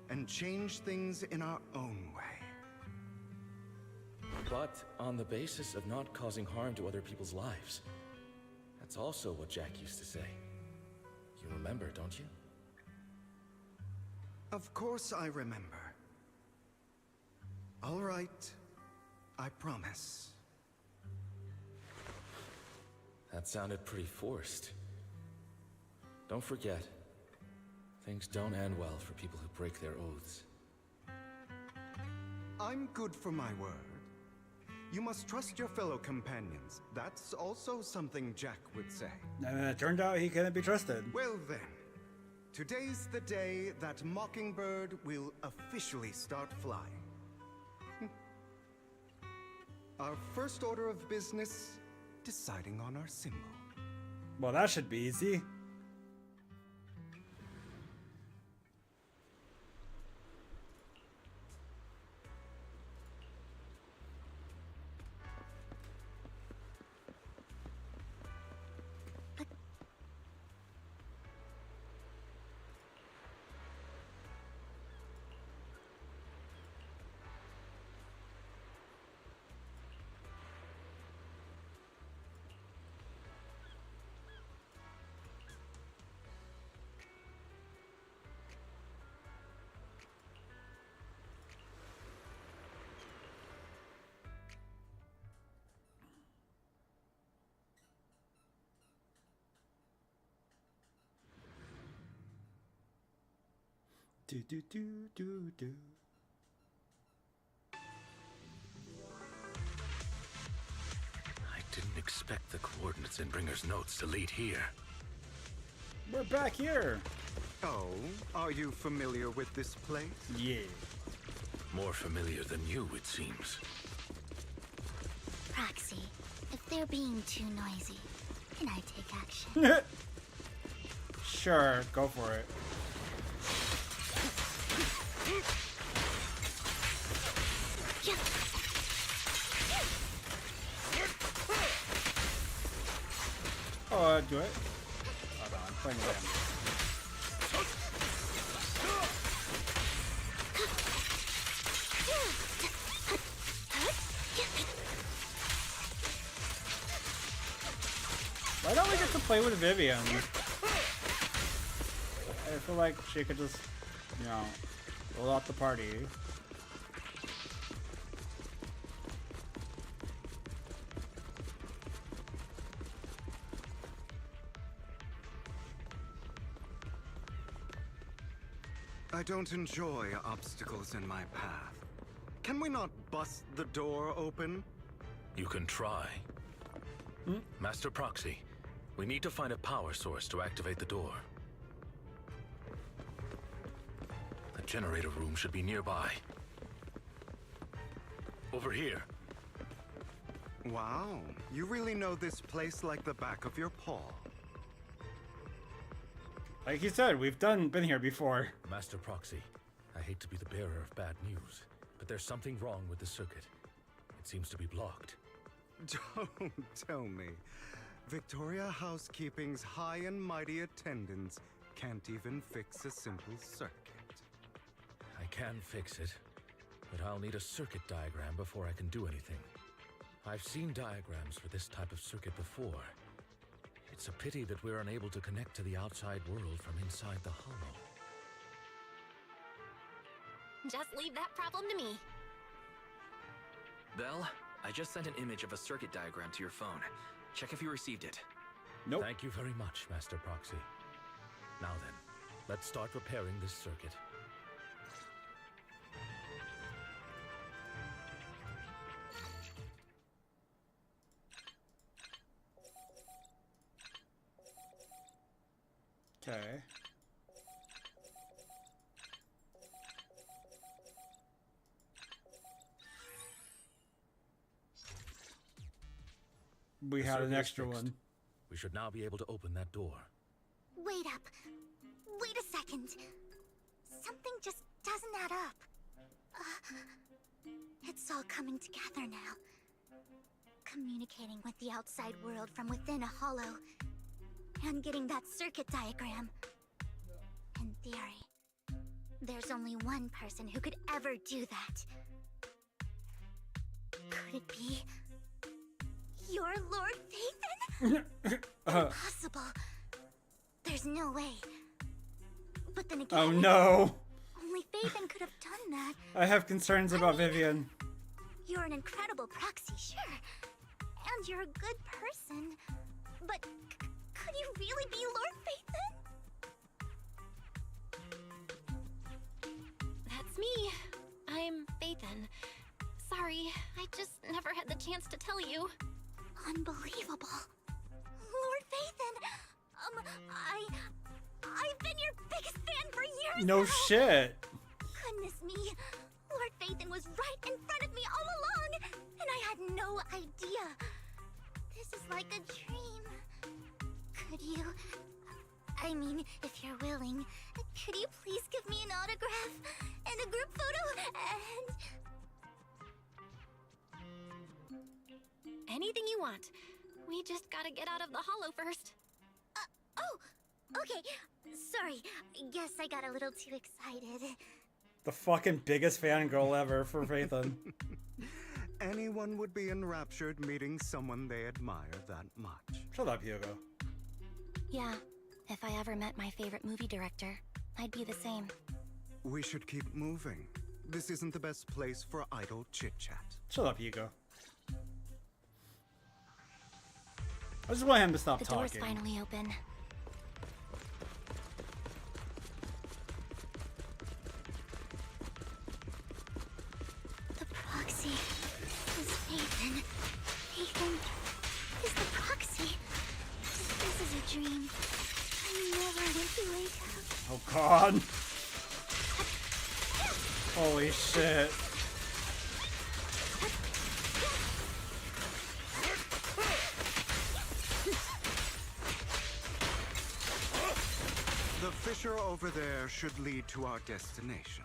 and change things in our own way. But on the basis of not causing harm to other people's lives. That's also what Jack used to say. You remember, don't you? Of course I remember. All right, I promise. That sounded pretty forced. Don't forget, things don't end well for people who break their oaths. I'm good for my word. You must trust your fellow companions. That's also something Jack would say. And it turned out he couldn't be trusted. Well then, today's the day that Mockingbird will officially start flying. Our first order of business, deciding on our symbol. Well, that should be easy. Do do do do do. I didn't expect the coordinates in Bringer's notes to lead here. We're back here. Oh, are you familiar with this place? Yeah. More familiar than you, it seems. Proxy, if they're being too noisy, can I take action? Sure, go for it. Oh, do it. Hold on, I'm playing with him. Why don't we get to play with Vivian? I feel like she could just, you know, roll out the party. I don't enjoy obstacles in my path. Can we not bust the door open? You can try. Master Proxy, we need to find a power source to activate the door. The generator room should be nearby. Over here. Wow, you really know this place like the back of your paw. Like you said, we've been here before. Master Proxy, I hate to be the bearer of bad news, but there's something wrong with the circuit. It seems to be blocked. Don't tell me. Victoria Housekeeping's high and mighty attendants can't even fix a simple circuit. I can fix it, but I'll need a circuit diagram before I can do anything. I've seen diagrams for this type of circuit before. It's a pity that we're unable to connect to the outside world from inside the hollow. Just leave that problem to me. Belle, I just sent an image of a circuit diagram to your phone. Check if you received it. Nope. Thank you very much, Master Proxy. Now then, let's start repairing this circuit. Okay. We had an extra one. We should now be able to open that door. Wait up. Wait a second. Something just doesn't add up. It's all coming together now. Communicating with the outside world from within a hollow. And getting that circuit diagram. In theory, there's only one person who could ever do that. Could it be your Lord Phaethon? Impossible. There's no way. But then again, oh no! Only Phaethon could have done that. I have concerns about Vivian. You're an incredible proxy, sure. And you're a good person. But could you really be Lord Phaethon? That's me. I'm Phaethon. Sorry, I just never had the chance to tell you. Unbelievable. Lord Phaethon! I've been your biggest fan for years No now. shit. Goodness me. Lord Phaethon was right in front of me all along, and I had no idea. This is like a dream. Could you... I mean, if you're willing, could you please give me an autograph and a group photo and... Anything you want. We just gotta get out of the hollow first. Oh, okay. Sorry. Guess I got a little too excited. The fucking biggest fangirl ever for Phaethon. Anyone would be enraptured meeting someone they admire that much. Shut up, Hugo. Yeah, if I ever met my favorite movie director, I'd be the same. We should keep moving. This isn't the best place for idle chit-chat. Shut up, Hugo. I just want him to stop the talking. door's finally open. The proxy is Phaethon. Phaethon is the proxy. This is a dream. I never went to wake up. Oh god. Holy shit. The fissure over there should lead to our destination.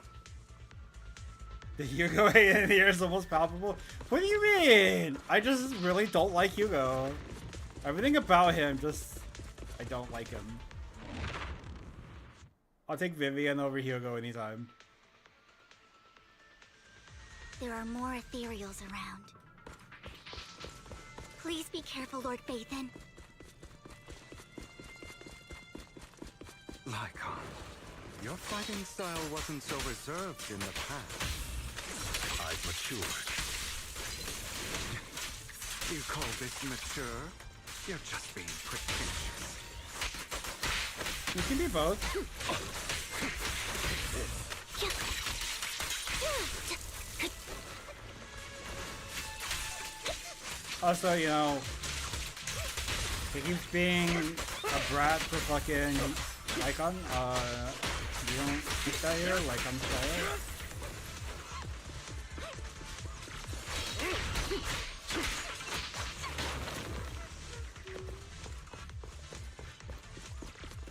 The Hugo hate in here is almost palpable. What do you mean? I just really don't like Hugo. Everything about him just... I don't like him. I'll take Vivian over Hugo anytime. There are more ethereals around. Please be careful, Lord Phaethon. Lycon, your fighting style wasn't so reserved in the past. I've matured. You call this mature? You're just being pretentious. You can be both. Also, you know, he keeps being a brat for fucking Icon. You don't keep that here, like I'm sorry.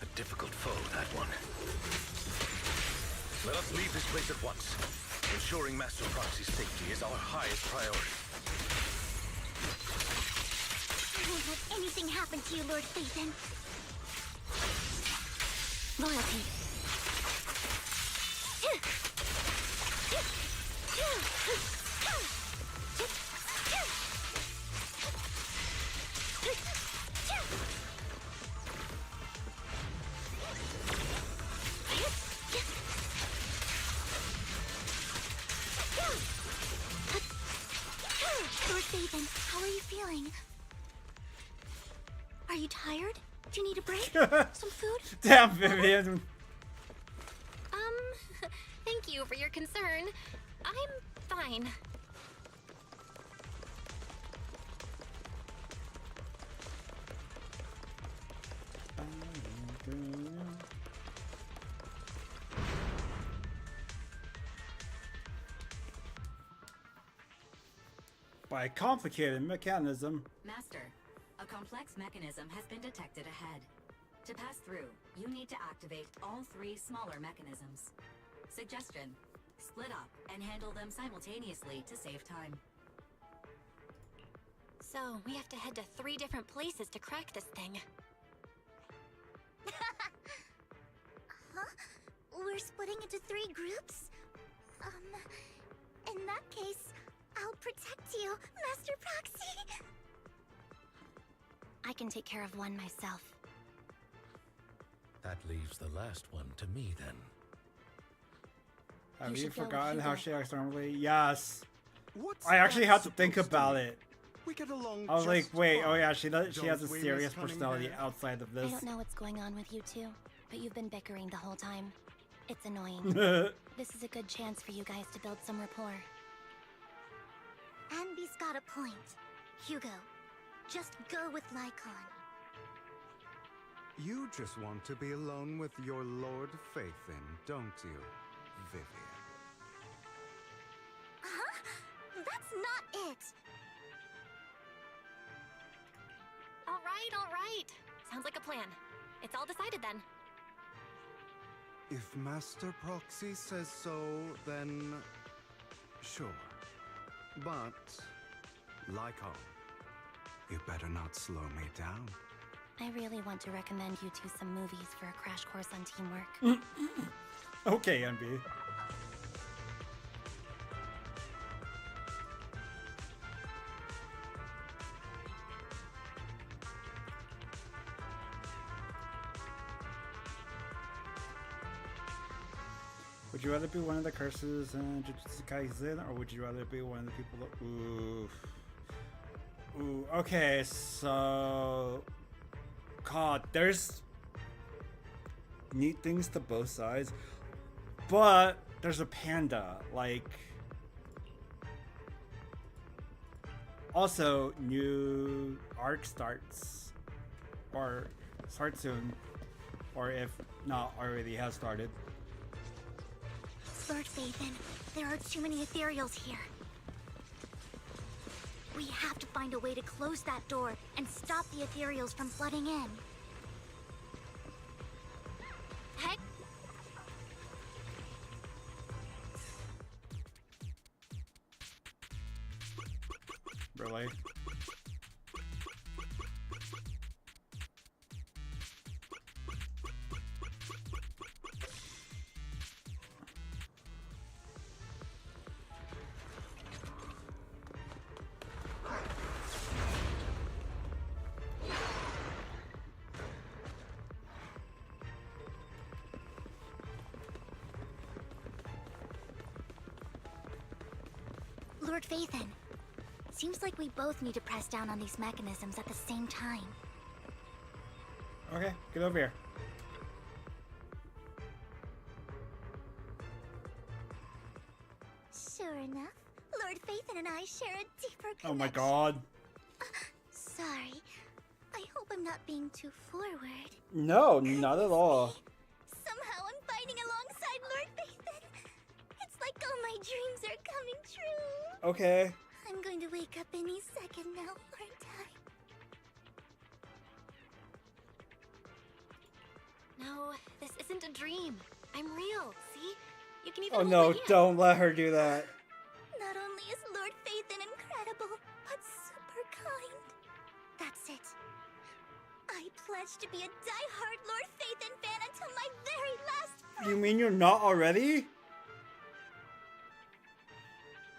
A difficult foe, that one. Let us leave this place at once. Ensuring Master Proxy's safety is our highest priority. I won't let anything thing happen to you, Lord Phaethon. Loyalty. Lord Phaethon, how are you feeling? Are you tired? Do you need a break? Some food? Damn, Vivian. Thank you for your concern. I'm fine. By a complicated mechanism. Master, a complex mechanism has been detected ahead. To pass through, you need to activate all 3 smaller mechanisms. Suggestion: split up and handle them simultaneously to save time. So, we have to head to 3 different places to crack this thing. Huh? We're splitting into 3 groups? In that case, I'll protect you, Master Proxy. I can take care of one myself. That leaves the last one to me, then. Have you should go with forgotten how Hugo. she acts normally? Yes. What's I actually that had to think supposed to about mean? it. We get along I was like, just wait, oh fine, yeah, she has a don't we, serious Miss personality Cunningham? outside of I this. don't know what's going on with you two, but you've been bickering the whole time. It's annoying. This is a good chance for you guys to build some rapport. Anby's got a point. Hugo, just go with Lycon. You just want to be alone with your Lord Phaethon, don't you, Vivian? Huh? That's not it! All right. Sounds like a plan. It's all decided then. If Master Proxy says so, then sure. But, Lycon, you better not slow me down. I really want to recommend you two some movies for a crash course on teamwork. Okay, NB. Would you rather be one of the curses in Jujutsu Kaisen, or would you rather be one of the people that... Ooh, okay, so... God, there's neat things to both sides, but there's a panda, like... Also, new arc starts, or starts soon, or if not, already has started. Lord Phaethon, there are too many ethereals here. We have to find a way to close that door and stop the ethereals from flooding in. Heck. Really? Lord Phaethon, seems like we both need to press down on these mechanisms at the same time. Okay, get over here. Sure enough, Lord Phaethon and I share a deeper connection. Oh my god. Sorry. I hope I'm not being too forward. No, not at all. Somehow I'm fighting alongside Lord Phaethon. It's like all my dreams are coming true. Okay. I'm going to wake up any second now, aren't I? No, this isn't a dream. I'm real, see? You can even Oh hold no, my hand. don't let her do that. Not only is Lord Phaethon incredible, but super kind. That's it. pledged to be a die-hard Lord Phaethon fan until my very last breath. You mean you're not already?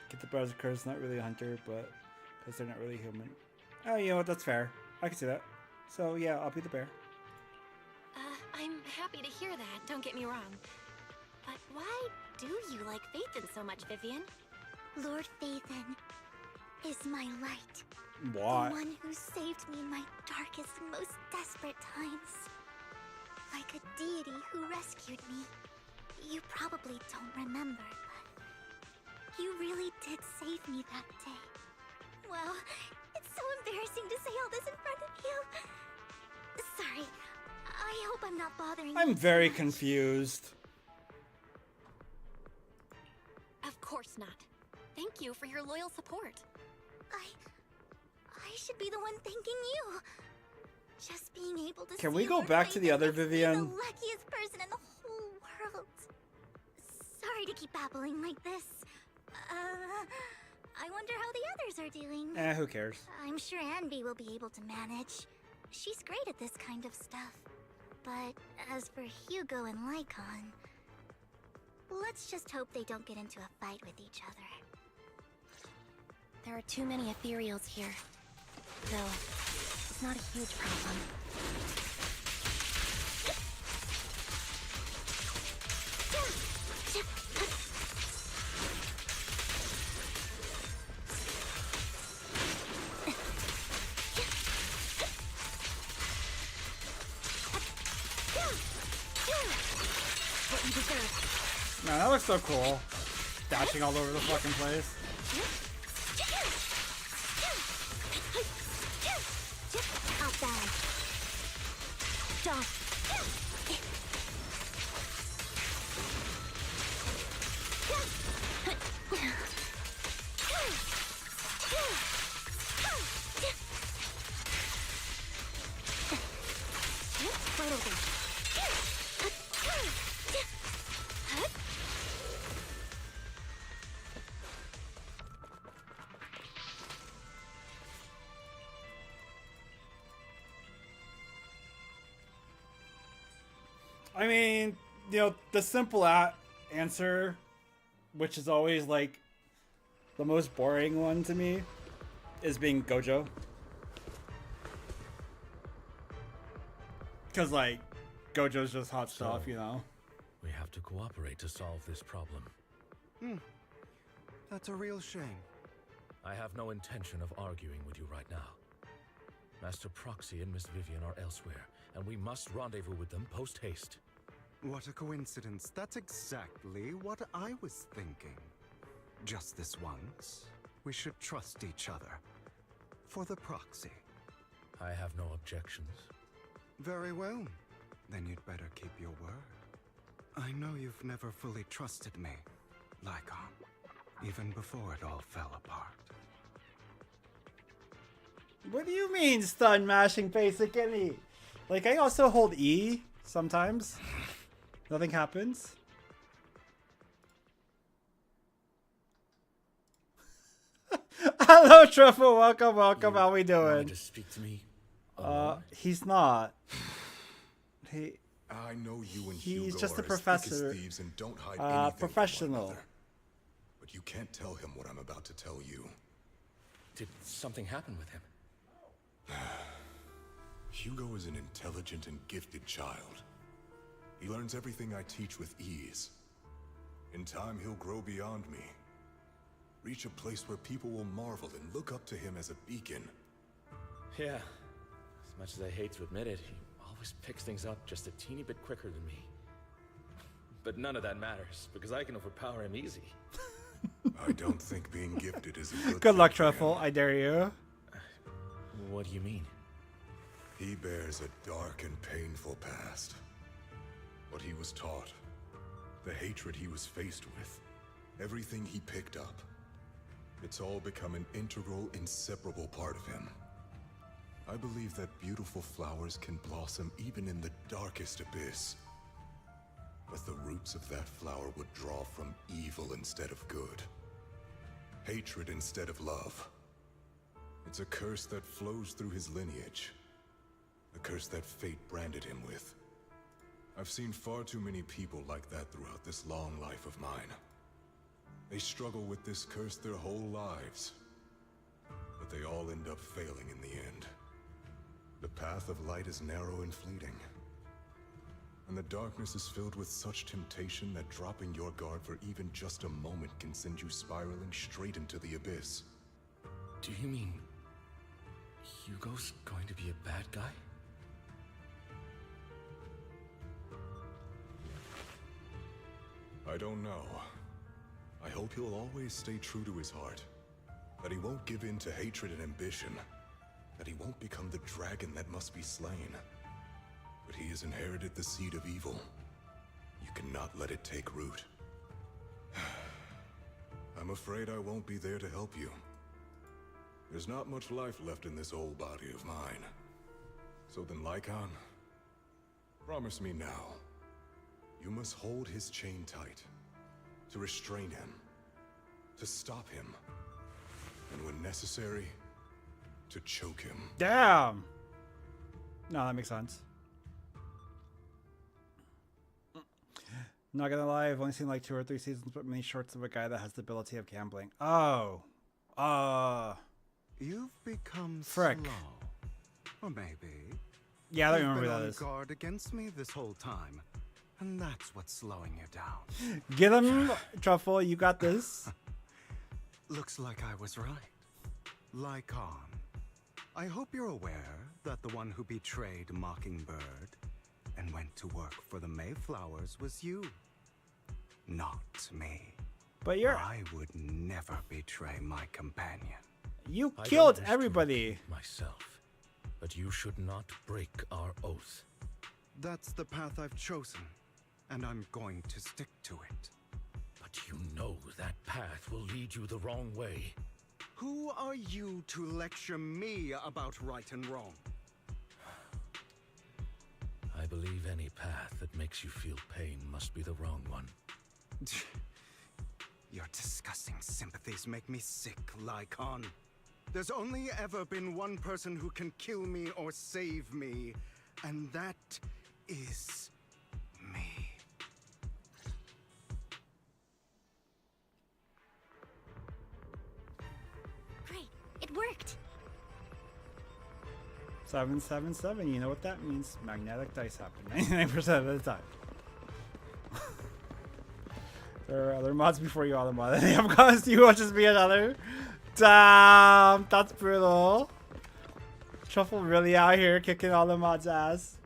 Get the browser curse, not really a hunter, but because they're not really human. Oh, you know what? That's fair. I can see that. So yeah, I'll be the bear. I'm happy to hear that, don't get me wrong. But why do you like Phaethon so much, Vivian? Lord Phaethon is my light. What? The one who saved me in my darkest and most desperate times. Like a deity who rescued me. You probably don't remember, but you really did save me that day. Well, it's so embarrassing to say all this in front of you. Sorry. I hope I'm not bothering you. I'm very confused. Of course not. Thank you for your loyal support. I should be the one thanking you. Just being able to Can see we go Lord back to the Phaethon other makes me Vivian? the luckiest person in the whole world. Sorry to keep babbling like this. I wonder how the others are doing. Who cares? I'm sure Anby will be able to manage. She's great at this kind of stuff. But as for Hugo and Lycon, let's just hope they don't get into a fight with each other. There are too many ethereals here. Though, it's not a huge problem. What you deserve. Man, that looks so cool. Dashing all over the fucking place. Out bad. Don't. Right over. I mean, you know, the simple answer, which is always like the most boring one to me, is being Gojo. Because, like, Gojo's just hot stuff, you know? We have to cooperate to solve this problem. That's a real shame. I have no intention of arguing with you right now. Master Proxy and Miss Vivian are elsewhere, and we must rendezvous with them post-haste. What a coincidence. That's exactly what I was thinking. Just this once, we should trust each other. For the Proxy. I have no objections. Very well. Then you'd better keep your word. I know you've never fully trusted me, Lycon. Even before it all fell apart. What do you mean, stun mashing basic any? Like, I also hold E sometimes. Nothing happens. Hello, Truffle. Welcome, welcome. How we doing? To speak to me? He's not. I know you and He's Hugo just a are as thick professor. as thieves and don't hide anything Professional. from one another. But you can't tell him what I'm about to tell you. Did something happen with him? Hugo is an intelligent and gifted child. He learns everything I teach with ease. In time, he'll grow beyond me. Reach a place where people will marvel and look up to him as a beacon. Yeah. As much as I hate to admit it, he always picks things up just a teeny bit quicker than me. But none of that matters, because I can overpower him easy. I don't think being gifted is a good Good thing luck, for him. Truffle. I dare you. What do you mean? He bears a dark and painful past. What he was taught, the hatred he was faced with, everything he picked up. It's all become an integral, inseparable part of him. I believe that beautiful flowers can blossom even in the darkest abyss. But the roots of that flower would draw from evil instead of good. Hatred instead of love. It's a curse that flows through his lineage. The curse that fate branded him with. I've seen far too many people like that throughout this long life of mine. They struggle with this curse their whole lives, but they all end up failing in the end. The path of light is narrow and fleeting, and the darkness is filled with such temptation that dropping your guard for even just a moment can send you spiraling straight into the abyss. Do you mean Hugo's going to be a bad guy? I don't know. I hope he'll always stay true to his heart. That he won't give in to hatred and ambition. That he won't become the dragon that must be slain. But he has inherited the seed of evil. You cannot let it take root. I'm afraid I won't be there to help you. There's not much life left in this old body of mine. So then, Lycon, promise me now. You must hold his chain tight, to restrain him, to stop him, and when necessary, to choke him. Damn! No, that makes sense. Not gonna lie, I've only seen like 2 or 3 seasons, but many shorts of a guy that has the ability of gambling. Oh. You've become frick. slow. Or maybe. Yeah, I don't you've remember been that on is. guard against me this whole time. And that's what's slowing you down. Get him, Truffle, you got this. Looks like I was right. Lycon, I hope you're aware that the one who betrayed Mockingbird and went to work for the Mayflowers was you. Not me. But I would never betray my companion. You I killed don't wish to everybody. repeat myself, but you should not break our oath. That's the path I've chosen, and I'm going to stick to it. But you know that path will lead you the wrong way. Who are you to lecture me about right and wrong? I believe any path that makes you feel pain must be the wrong one. Your disgusting sympathies make me sick, Lycon. There's only ever been one person who can kill me or save me, and that is me. Great, it worked. 777, you know what that means. Magnetic dice happen 99% of the time. There are other mods before you auto mod. They have caused you will just be another. Damn, that's brutal. Truffle really out here kicking all the mods' ass.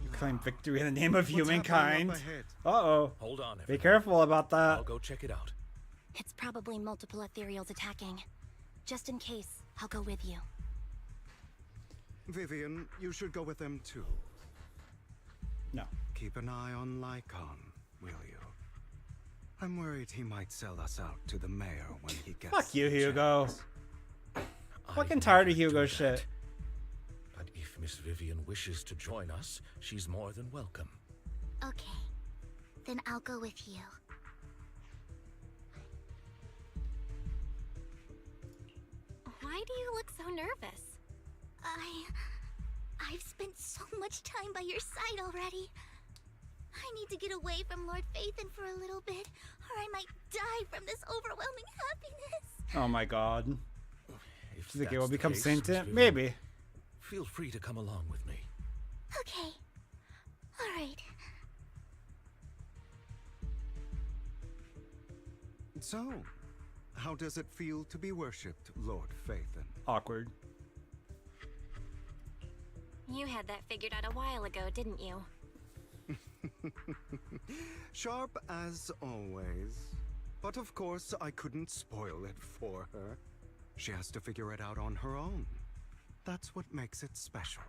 You claim victory in the name of humankind. Uh-oh. Hold on, Be everyone. careful about that. I'll go check it out. It's probably multiple ethereals attacking. Just in case, I'll go with you. Vivian, you should go with them too. No. Keep an eye on Lycon, will you? I'm worried he might sell us out to the mayor when he gets. Fuck you, the Hugo. chance. Fucking tired of Hugo shit. But if Miss Vivian wishes to join us, she's more than welcome. Okay, then I'll go with you. Why do you look so nervous? I've spent so much time by your side already. I need to get away from Lord Phaethon for a little bit, or I might die from this overwhelming happiness. Oh my god. If Do you think it will that's the become case, Miss sentient? Vivian, Maybe. Feel free to come along with me. Okay. Alright. So, how does it feel to be worshipped, Lord Phaethon? Awkward. You had that figured out a while ago, didn't you? Sharp as always. But of course, I couldn't spoil it for her. She has to figure it out on her own. That's what makes it special.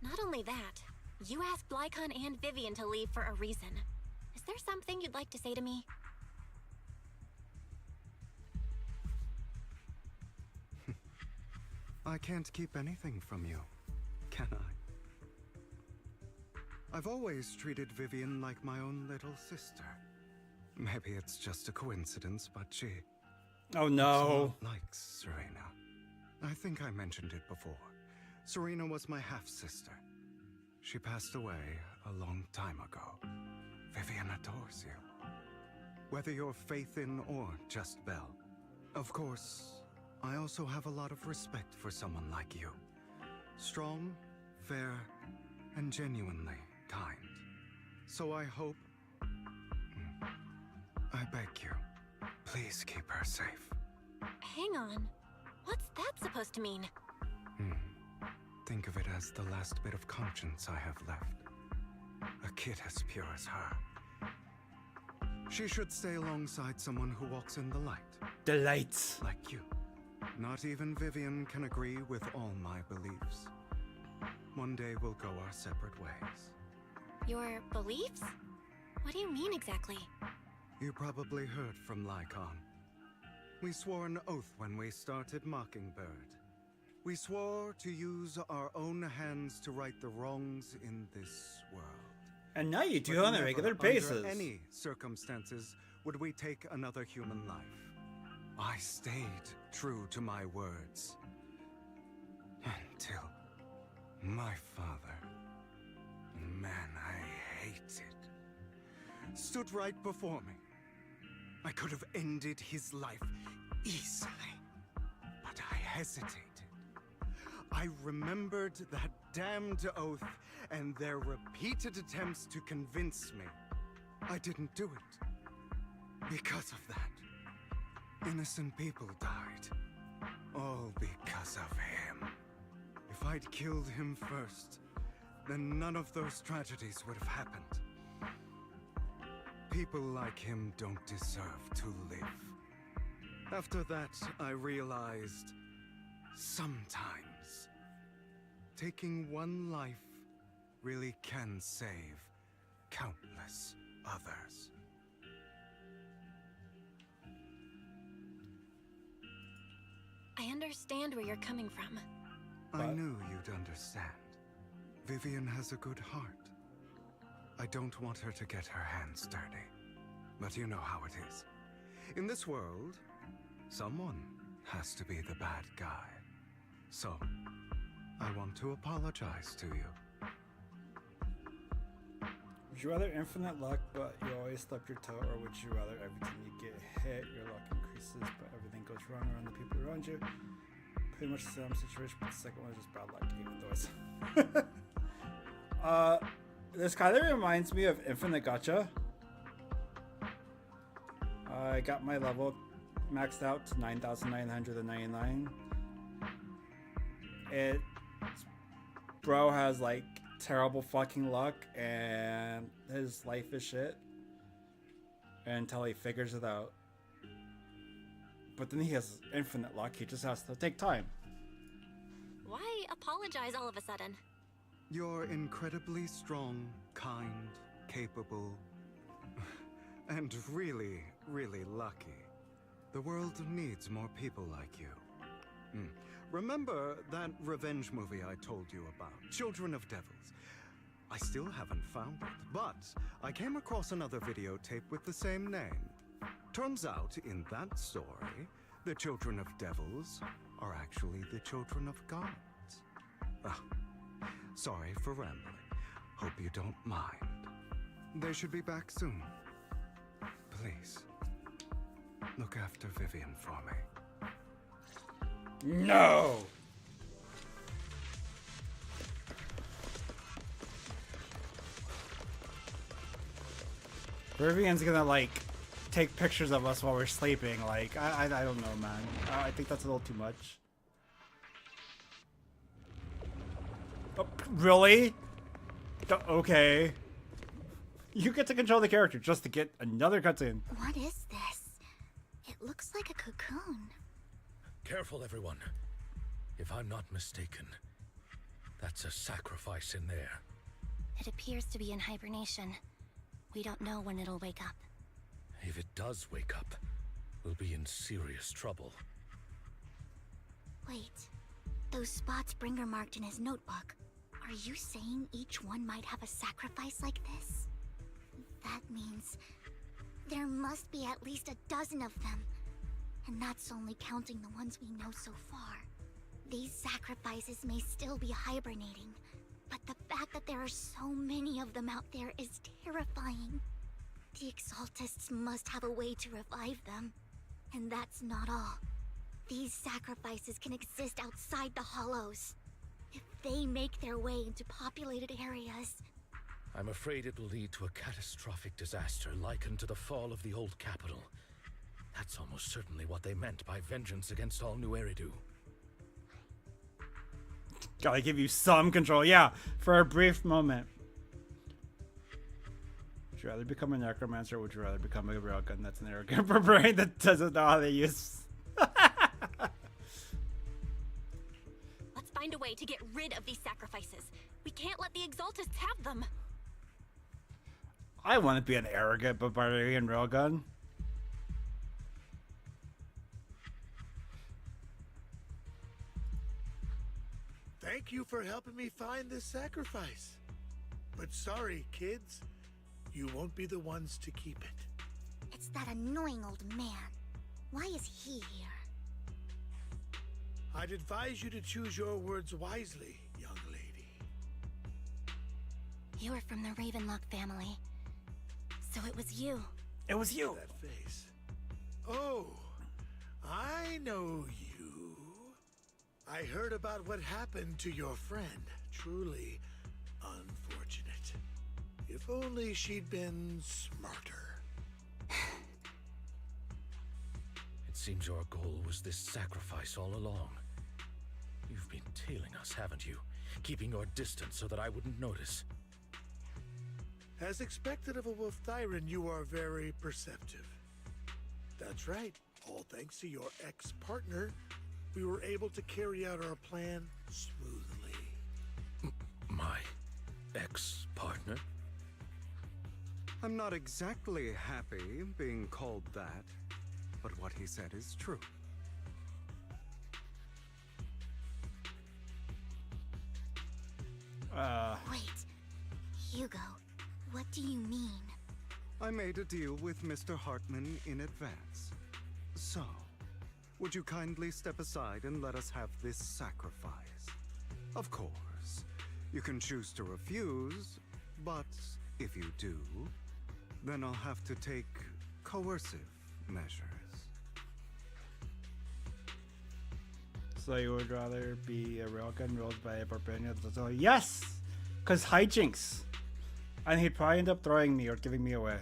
Not only that, you asked Lycon and Vivian to leave for a reason. Is there something you'd like to say to me? I can't keep anything from you, can I? I've always treated Vivian like my own little sister. Maybe it's just a coincidence, but she... Oh no. Likes Serena. I think I mentioned it before. Serena was my half-sister. She passed away a long time ago. Vivian adores you. Whether you're faith in or just Belle. Of course, I also have a lot of respect for someone like you. Strong, fair, and genuinely kind. So I hope... I beg you, please keep her safe. Hang on. What's that supposed to mean? Think of it as the last bit of conscience I have left. A kid as pure as her. She should stay alongside someone who walks in the light. The light. Like you. Not even Vivian can agree with all my beliefs. One day we'll go our separate ways. Your beliefs? What do you mean exactly? You probably heard from Lycon. We swore an oath when we started Mockingbird. We swore to use our own hands to right the wrongs in this world. And now you do But on a never, regular under basis. any circumstances would we take another human life. I stayed true to my words. Until my father, man I hated, stood right before me. I could have ended his life easily, but I hesitated. I remembered that damned oath and their repeated attempts to convince me. I didn't do it. Because of that, innocent people died. All because of him. If I'd killed him first, then none of those tragedies would have happened. People like him don't deserve to live. After that, I realized sometimes taking one life really can save countless others. I understand where you're coming from. I knew you'd understand. Vivian has a good heart. I don't want her to get her hands dirty. But you know how it is. In this world, someone has to be the bad guy. So, I want to apologize to you. Would you rather infinite luck, but you always stub your toe, or would you rather every time you get hit, your luck increases, but everything goes wrong around the people around you? Pretty much the same situation, but the second one is just bad luck, even though it's... this kind of reminds me of Infinite Gacha. I got my level maxed out to 9,999. Bro has like terrible fucking luck and his life is shit until he figures it out. But then he has infinite luck, he just has to take time. Why apologize all of a sudden? You're incredibly strong, kind, capable, and really, really lucky. The world needs more people like you. Remember that revenge movie I told you about, Children of Devils? I still haven't found it, but I came across another videotape with the same name. Turns out, in that story, the Children of Devils are actually the children of gods. Sorry for rambling. Hope you don't mind. They should be back soon. Please, look after Vivian for me. No! Vivian's gonna like take pictures of us while we're sleeping. Like I don't know, man. I think that's a little too much. Oh, really? Okay. You get to control the character just to get another cutscene. What is this? It looks like a cocoon. Careful, everyone. If I'm not mistaken, that's a sacrifice in there. It appears to be in hibernation. We don't know when it'll wake up. If it does wake up, we'll be in serious trouble. Wait. Those spots Bringer marked in his notebook. Are you saying each one might have a sacrifice like this? That means there must be at least a dozen of them. And that's only counting the ones we know so far. These sacrifices may still be hibernating, but the fact that there are so many of them out there is terrifying. The Exaltists must have a way to revive them. And that's not all. These sacrifices can exist outside the Hollows. If they make their way into populated areas... I'm afraid it will lead to a catastrophic disaster likened to the fall of the old capital. That's almost certainly what they meant by vengeance against all New Eridu. Gotta give you some control. Yeah, for a brief moment. Would you rather become a necromancer or would you rather become a railgun that's an arrogant barbarian that doesn't know how to use... Let's find a way to get rid of these sacrifices. We can't let the Exaltists have them. I want to be an arrogant barbarian railgun. Thank you for helping me find this sacrifice. But sorry, kids. You won't be the ones to keep it. It's that annoying old man. Why is he here? I'd advise you to choose your words wisely, young lady. You're from the Ravenlock family. So it was you. It was you. That face. Oh, I know you. I heard about what happened to your friend. Truly unfortunate. If only she'd been smarter. It seems your goal was this sacrifice all along. You've been tailing us, haven't you? Keeping your distance so that I wouldn't notice. As expected of a Wolf Thyran, you are very perceptive. That's right. All thanks to your ex-partner, we were able to carry out our plan smoothly. My ex-partner? I'm not exactly happy being called that, but what he said is true. Wait. Hugo, what do you mean? I made a deal with Mr. Hartman in advance. So, would you kindly step aside and let us have this sacrifice? Of course, you can choose to refuse, but if you do, then I'll have to take coercive measures. So you would rather be a railgun ruled by a barbarian? Yes! Because hijinks. And he'd probably end up throwing me or giving me away.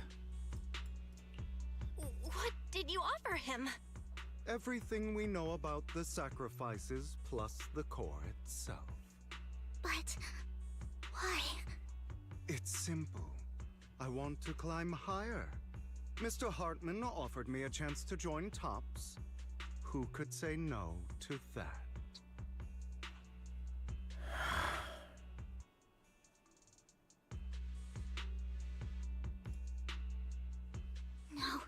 What did you offer him? Everything we know about the sacrifices plus the core itself. But... why? It's simple. I want to climb higher. Mr. Hartman offered me a chance to join Tops. Who could say no to that? No.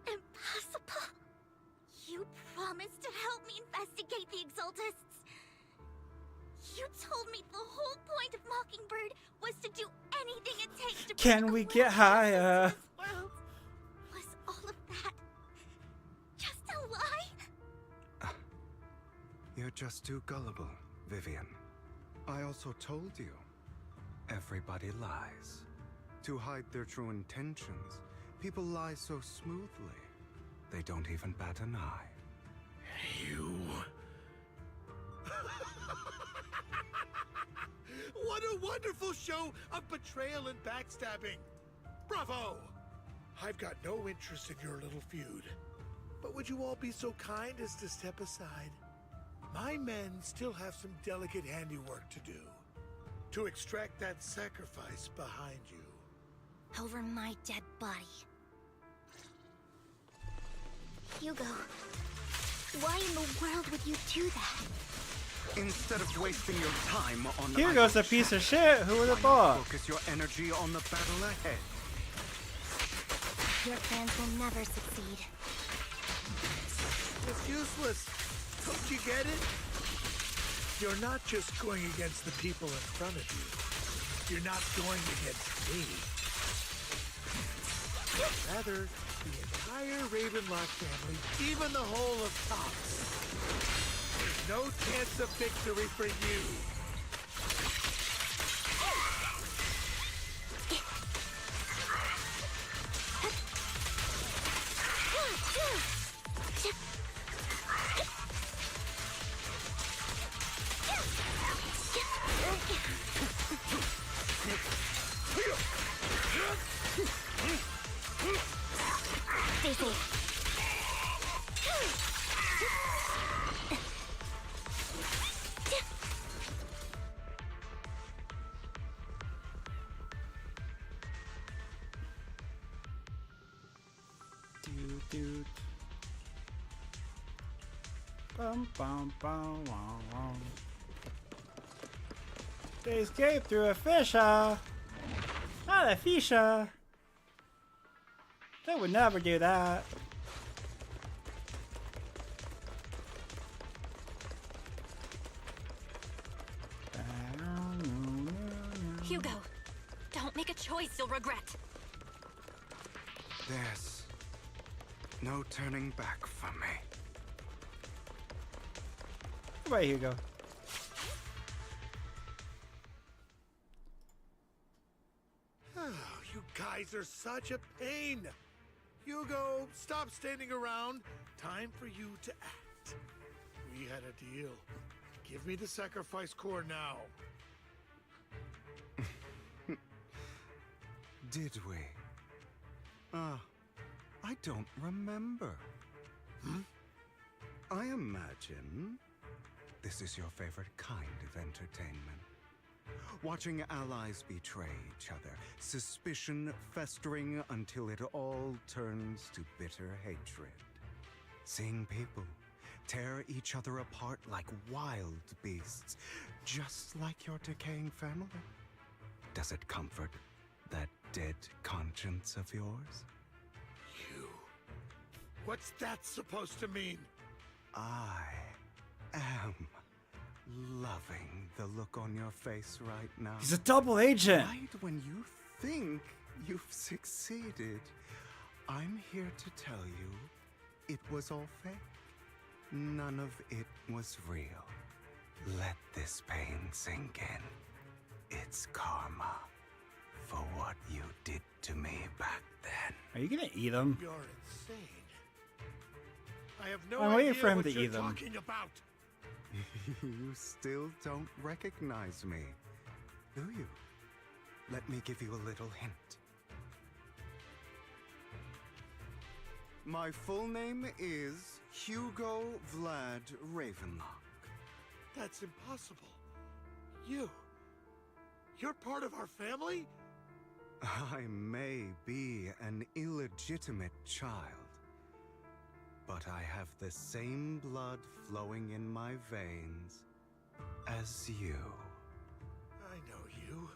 Impossible. You promised to help me investigate the Exaltists. You told me the whole point of Mockingbird was to do anything it takes to... Can we get higher? World. Was all of that just a lie? You're just too gullible, Vivian. I also told you, everybody lies. To hide their true intentions, people lie so smoothly, they don't even bat an eye. You... What a wonderful show of betrayal and backstabbing! Bravo! I've got no interest in your little feud. But would you all be so kind as to step aside? My men still have some delicate handiwork to do. to extract that sacrifice behind you. Over my dead body. Hugo, why in the world would you do that? Instead of wasting your time on Hugo's a piece of shit. Who would have thought? Focus your energy on the battle ahead. Your plans will never succeed. It's useless. Don't you get it? You're not just going against the people in front of you. You're not going against me. Rather, the entire Ravenlock family, even the whole of Tops. There's no chance of victory for you. Stay safe. Doot. Bum bum bum wom, wom. They escaped through a fissure. Not a fissure. They would never do that. Hugo, don't make a choice you'll regret. There's no turning back from me. Goodbye, Hugo. You guys are such a pain. Hugo, stop standing around. Time for you to act. We had a deal. Give me the sacrifice core now. Did we? I don't remember. I imagine this is your favorite kind of entertainment. Watching allies betray each other, suspicion festering until it all turns to bitter hatred. Seeing people tear each other apart like wild beasts, just like your decaying family. Does it comfort that dead conscience of yours? What's that supposed to mean? I am loving the look on your face right now. He's a double agent. Right when you think you've succeeded, I'm here to tell you it was all fake. None of it was real. Let this pain sink in. It's karma for what you did to me back then. Are you gonna eat him? You're insane. I have no I'm waiting idea for him what to you're eat them. talking about. You still don't recognize me, do you? Let me give you a little hint. My full name is Hugo Vlad Ravenlock. That's impossible. You're part of our family? I may be an illegitimate child, but I have the same blood flowing in my veins as you. I know you.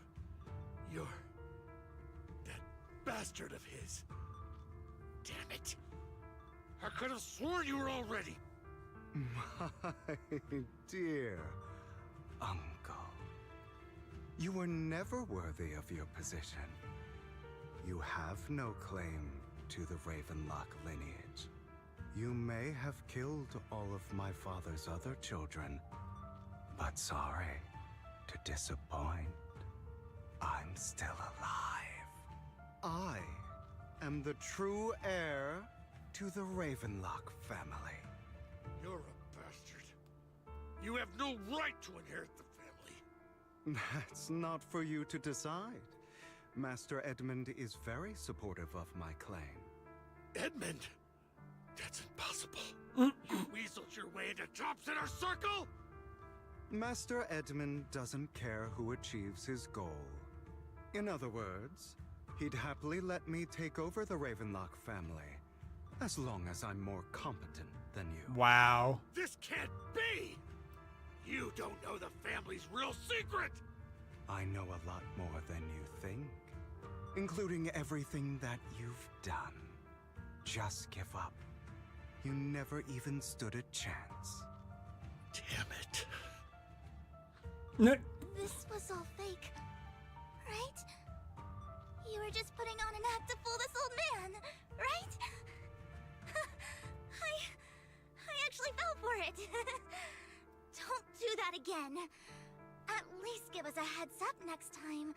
You're that bastard of his. Damn it. I could have sworn you were already. My dear uncle, you were never worthy of your position. You have no claim to the Ravenlock lineage. You may have killed all of my father's other children, but sorry to disappoint. I'm still alive. I am the true heir to the Ravenlock family. You're a bastard. You have no right to inherit the family. That's not for you to decide. Master Edmund is very supportive of my claim. Edmund? That's impossible. You weaseled your way into Top's inner circle? Master Edmund doesn't care who achieves his goal. In other words, he'd happily let me take over the Ravenlock family, as long as I'm more competent than you. Wow. This can't be! You don't know the family's real secret! I know a lot more than you think, including everything that you've done. Just give up. You never even stood a chance. Damn it. No. This was all fake, right? You were just putting on an act to fool this old man, right? I actually fell for it. Don't do that again. At least give us a heads up next time.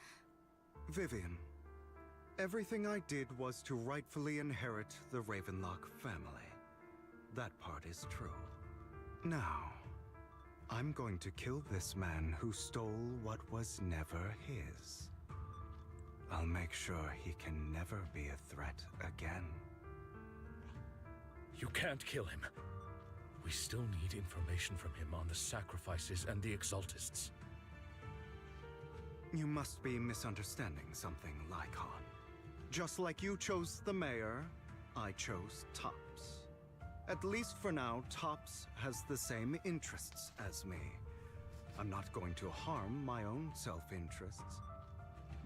Vivian, everything I did was to rightfully inherit the Ravenlock family. That part is true. Now, I'm going to kill this man who stole what was never his. I'll make sure he can never be a threat again. You can't kill him. We still need information from him on the sacrifices and the Exaltists. You must be misunderstanding something, Lycon. Just like you chose the mayor, I chose Tops. At least for now, Tops has the same interests as me. I'm not going to harm my own self-interests.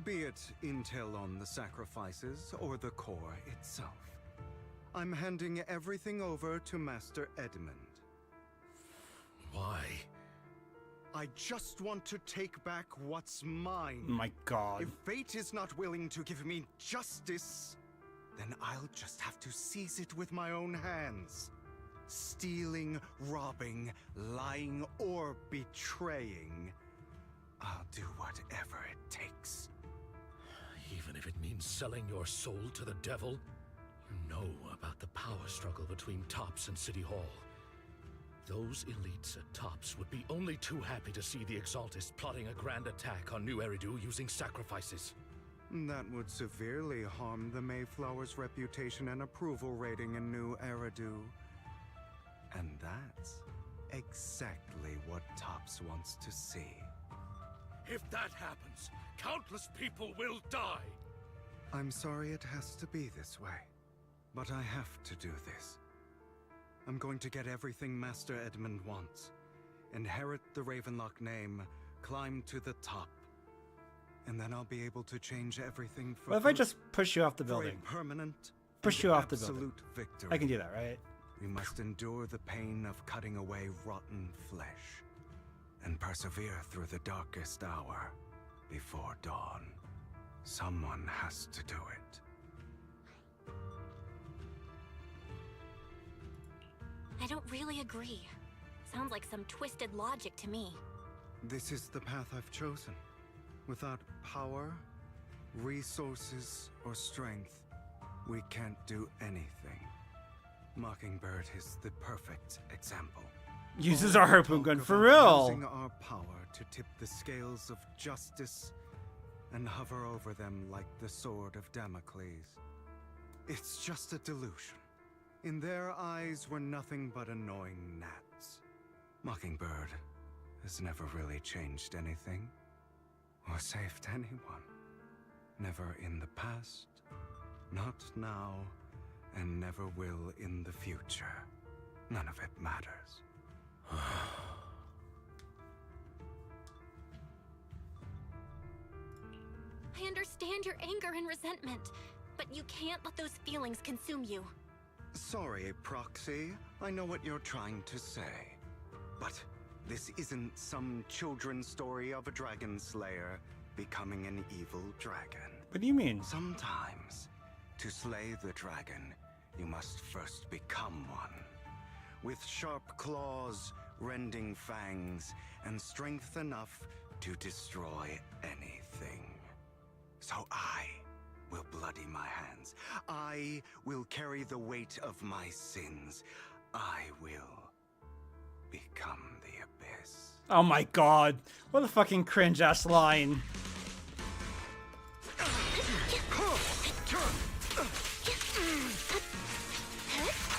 Be it intel on the sacrifices or the core itself. I'm handing everything over to Master Edmund. Why? I just want to take back what's mine. My God. If fate is not willing to give me justice, then I'll just have to seize it with my own hands. Stealing, robbing, lying, or betraying. I'll do whatever it takes. Even if it means selling your soul to the devil? You know about the power struggle between Tops and City Hall. Those elites at Tops would be only too happy to see the Exaltists plotting a grand attack on New Eridu using sacrifices. That would severely harm the Mayflower's reputation and approval rating in New Eridu. And that's exactly what Tops wants to see. If that happens, countless people will die! I'm sorry it has to be this way, but I have to do this. I'm going to get everything Master Edmund wants. Inherit the Ravenlock name, climb to the top. And then I'll be able to change everything for What if I just push you off the for a building? permanent Push you off the building. absolute victory. I can do that, right? We must endure the pain of cutting away rotten flesh and persevere through the darkest hour before dawn. Someone has to do it. I don't really agree. Sounds like some twisted logic to me. This is the path I've chosen. Without power, resources, or strength, we can't do anything. Mockingbird is the perfect example. Uses All our the harpoon talk gun about for real. Using our power to tip the scales of justice and hover over them like the sword of Damocles. It's just a delusion. In their eyes, we're nothing but annoying gnats. Mockingbird has never really changed anything or saved anyone. Never in the past, not now, and never will in the future. None of it matters. I understand your anger and resentment, but you can't let those feelings consume you. Sorry, Proxy. I know what you're trying to say. But this isn't some children's story of a dragon slayer becoming an evil dragon. What do you mean? Sometimes, to slay the dragon, you must first become one. With sharp claws, rending fangs, and strength enough to destroy anything. So I will bloody my hands. I will carry the weight of my sins. I will become the abyss. Oh my God. What a fucking cringe ass line.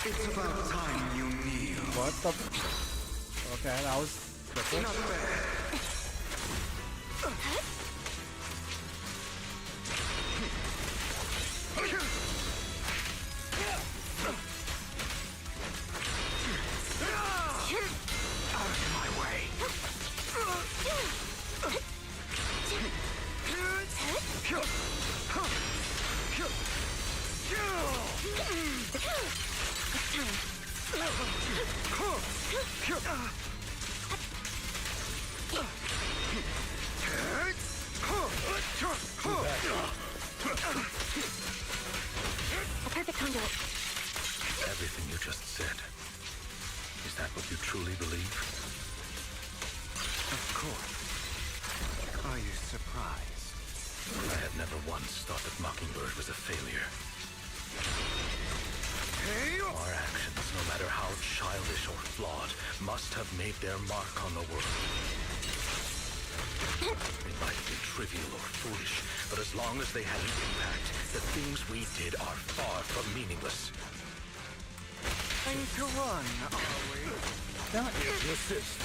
It's about time you kneel. What the? Okay, that was Switch Not it. bad. Out of my way. A perfect conduit. Everything you just said. Is that what you truly believe? Of course. Are you surprised? I had never once thought that Mockingbird was a failure. Our actions, no matter how childish or flawed, must have made their mark on the world. It might have been trivial or foolish, but as long as they had an impact, the things we did are far from meaningless. And to run, are we? Not here to assist.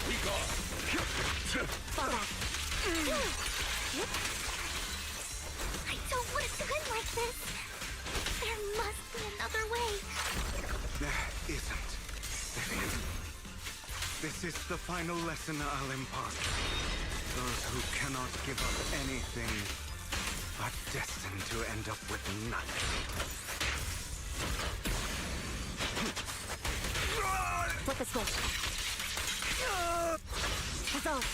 We got. Fall back. I don't want it to end like this. There must be another way. There isn't. This is the final lesson I'll impart. Those who cannot give up anything are destined to end up with nothing. Flip a switch. Resolve.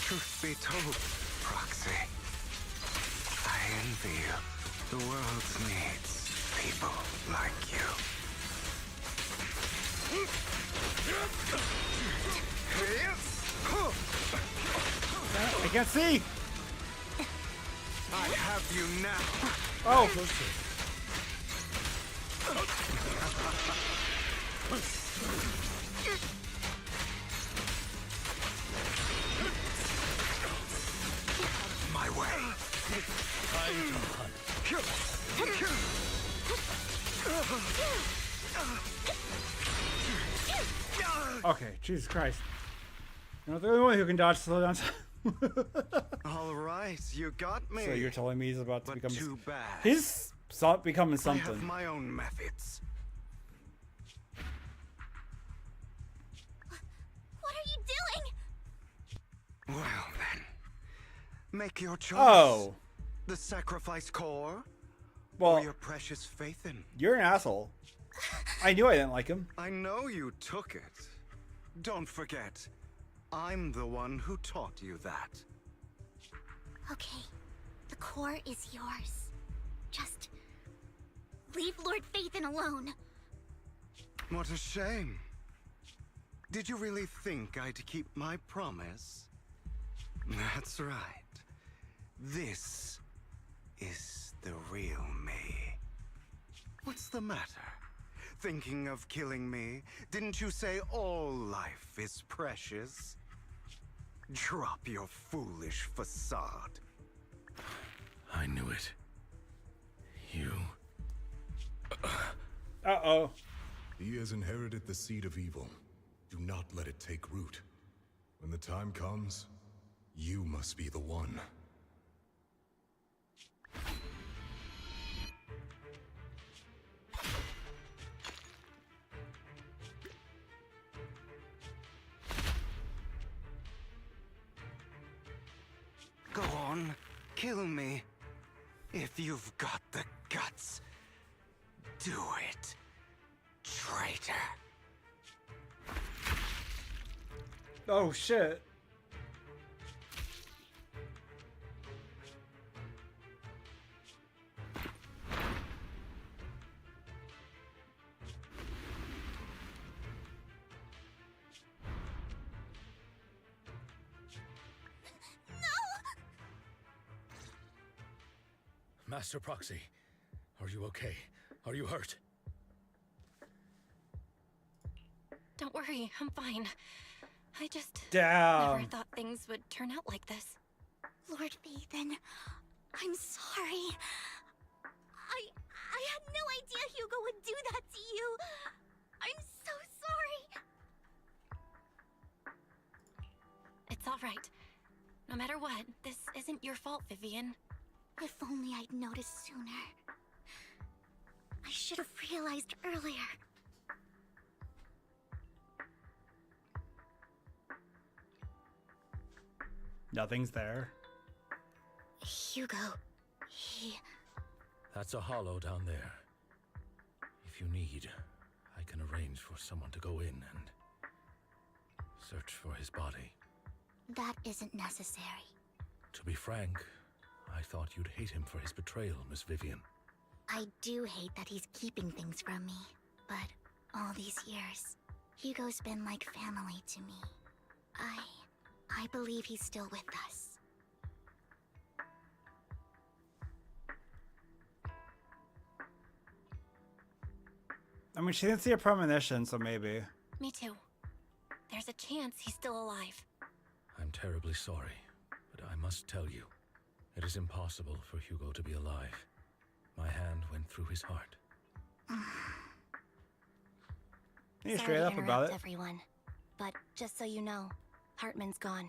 Truth be told, Proxy, I envy you. The world needs people like you. I can't see. I have you now. Oh. My way. Time to Okay, Jesus Christ. You're not the only one who can dodge slow down. All right, you got me. So you're telling me he's about to But become... too bad. He's becoming I something. have my own methods. What are you doing? Well then, make your choice. Oh. The sacrifice core, Well, or your precious faith in. you're an asshole. I knew I didn't like him. I know you took it. Don't forget, I'm the one who taught you that. Okay, the core is yours. Just leave Lord Phaethon alone. What a shame. Did you really think I'd keep my promise? That's right. This is the real me. What's the matter? Thinking of killing me? Didn't you say all life is precious? Drop your foolish facade. I knew it. You... Uh-oh. He has inherited the seed of evil. Do not let it take root. When the time comes, you must be the one. Go on, kill me. If you've got the guts, do it, traitor. Oh, shit. Master Proxy, are you okay? Are you hurt? Don't worry, I'm fine. I just Damn. never thought things would turn out like this. Lord Phaethon, I'm sorry. I had no idea Hugo would do that to you. I'm so sorry. It's all right. No matter what, this isn't your fault, Vivian. If only I'd noticed sooner. I should have realized earlier. Nothing's there. Hugo, he... That's a hollow down there. If you need, I can arrange for someone to go in and search for his body. That isn't necessary. To be frank, I thought you'd hate him for his betrayal, Miss Vivian. I do hate that he's keeping things from me, but all these years, Hugo's been like family to me. I believe he's still with us. I mean, she didn't see a premonition, so maybe. Me too. There's a chance he's still alive. I'm terribly sorry, but I must tell you, it is impossible for Hugo to be alive. My hand went through his heart. You're Sorry straight to up about interrupt it. everyone, but just so you know, Hartman's gone.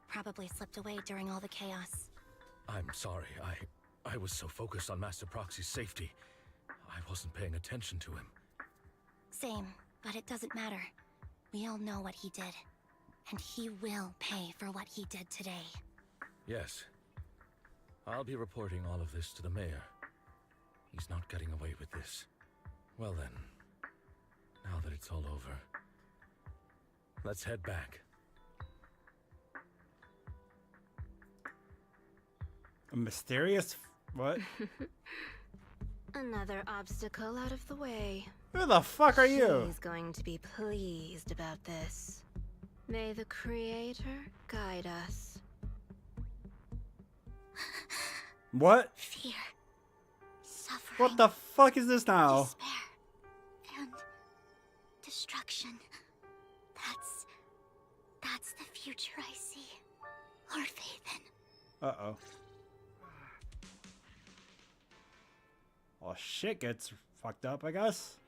Probably slipped away during all the chaos. I'm sorry, I was so focused on Master Proxy's safety, I wasn't paying attention to him. Same, but it doesn't matter. We all know what he did. And he will pay for what he did today. Yes. I'll be reporting all of this to the mayor. He's not getting away with this. Well then, now that it's all over, let's head back. A mysterious... what? Another obstacle out of the way. Who the fuck are you? She's going to be pleased about this. May the Creator guide us. What? Fear. Suffering. What the fuck is this now? Despair. And destruction. That's the future I see. Or faith in. Uh-oh. Well, shit gets fucked up, I guess.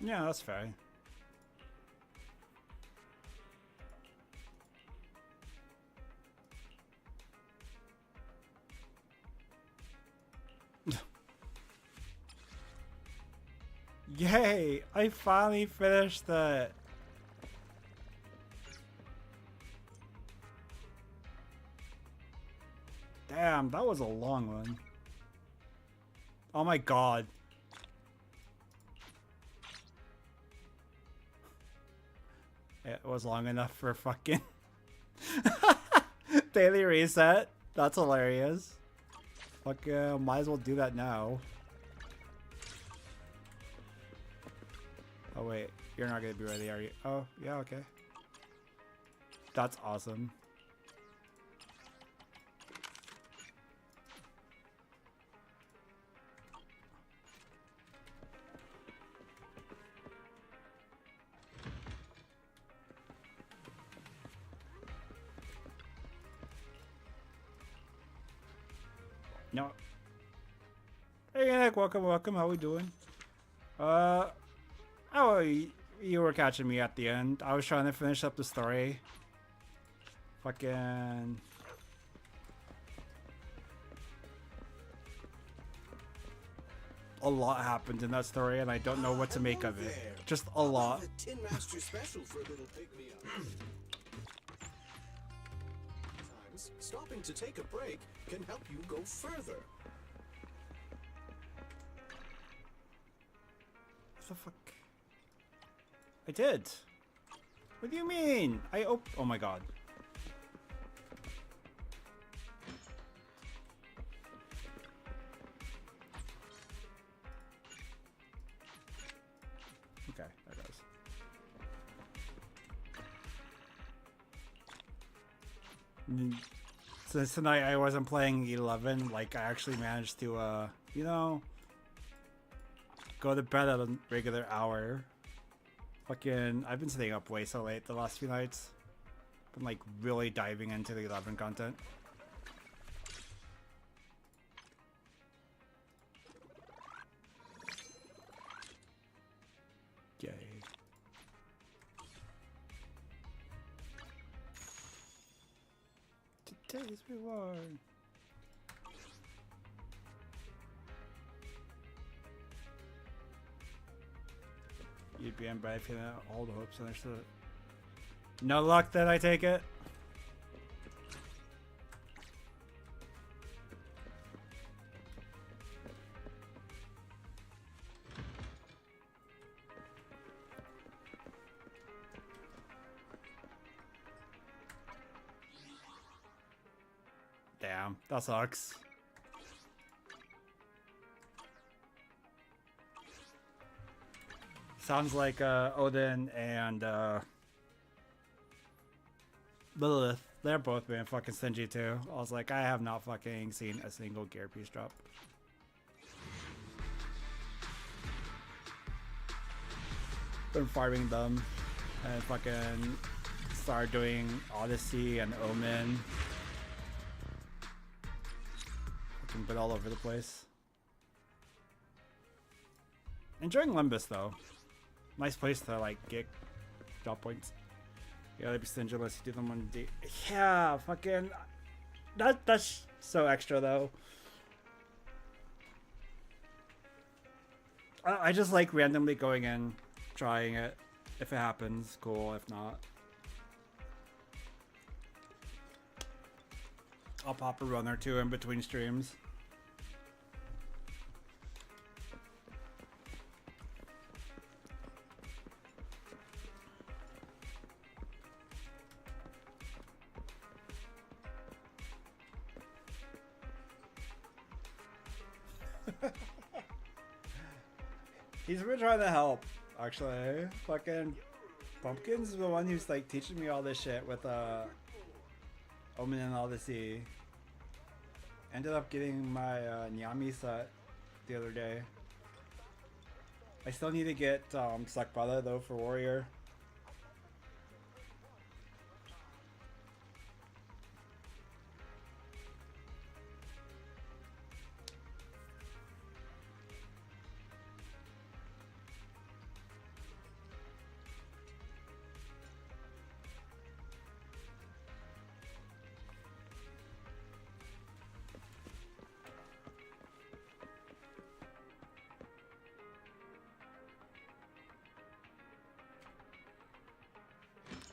Yeah, that's fair. Yay! I finally finished it. Damn, that was a long one. Oh my god. It was long enough for fucking daily reset. That's hilarious. Fuck, might as well do that now. Oh wait, you're not gonna be ready, are you? Oh, yeah, okay. That's awesome. No. Hey, Nick, welcome. How we doing? Oh, you were catching me at the end. I was trying to finish up the story. Fucking... a lot happened in that story, and I don't know what to make of it. Just a lot. Tin Master special for a little pick-me-up. Sometimes stopping to take a break can help you go further. What the fuck? I did. What do you mean? Oh my god. Since tonight I wasn't playing 11, like I actually managed to, you know, go to bed at a regular hour. Fucking, I've been staying up way so late the last few nights. Been like really diving into the 11 content. Yay. Today's reward. You'd be unbright if you had all the hopes understood. No luck, then I take it. Damn, that sucks. Sounds like Odin and Lilith, they're both being fucking stingy too. I was like, I have not fucking seen a single gear piece drop. Been farming them and fucking start doing Odyssey and Omen. Fucking been all over the place. Enjoying Limbus though. Nice place to like get drop points. Yeah, they'd be stingy unless you do them on D. Yeah, fucking. That's so extra though. I just like randomly going in, trying it. If it happens, cool. If not, I'll pop a run or two in between streams. He's been trying to help, actually. Fucking Pumpkin's the one who's like teaching me all this shit with Omen and Odyssey. Ended up getting my Nyami set the other day. I still need to get Sakbala though for Warrior.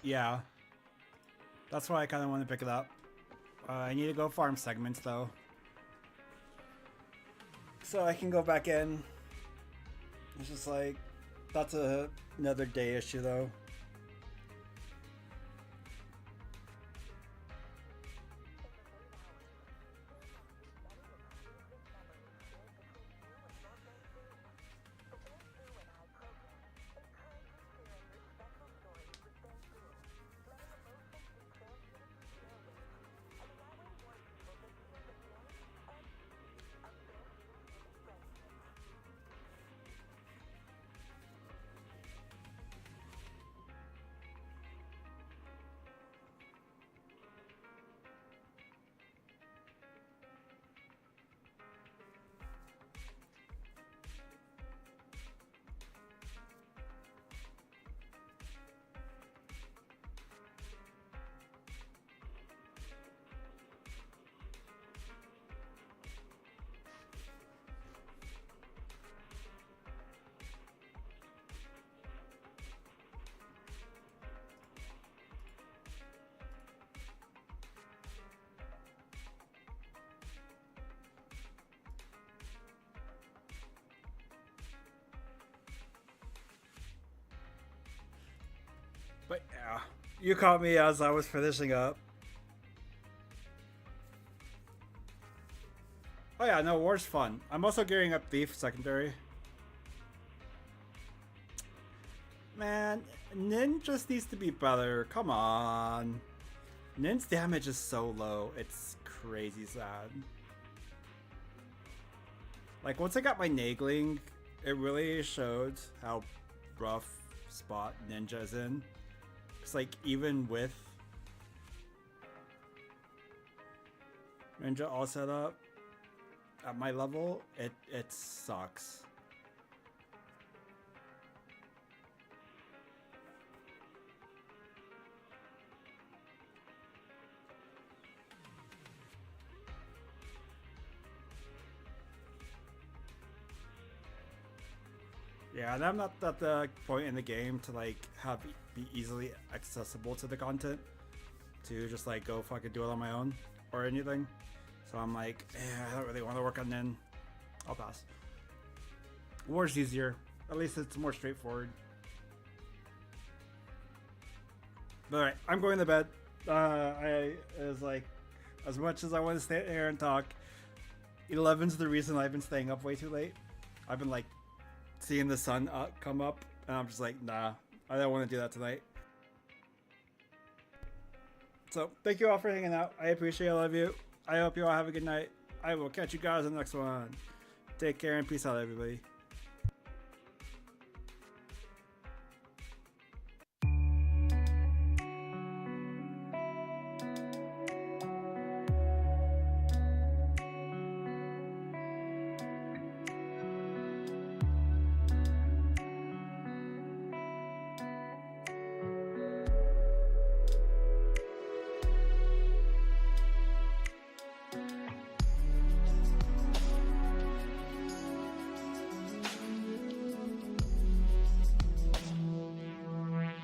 Yeah, that's why I kind of want to pick it up. I need to go farm segments though, so I can go back in. It's just like, that's another day issue though. But yeah, you caught me as I was finishing up. Oh yeah, no, war's fun. I'm also gearing up Thief secondary. Man, Nin just needs to be better. Come on. Nin's damage is so low, it's crazy sad. Like, once I got my Nagling, it really showed how rough spot Ninja's in. It's like, even with Ninja all set up at my level, it sucks. Yeah, and I'm not at the point in the game to like be easily accessible to the content to just like go fucking do it on my own or anything. So I'm like, I don't really want to work on Nin. I'll pass. War's easier. At least it's more straightforward. But alright, I'm going to bed. It was like, as much as I want to stay here and talk, 11's the reason I've been staying up way too late. I've been like seeing the sun come up, and I'm just like, nah, I don't want to do that tonight. So, thank you all for hanging out. I appreciate all of you. I hope you all have a good night. I will catch you guys in the next one. Take care and peace out, everybody.